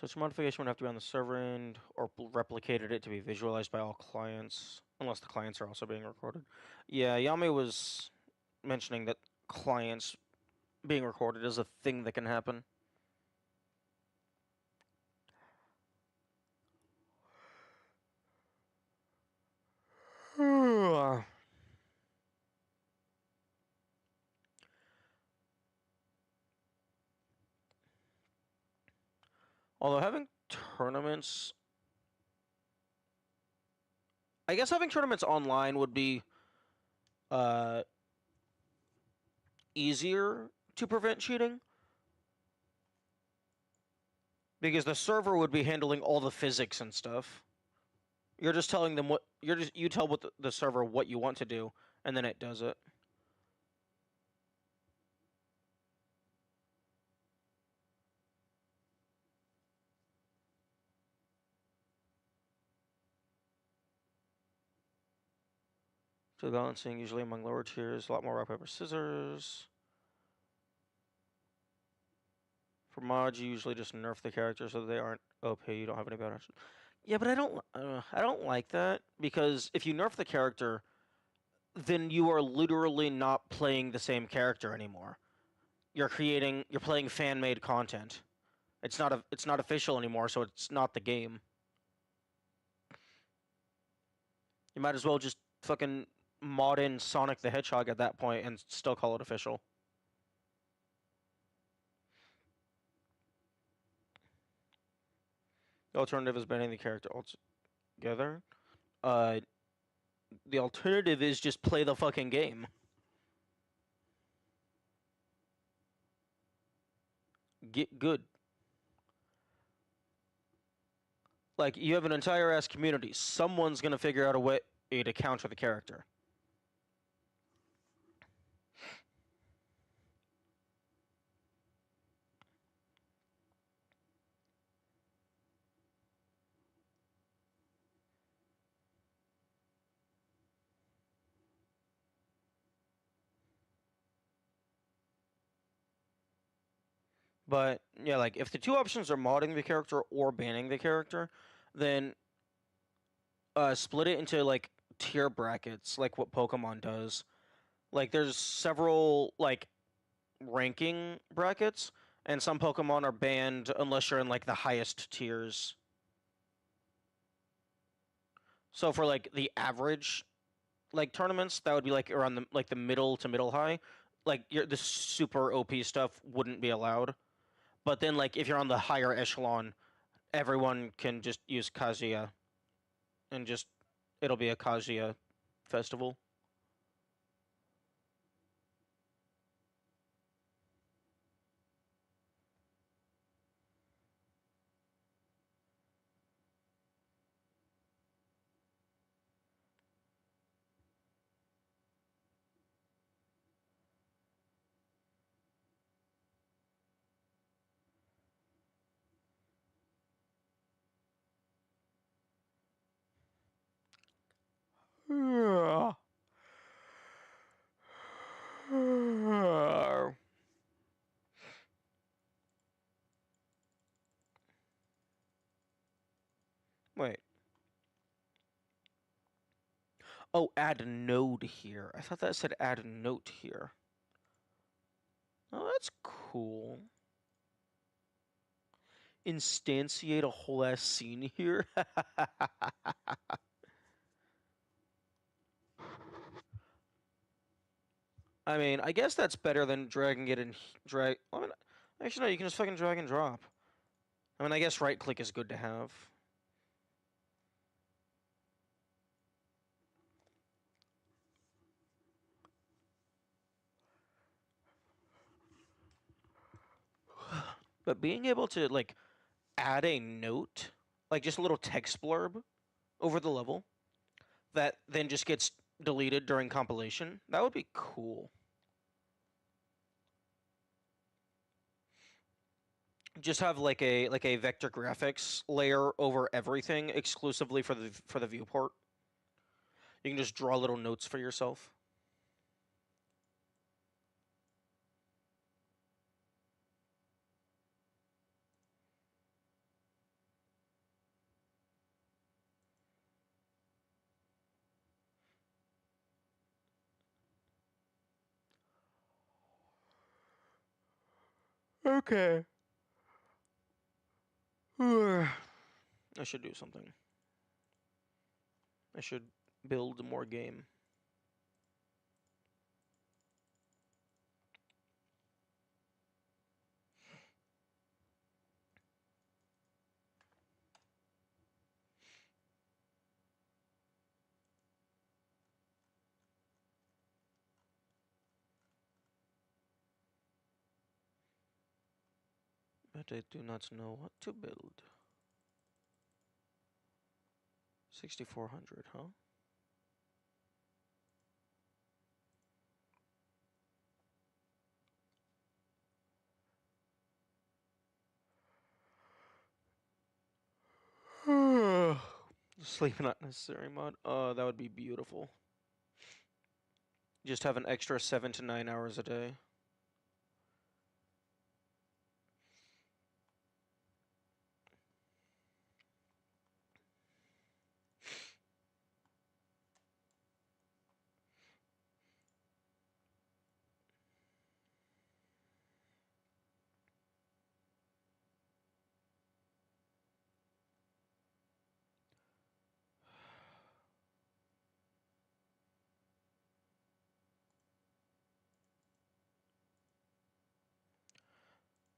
Such modification would have to be on the server end or replicated it to be visualized by all clients, unless the clients are also being recorded. Yeah, Yami was mentioning that clients being recorded is a thing that can happen. Although having tournaments, I guess having tournaments online would be uh, easier to prevent cheating because the server would be handling all the physics and stuff. You're just telling them you tell what the server what you want to do, and then it does it. So balancing usually among lower tiers, a lot more rock paper scissors. For mods, you usually just nerf the characters so they aren't OP. You don't have any bad options. Yeah, but I don't like that because if you nerf the character, then you are literally not playing the same character anymore. You're playing fan made content. It's not official anymore, so it's not the game. You might as well just fucking mod in Sonic the Hedgehog at that point and still call it official. The alternative is banning the character altogether. The alternative is just play the fucking game. Get good. Like, you have an entire ass community. Someone's gonna figure out a way to counter the character. But yeah, like if the two options are modding the character or banning the character, then split it into like tier brackets, like what Pokemon does. Like there's several like ranking brackets, and some Pokemon are banned unless you're in like the highest tiers. So for like the average like tournaments, that would be like around the middle to middle high. Like the super OP stuff wouldn't be allowed. But then like if you're on the higher echelon, everyone can just use Kazuya and just it'll be a Kazuya festival. Wait. Oh, add node here. I thought that said add note here. Oh, that's cool. Instantiate a whole ass scene here. I mean, I guess that's better than dragging it and drag. I mean, actually, no. You can just fucking drag and drop. I mean, I guess right click is good to have. But being able to like add a note, like just a little text blurb over the level that then just gets deleted during compilation, that would be cool. Just have like a vector graphics layer over everything exclusively for the viewport. You can just draw little notes for yourself. Okay. I should do something. I should build more game. But I do not know what to build. 6400, huh? Sleep not necessary mod. That would be beautiful. Just have an extra 7 to 9 hours a day.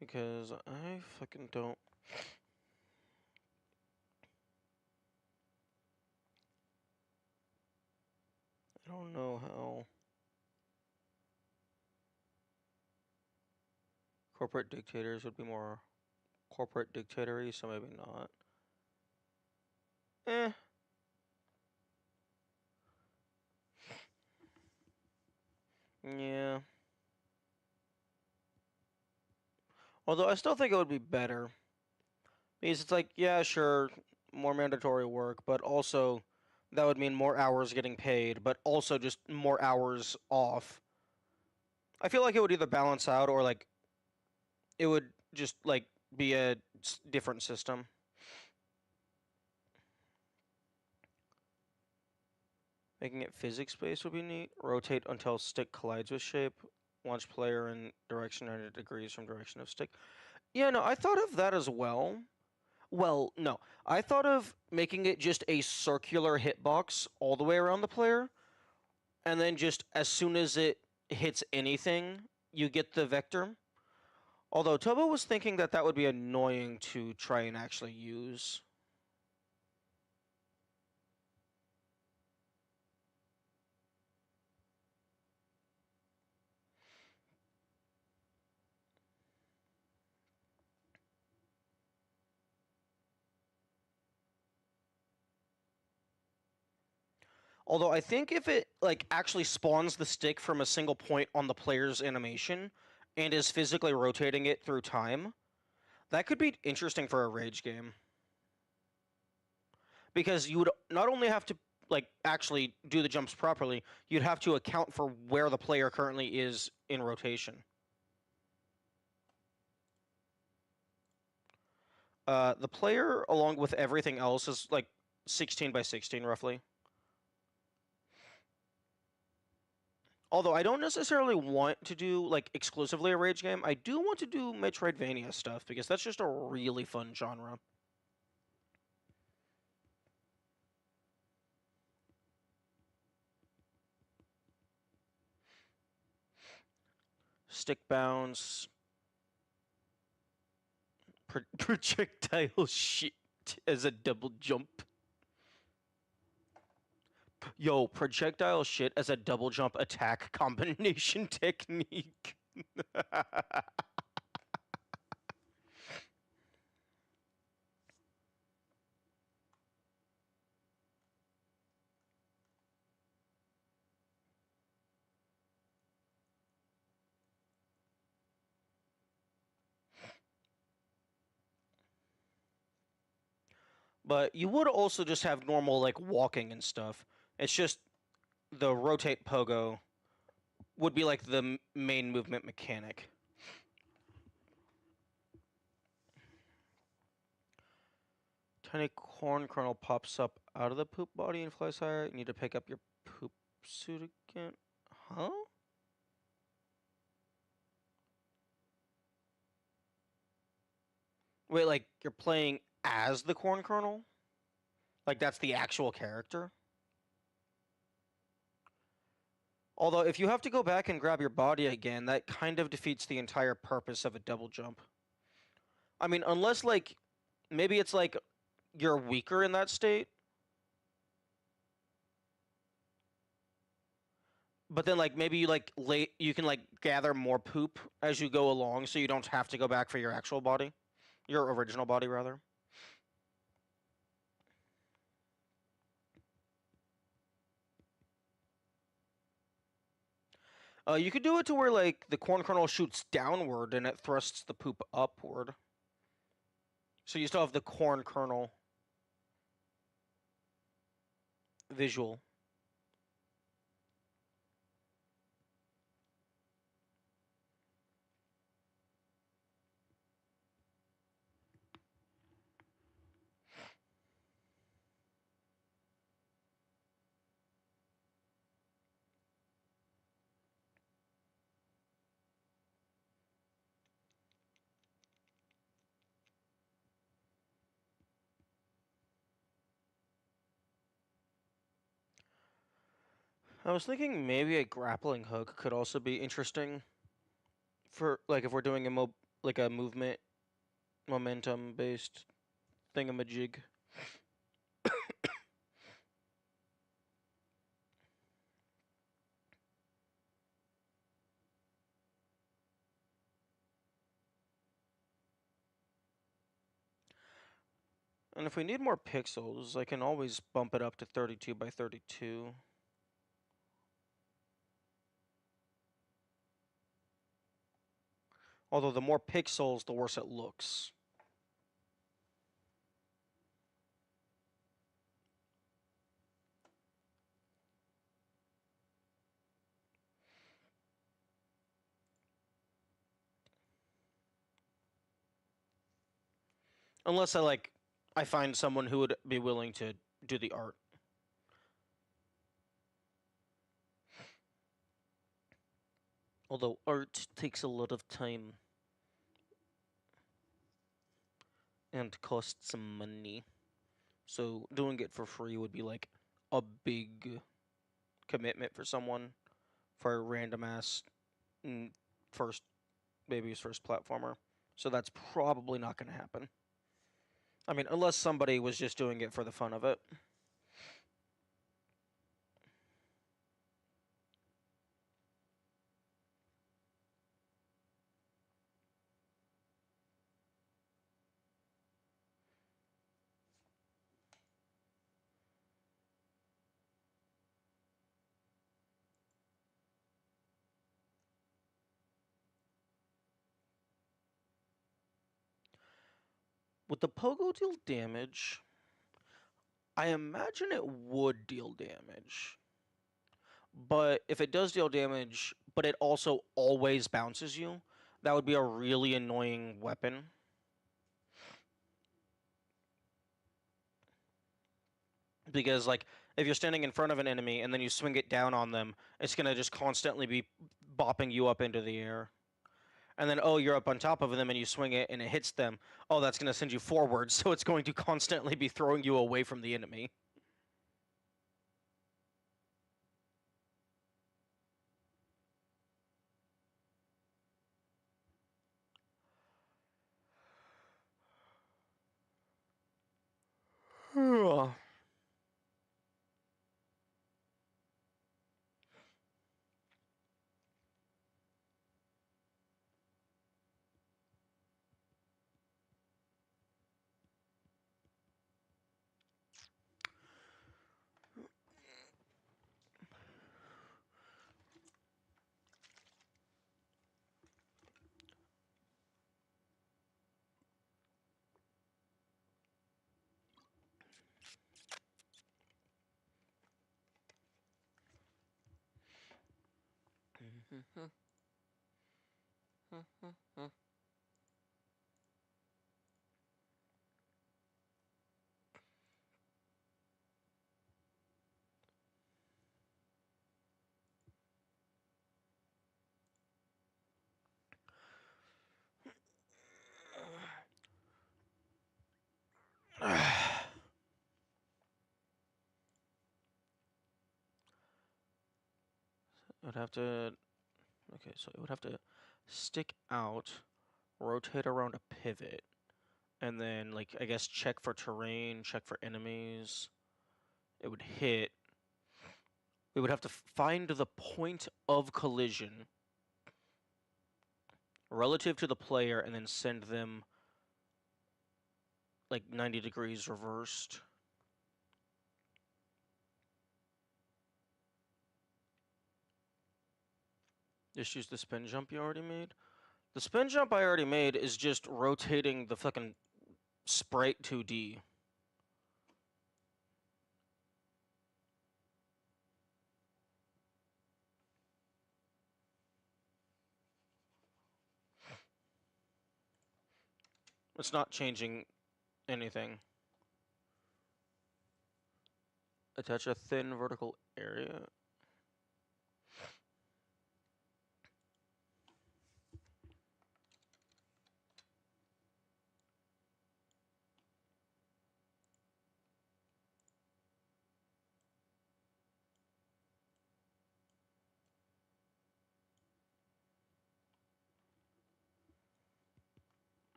Because I fucking don't. I don't know how. Corporate dictators would be more corporate dictatory, so maybe not. Eh. Yeah. Although I still think it would be better. Because it's like, yeah, sure, more mandatory work, but also that would mean more hours getting paid, but also just more hours off. I feel like it would either balance out or like it would just like be a different system. Making it physics-based would be neat. Rotate until stick collides with shape. Launch player in direction 90 degrees from direction of stick. Yeah, no, I thought of that as well. Well, no. I thought of making it just a circular hitbox all the way around the player, and then just as soon as it hits anything, you get the vector. Although Tobo was thinking that that would be annoying to try and actually use. Although I think if it like actually spawns the stick from a single point on the player's animation and is physically rotating it through time, that could be interesting for a rage game. Because you would not only have to like actually do the jumps properly, you'd have to account for where the player currently is in rotation. The player, along with everything else, is like 16 by 16 roughly. Although I don't necessarily want to do like exclusively a rage game, I do want to do Metroidvania stuff because that's just a really fun genre. Stick bounce, projectile shit as a double jump. Yo, projectile shit as a double jump attack combination technique. But you would also just have normal like walking and stuff. It's just the rotate pogo would be like the main movement mechanic. Tiny corn kernel pops up out of the poop body and flies higher. You need to pick up your poop suit again. Huh? Wait, like you're playing as the corn kernel? Like that's the actual character? Although if you have to go back and grab your body again, that kind of defeats the entire purpose of a double jump. I mean, unless like maybe it's like you're weaker in that state. But then like maybe you like you can like gather more poop as you go along so you don't have to go back for your actual body. Your original body rather. You could do it to where like the corn kernel shoots downward and it thrusts the poop upward. So you still have the corn kernel visual. I was thinking maybe a grappling hook could also be interesting for like if we're doing like a movement momentum based thingamajig. And if we need more pixels, I can always bump it up to 32 by 32. Although the more pixels, the worse it looks. Unless I find someone who would be willing to do the art. Although art takes a lot of time and costs some money. So doing it for free would be like a big commitment for someone for a random ass first baby's first platformer. So that's probably not going to happen. I mean, unless somebody was just doing it for the fun of it. Would the pogo deal damage? I imagine it would deal damage. But if it does deal damage, but it also always bounces you, that would be a really annoying weapon. Because, like, if you're standing in front of an enemy and then you swing it down on them, it's going to just constantly be bopping you up into the air. And then, oh, you're up on top of them and you swing it and it hits them. Oh, that's going to send you forward, so it's going to constantly be throwing you away from the enemy. It would have to. Okay, so it would have to stick out, rotate around a pivot, and then, like, I guess check for terrain, check for enemies. It would hit. We would have to find the point of collision relative to the player and then send them like 90 degrees reversed. Just use the spin jump you already made. The spin jump I already made is just rotating the fucking sprite 2D. It's not changing anything. Attach a thin vertical area.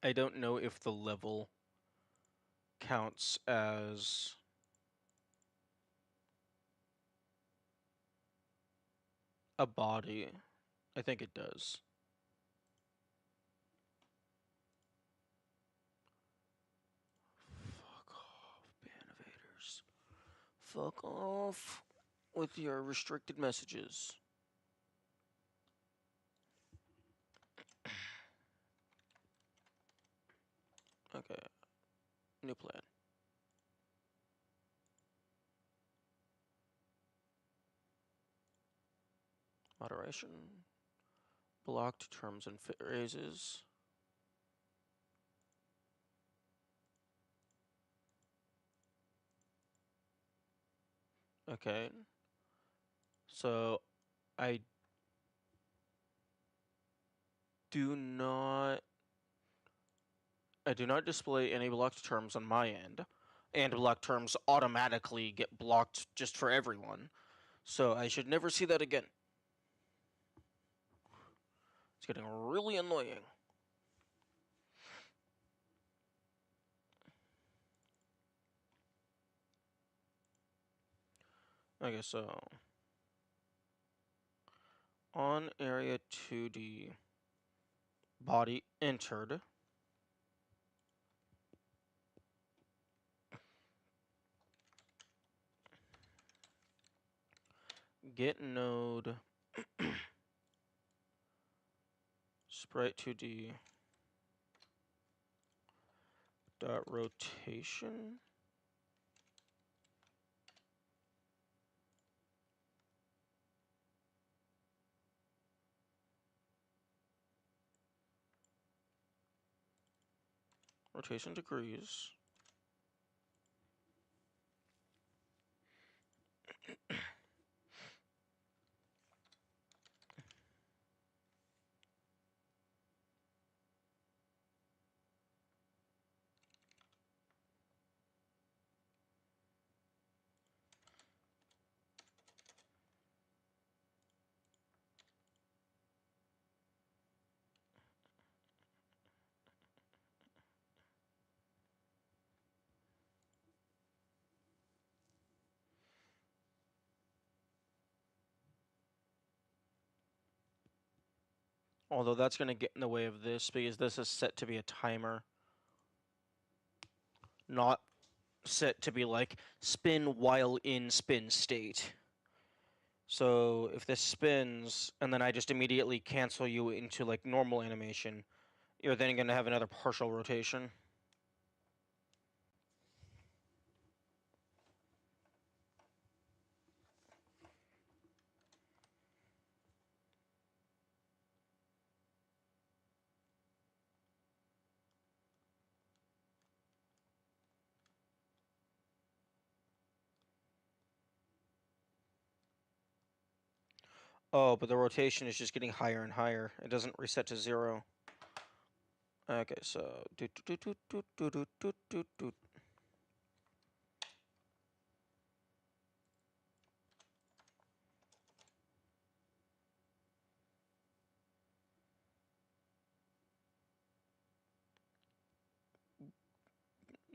I don't know if the level counts as a body. I think it does. Fuck off, Banivaders. Fuck off with your restricted messages. Okay. New plan. Moderation. Blocked terms and phrases. Okay. So I do not display any blocked terms on my end, and blocked terms automatically get blocked just for everyone. So I should never see that again. It's getting really annoying. Okay, so on area 2D, body entered. Get node sprite 2D dot rotation. Rotation degrees. Although that's going to get in the way of this because this is set to be a timer, not set to be like spin while in spin state. So if this spins and then I just immediately cancel you into like normal animation, you're then going to have another partial rotation. Oh, but the rotation is just getting higher and higher. It doesn't reset to 0. Okay, so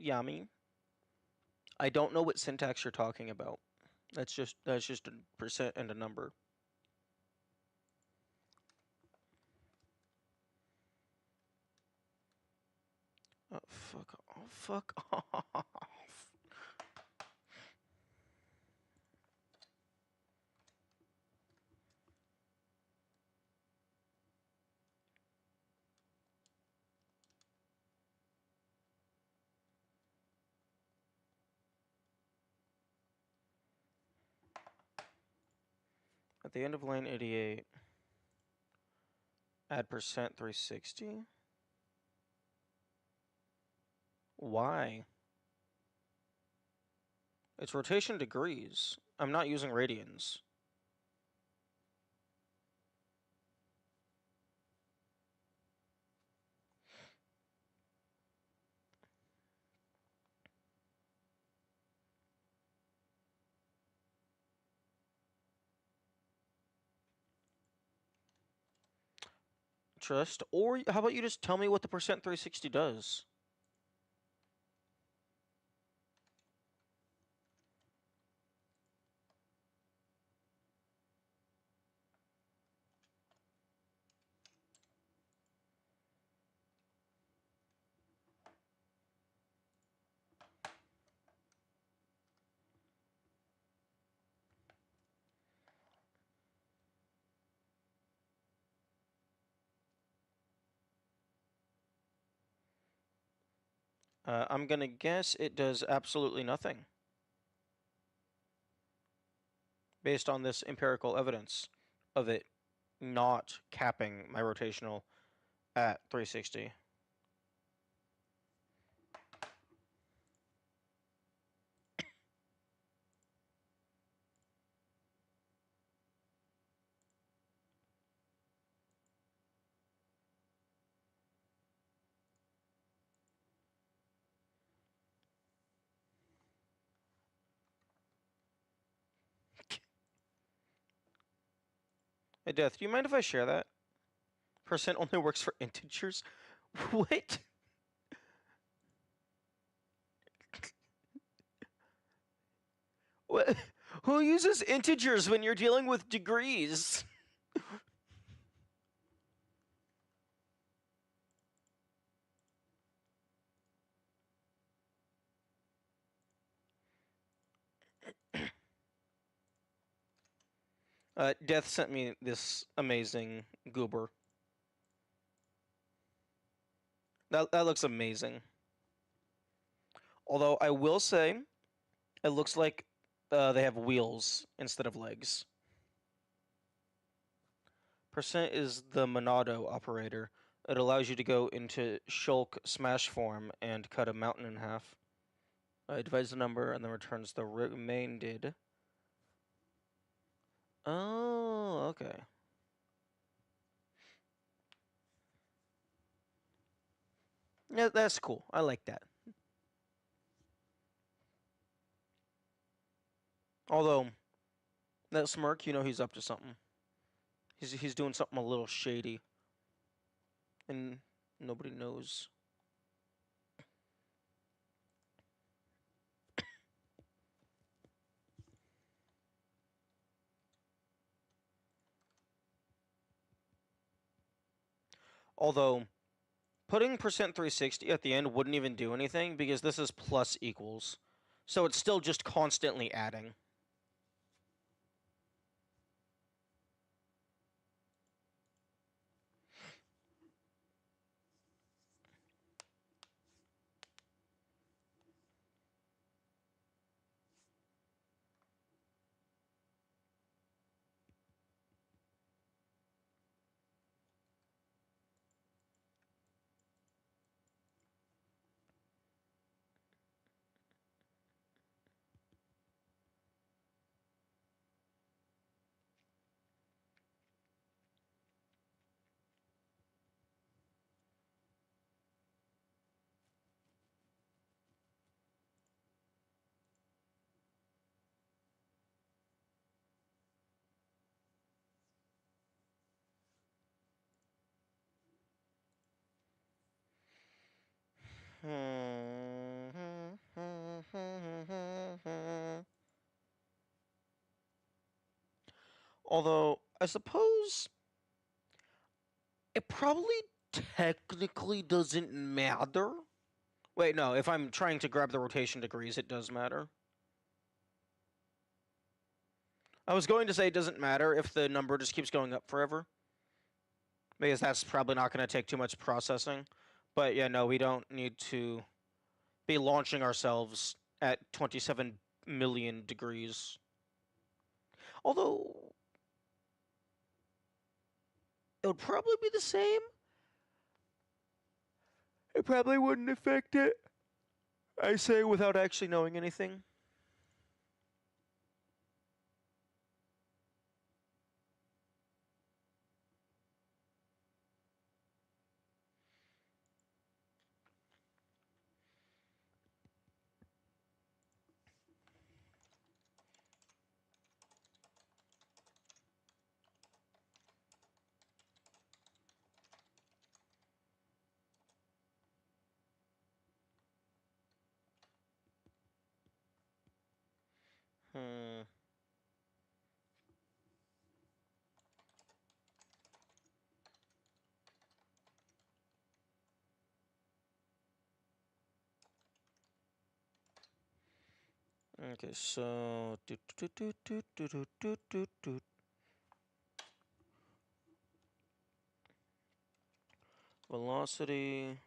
Yami. I don't know what syntax you're talking about. That's just a percent and a number. Oh, fuck off. At the end of line 88, add percent 360. Why? It's rotation degrees. I'm not using radians. interest, or how about you just tell me what the percent 360 does? I'm gonna guess it does absolutely nothing based on this empirical evidence of it not capping my rotational at 360. Hey, Death, do you mind if I share that? Percent only works for integers? What? What? Who uses integers when you're dealing with degrees? Death sent me this amazing goober. That looks amazing. Although I will say, it looks like they have wheels instead of legs. Percent is the Monado operator. It allows you to go into Shulk smash form and cut a mountain in half. It divides the number and then returns the remainder. Oh, okay. Yeah, that's cool. I like that. Although, that smirk, you know he's up to something. He's doing something a little shady. And nobody knows. Although, putting percent 360 at the end wouldn't even do anything because this is plus equals. So it's still just constantly adding. Although, I suppose it probably technically doesn't matter. Wait, no, if I'm trying to grab the rotation degrees, it does matter. I was going to say it doesn't matter if the number just keeps going up forever. Because that's probably not going to take too much processing. But yeah, no, we don't need to be launching ourselves at 27 million degrees. Although, it would probably be the same. It probably wouldn't affect it. I say without actually knowing anything. Hmm. Okay, so velocity.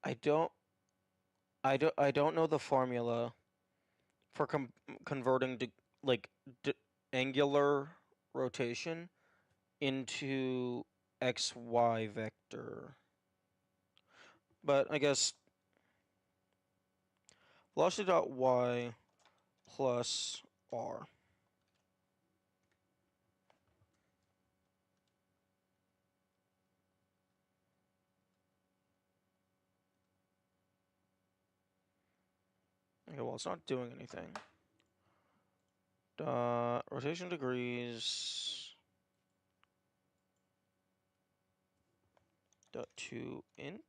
I don't know the formula for converting to like angular rotation into xy vector. But I guess velocity dot y plus r. Okay, well, it's not doing anything. Rotation degrees. Dot to int.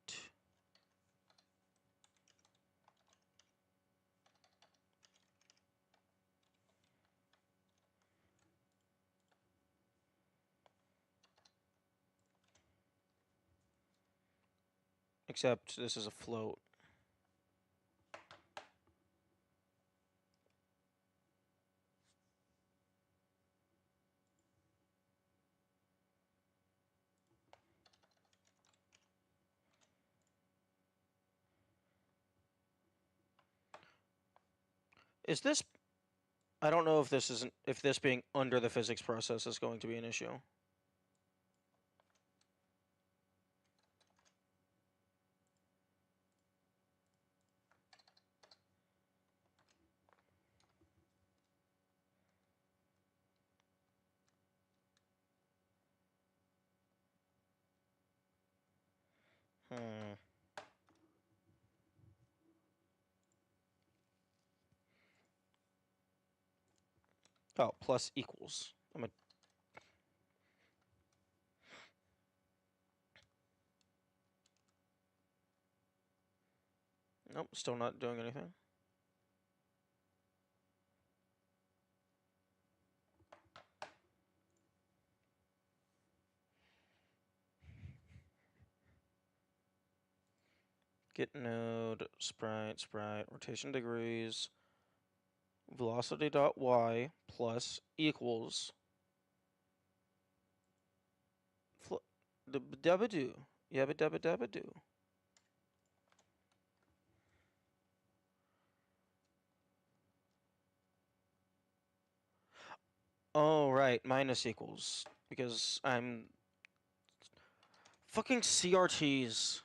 Except this is a float. Is this... I don't know if this being under the physics process is going to be an issue. Hmm. Oh, plus equals. Nope, still not doing anything. Get node, sprite, rotation degrees, velocity dot y plus equals dabba do, yabba dabba dabba do. Oh right, minus equals because I'm fucking CRTs.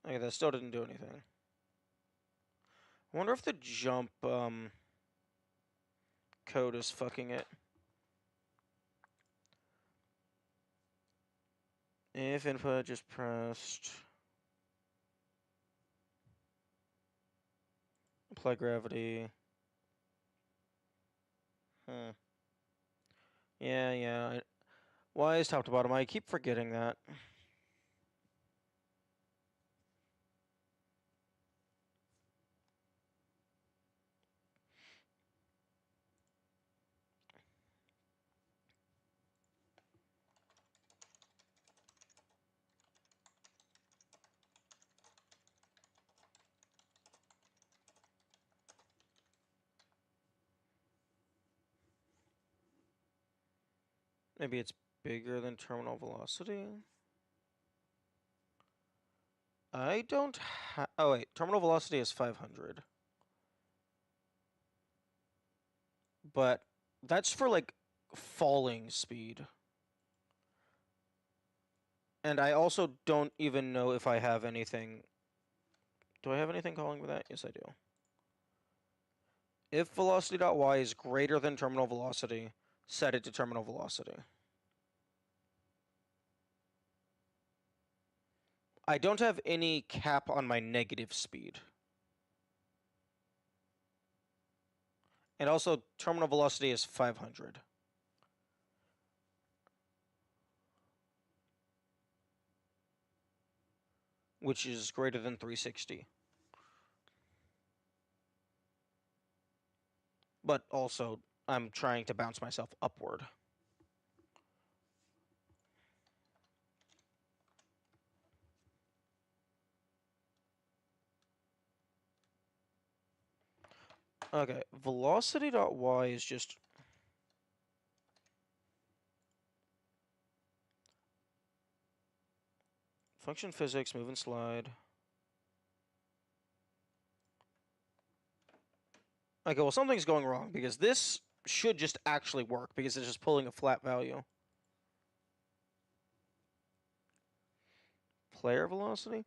Okay, that still didn't do anything. I wonder if the jump code is fucking it. If input just pressed apply gravity. Yeah. Y is top to bottom. I keep forgetting that. Maybe it's bigger than terminal velocity. I don't have... Oh, wait. Terminal velocity is 500. But that's for, like, falling speed. And I also don't even know if I have anything... Do I have anything calling with that? Yes, I do. If velocity.y is greater than terminal velocity, set it to terminal velocity. I don't have any cap on my negative speed. And also, terminal velocity is 500. Which is greater than 360. But also, I'm trying to bounce myself upward. Okay, velocity.y is just... function physics, move and slide. Okay, well, something's going wrong, because this should just actually work, because it's just pulling a flat value. Player velocity?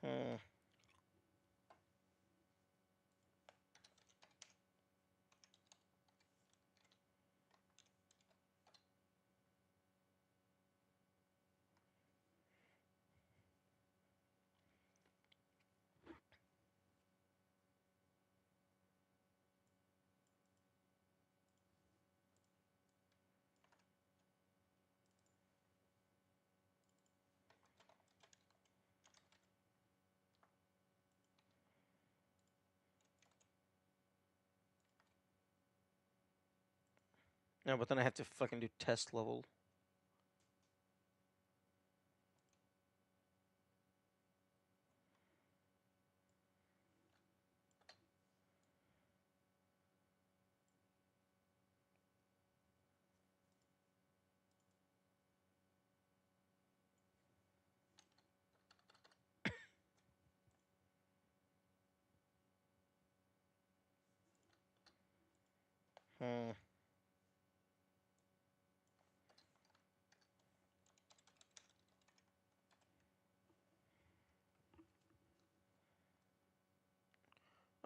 Hmm. No, but then I have to fucking do test level. Hmm.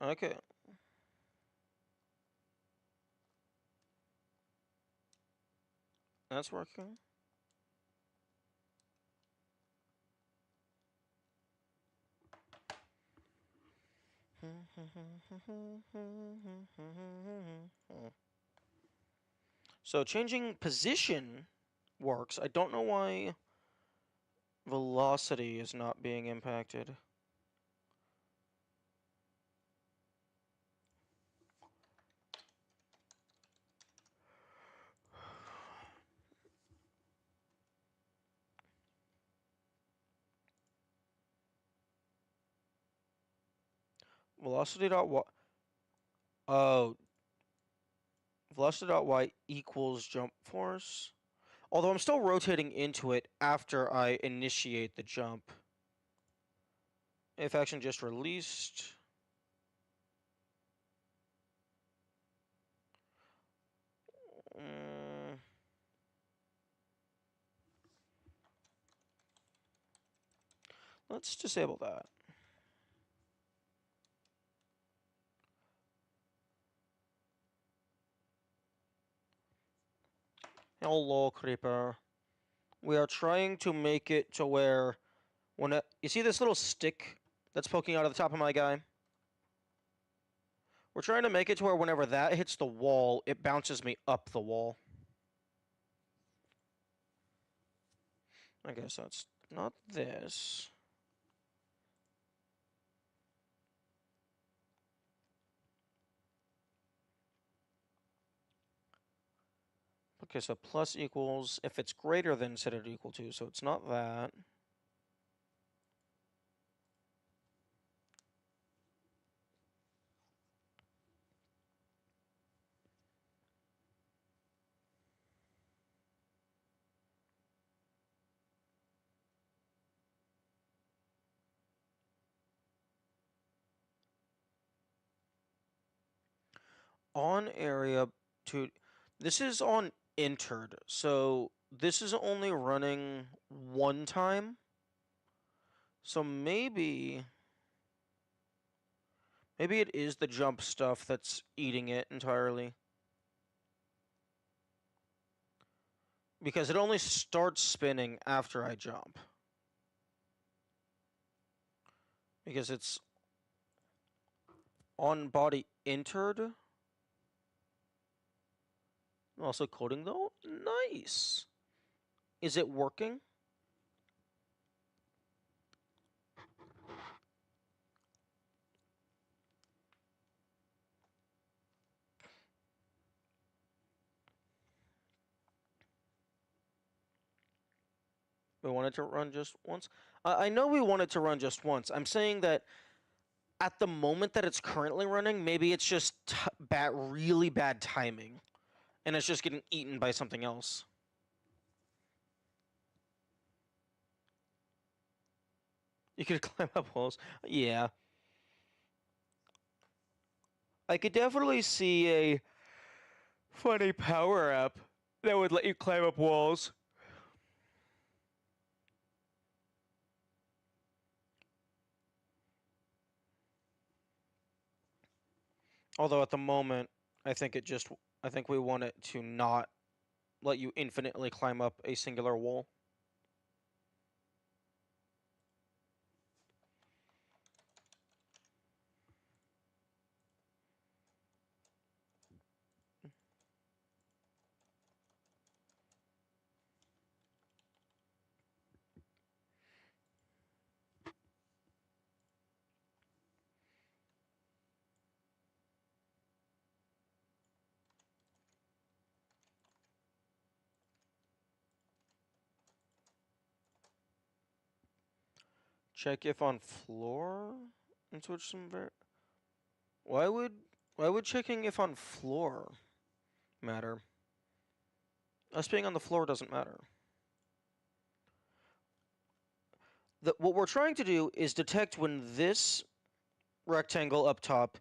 Okay. That's working. So changing position works. I don't know why velocity is not being impacted. Velocity dot y. Oh, velocity dot y equals jump force. Although I'm still rotating into it after I initiate the jump. If action just released. Mm, let's disable that. Hello, creeper. We are trying to make it to where you see this little stick that's poking out of the top of my guy? We're trying to make it to where whenever that hits the wall, it bounces me up the wall. I guess that's not this. Okay, so plus equals, if it's greater than, set it equal to, so it's not that. on area to... This is on entered, so this is only running one time. So maybe it is the jump stuff that's eating it entirely. Because it only starts spinning after I jump. Because it's on body entered. Also coding though? Nice. Is it working? We want it to run just once? I know we want it to run just once. I'm saying that at the moment that it's currently running, maybe it's just really bad timing. And it's just getting eaten by something else. You could climb up walls. Yeah. I could definitely see a funny power up that would let you climb up walls. Although at the moment, I think we want it to not let you infinitely climb up a singular wall. Check if on floor and switch some Why would checking if on floor matter? Us being on the floor doesn't matter. What we're trying to do is detect when this rectangle up top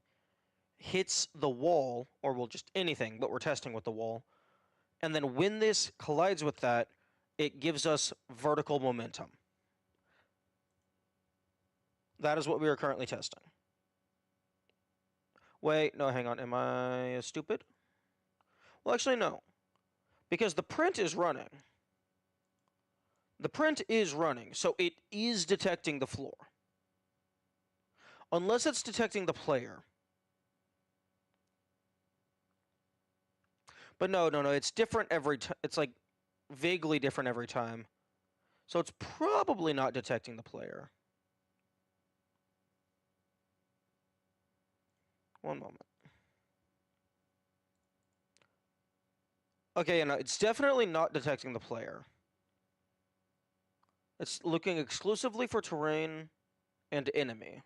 hits the wall, or well, just anything, but we're testing with the wall. And then when this collides with that, it gives us vertical momentum. That is what we are currently testing. Wait, no, hang on. Am I stupid? Well, actually, no. Because the print is running. The print is running, so it is detecting the floor. Unless it's detecting the player. But no, it's different every time. It's like vaguely different every time. So it's probably not detecting the player. One moment. Okay, no, it's definitely not detecting the player. It's looking exclusively for terrain and enemy.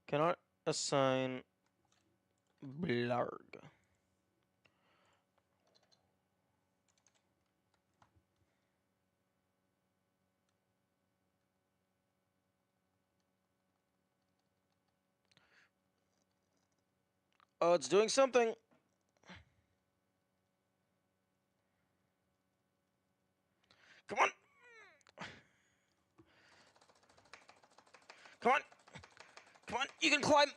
Cannot assign blarg. Oh, it's doing something. Come on. Come on. Come on. You can climb.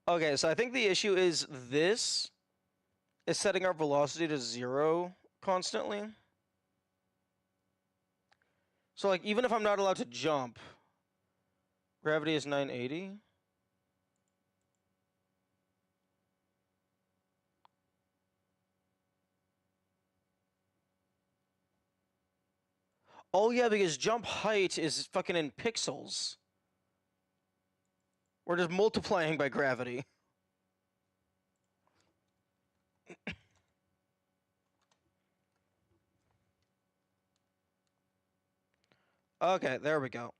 Okay, so I think the issue is this is setting our velocity to 0 constantly. So, like, even if I'm not allowed to jump, gravity is 980. Oh yeah, because jump height is fucking in pixels. We're just multiplying by gravity. Okay, there we go.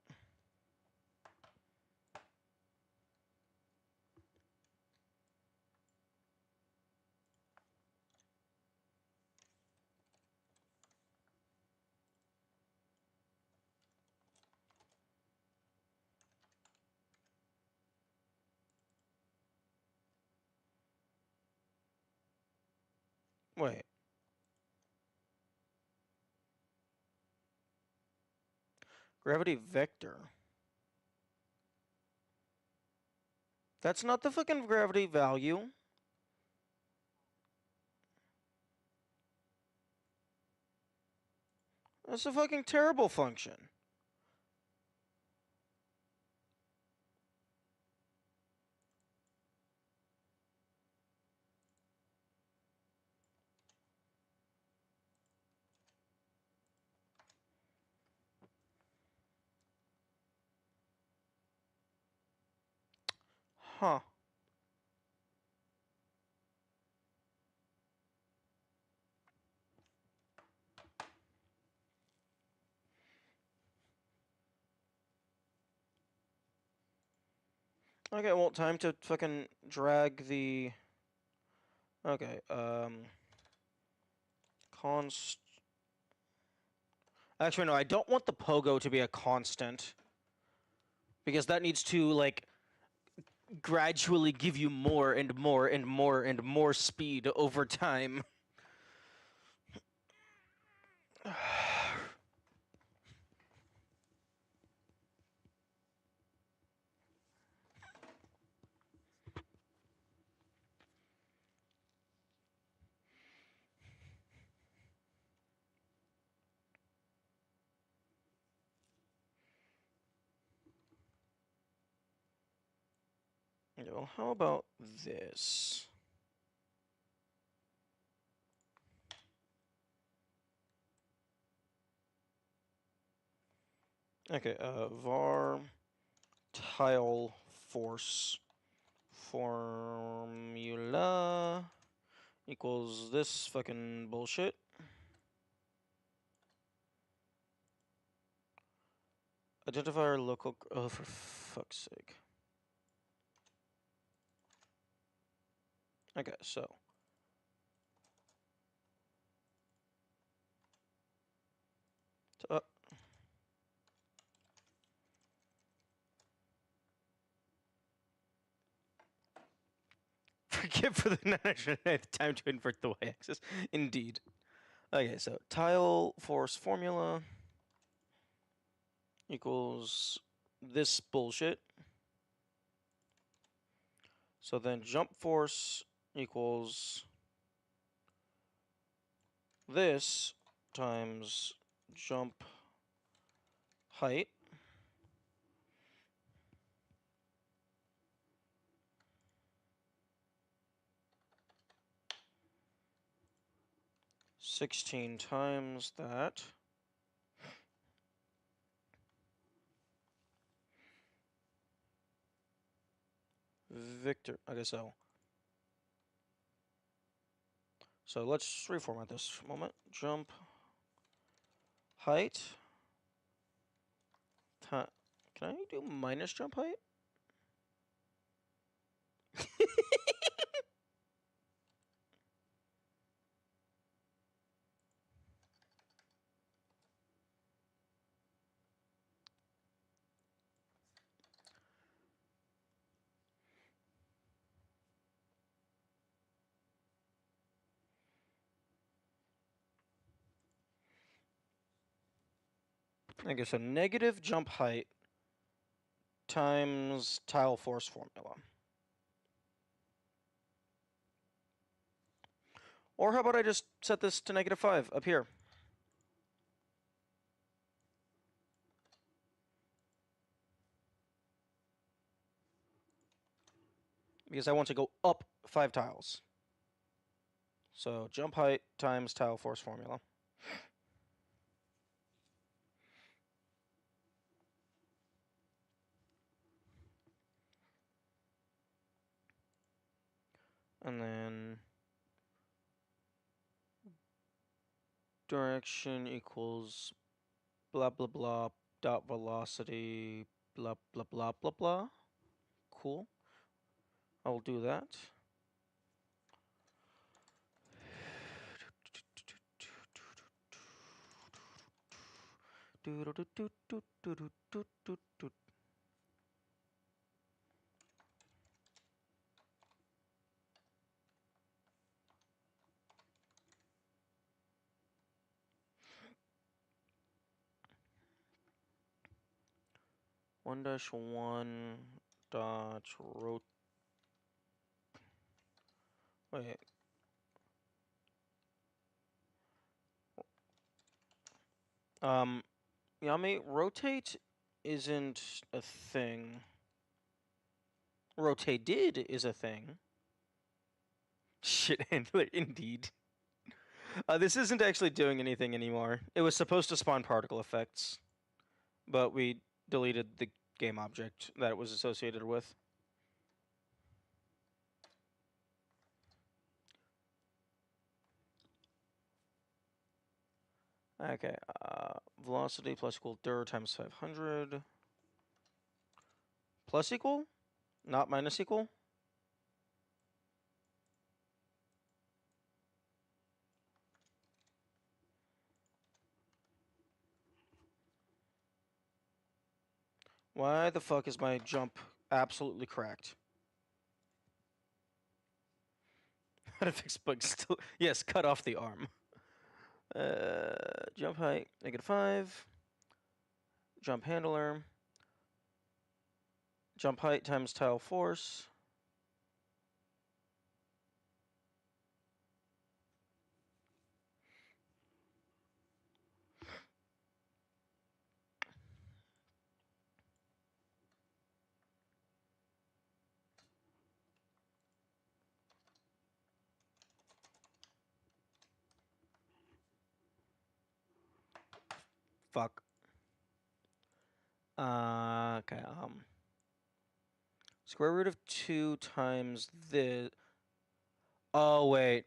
Wait. Gravity vector. That's not the fucking gravity value. That's a fucking terrible function. Huh. Okay, well, time to fucking drag the... Okay, const... Actually, no, I don't want the pogo to be a constant. Because that needs to, like, gradually give you more and more and more and more speed over time. Well, how about this? Okay, var tile force formula equals this fucking bullshit. Identifier local... Oh, for fuck's sake. Okay, so... Forgive for the non-extra time to invert the y-axis. Indeed. Okay, so tile force formula equals this bullshit. So then jump force equals this times jump height. $16 times that. Victor. Okay, so let's reformat this for a moment. Jump height. Can I do minus jump height? Okay, so negative jump height times tile force formula. Or how about I just set this to -5 up here? Because I want to go up 5 tiles. So jump height times tile force formula. And then direction equals blah blah blah dot velocity blah blah blah blah blah. Cool. I will do that. One dash one dot rot. Wait. Yami, rotate isn't a thing. Rotated is a thing. Shit handler, indeed. This isn't actually doing anything anymore. It was supposed to spawn particle effects, but we deleted the game object that it was associated with. Okay, velocity plus equal dir times 500. Plus equal? Not minus equal? Why the fuck is my jump absolutely cracked? How to fix bugs still? Yes, cut off the arm. Jump height, -5. Jump handler. Jump height times tile force. Fuck. Okay, square root of 2 times the... Oh, wait.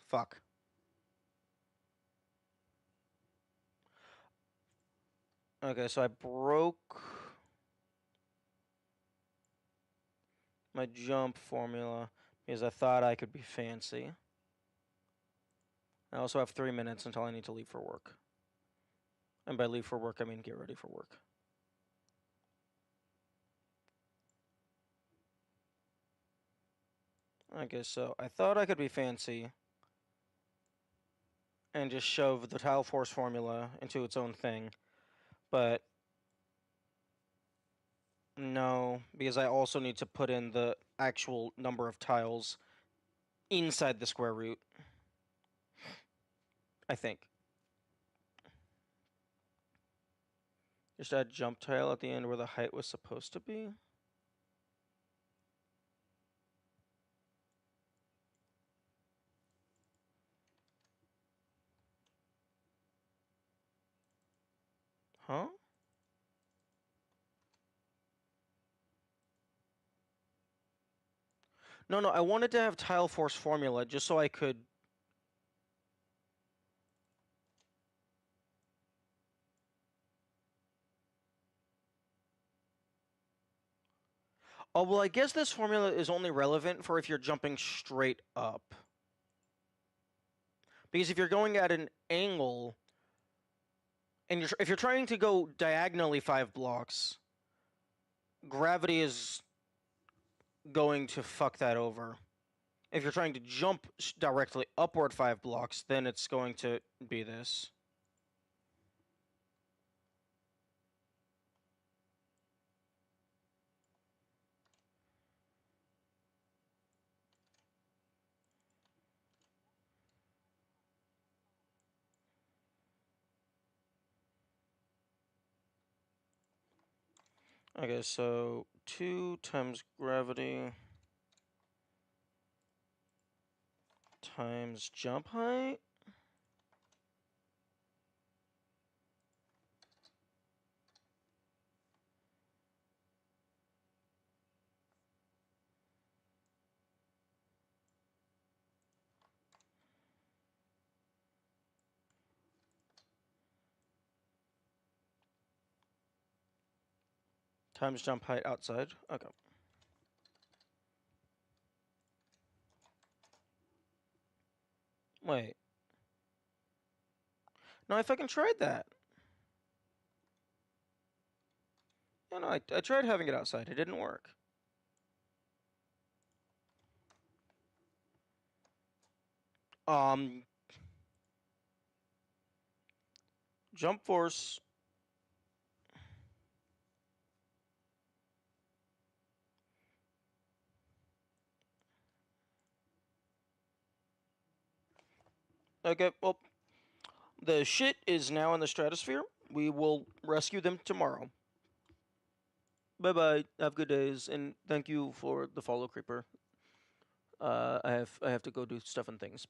Fuck. Okay, so I broke my jump formula because I thought I could be fancy. I also have 3 minutes until I need to leave for work. And by leave for work, I mean get ready for work. Okay, so I thought I could be fancy and just shove the tile force formula into its own thing, but no, because I also need to put in the actual number of tiles inside the square root, I think. Just add jump tile at the end where the height was supposed to be. Huh? No, I wanted to have tile force formula just so I could... Oh, well, I guess this formula is only relevant for if you're jumping straight up. Because if you're going at an angle, and if you're trying to go diagonally 5 blocks, gravity is going to fuck that over. If you're trying to jump directly upward 5 blocks, then it's going to be this. Okay, so 2 times gravity times jump height. Times jump height outside. Okay. Wait. No, I fucking tried that. No, I tried having it outside. It didn't work. Jump force. Okay, well, the shit is now in the stratosphere. We will rescue them tomorrow. Bye bye. Have good days, and thank you for the follow, creeper. I have to go do stuff and things.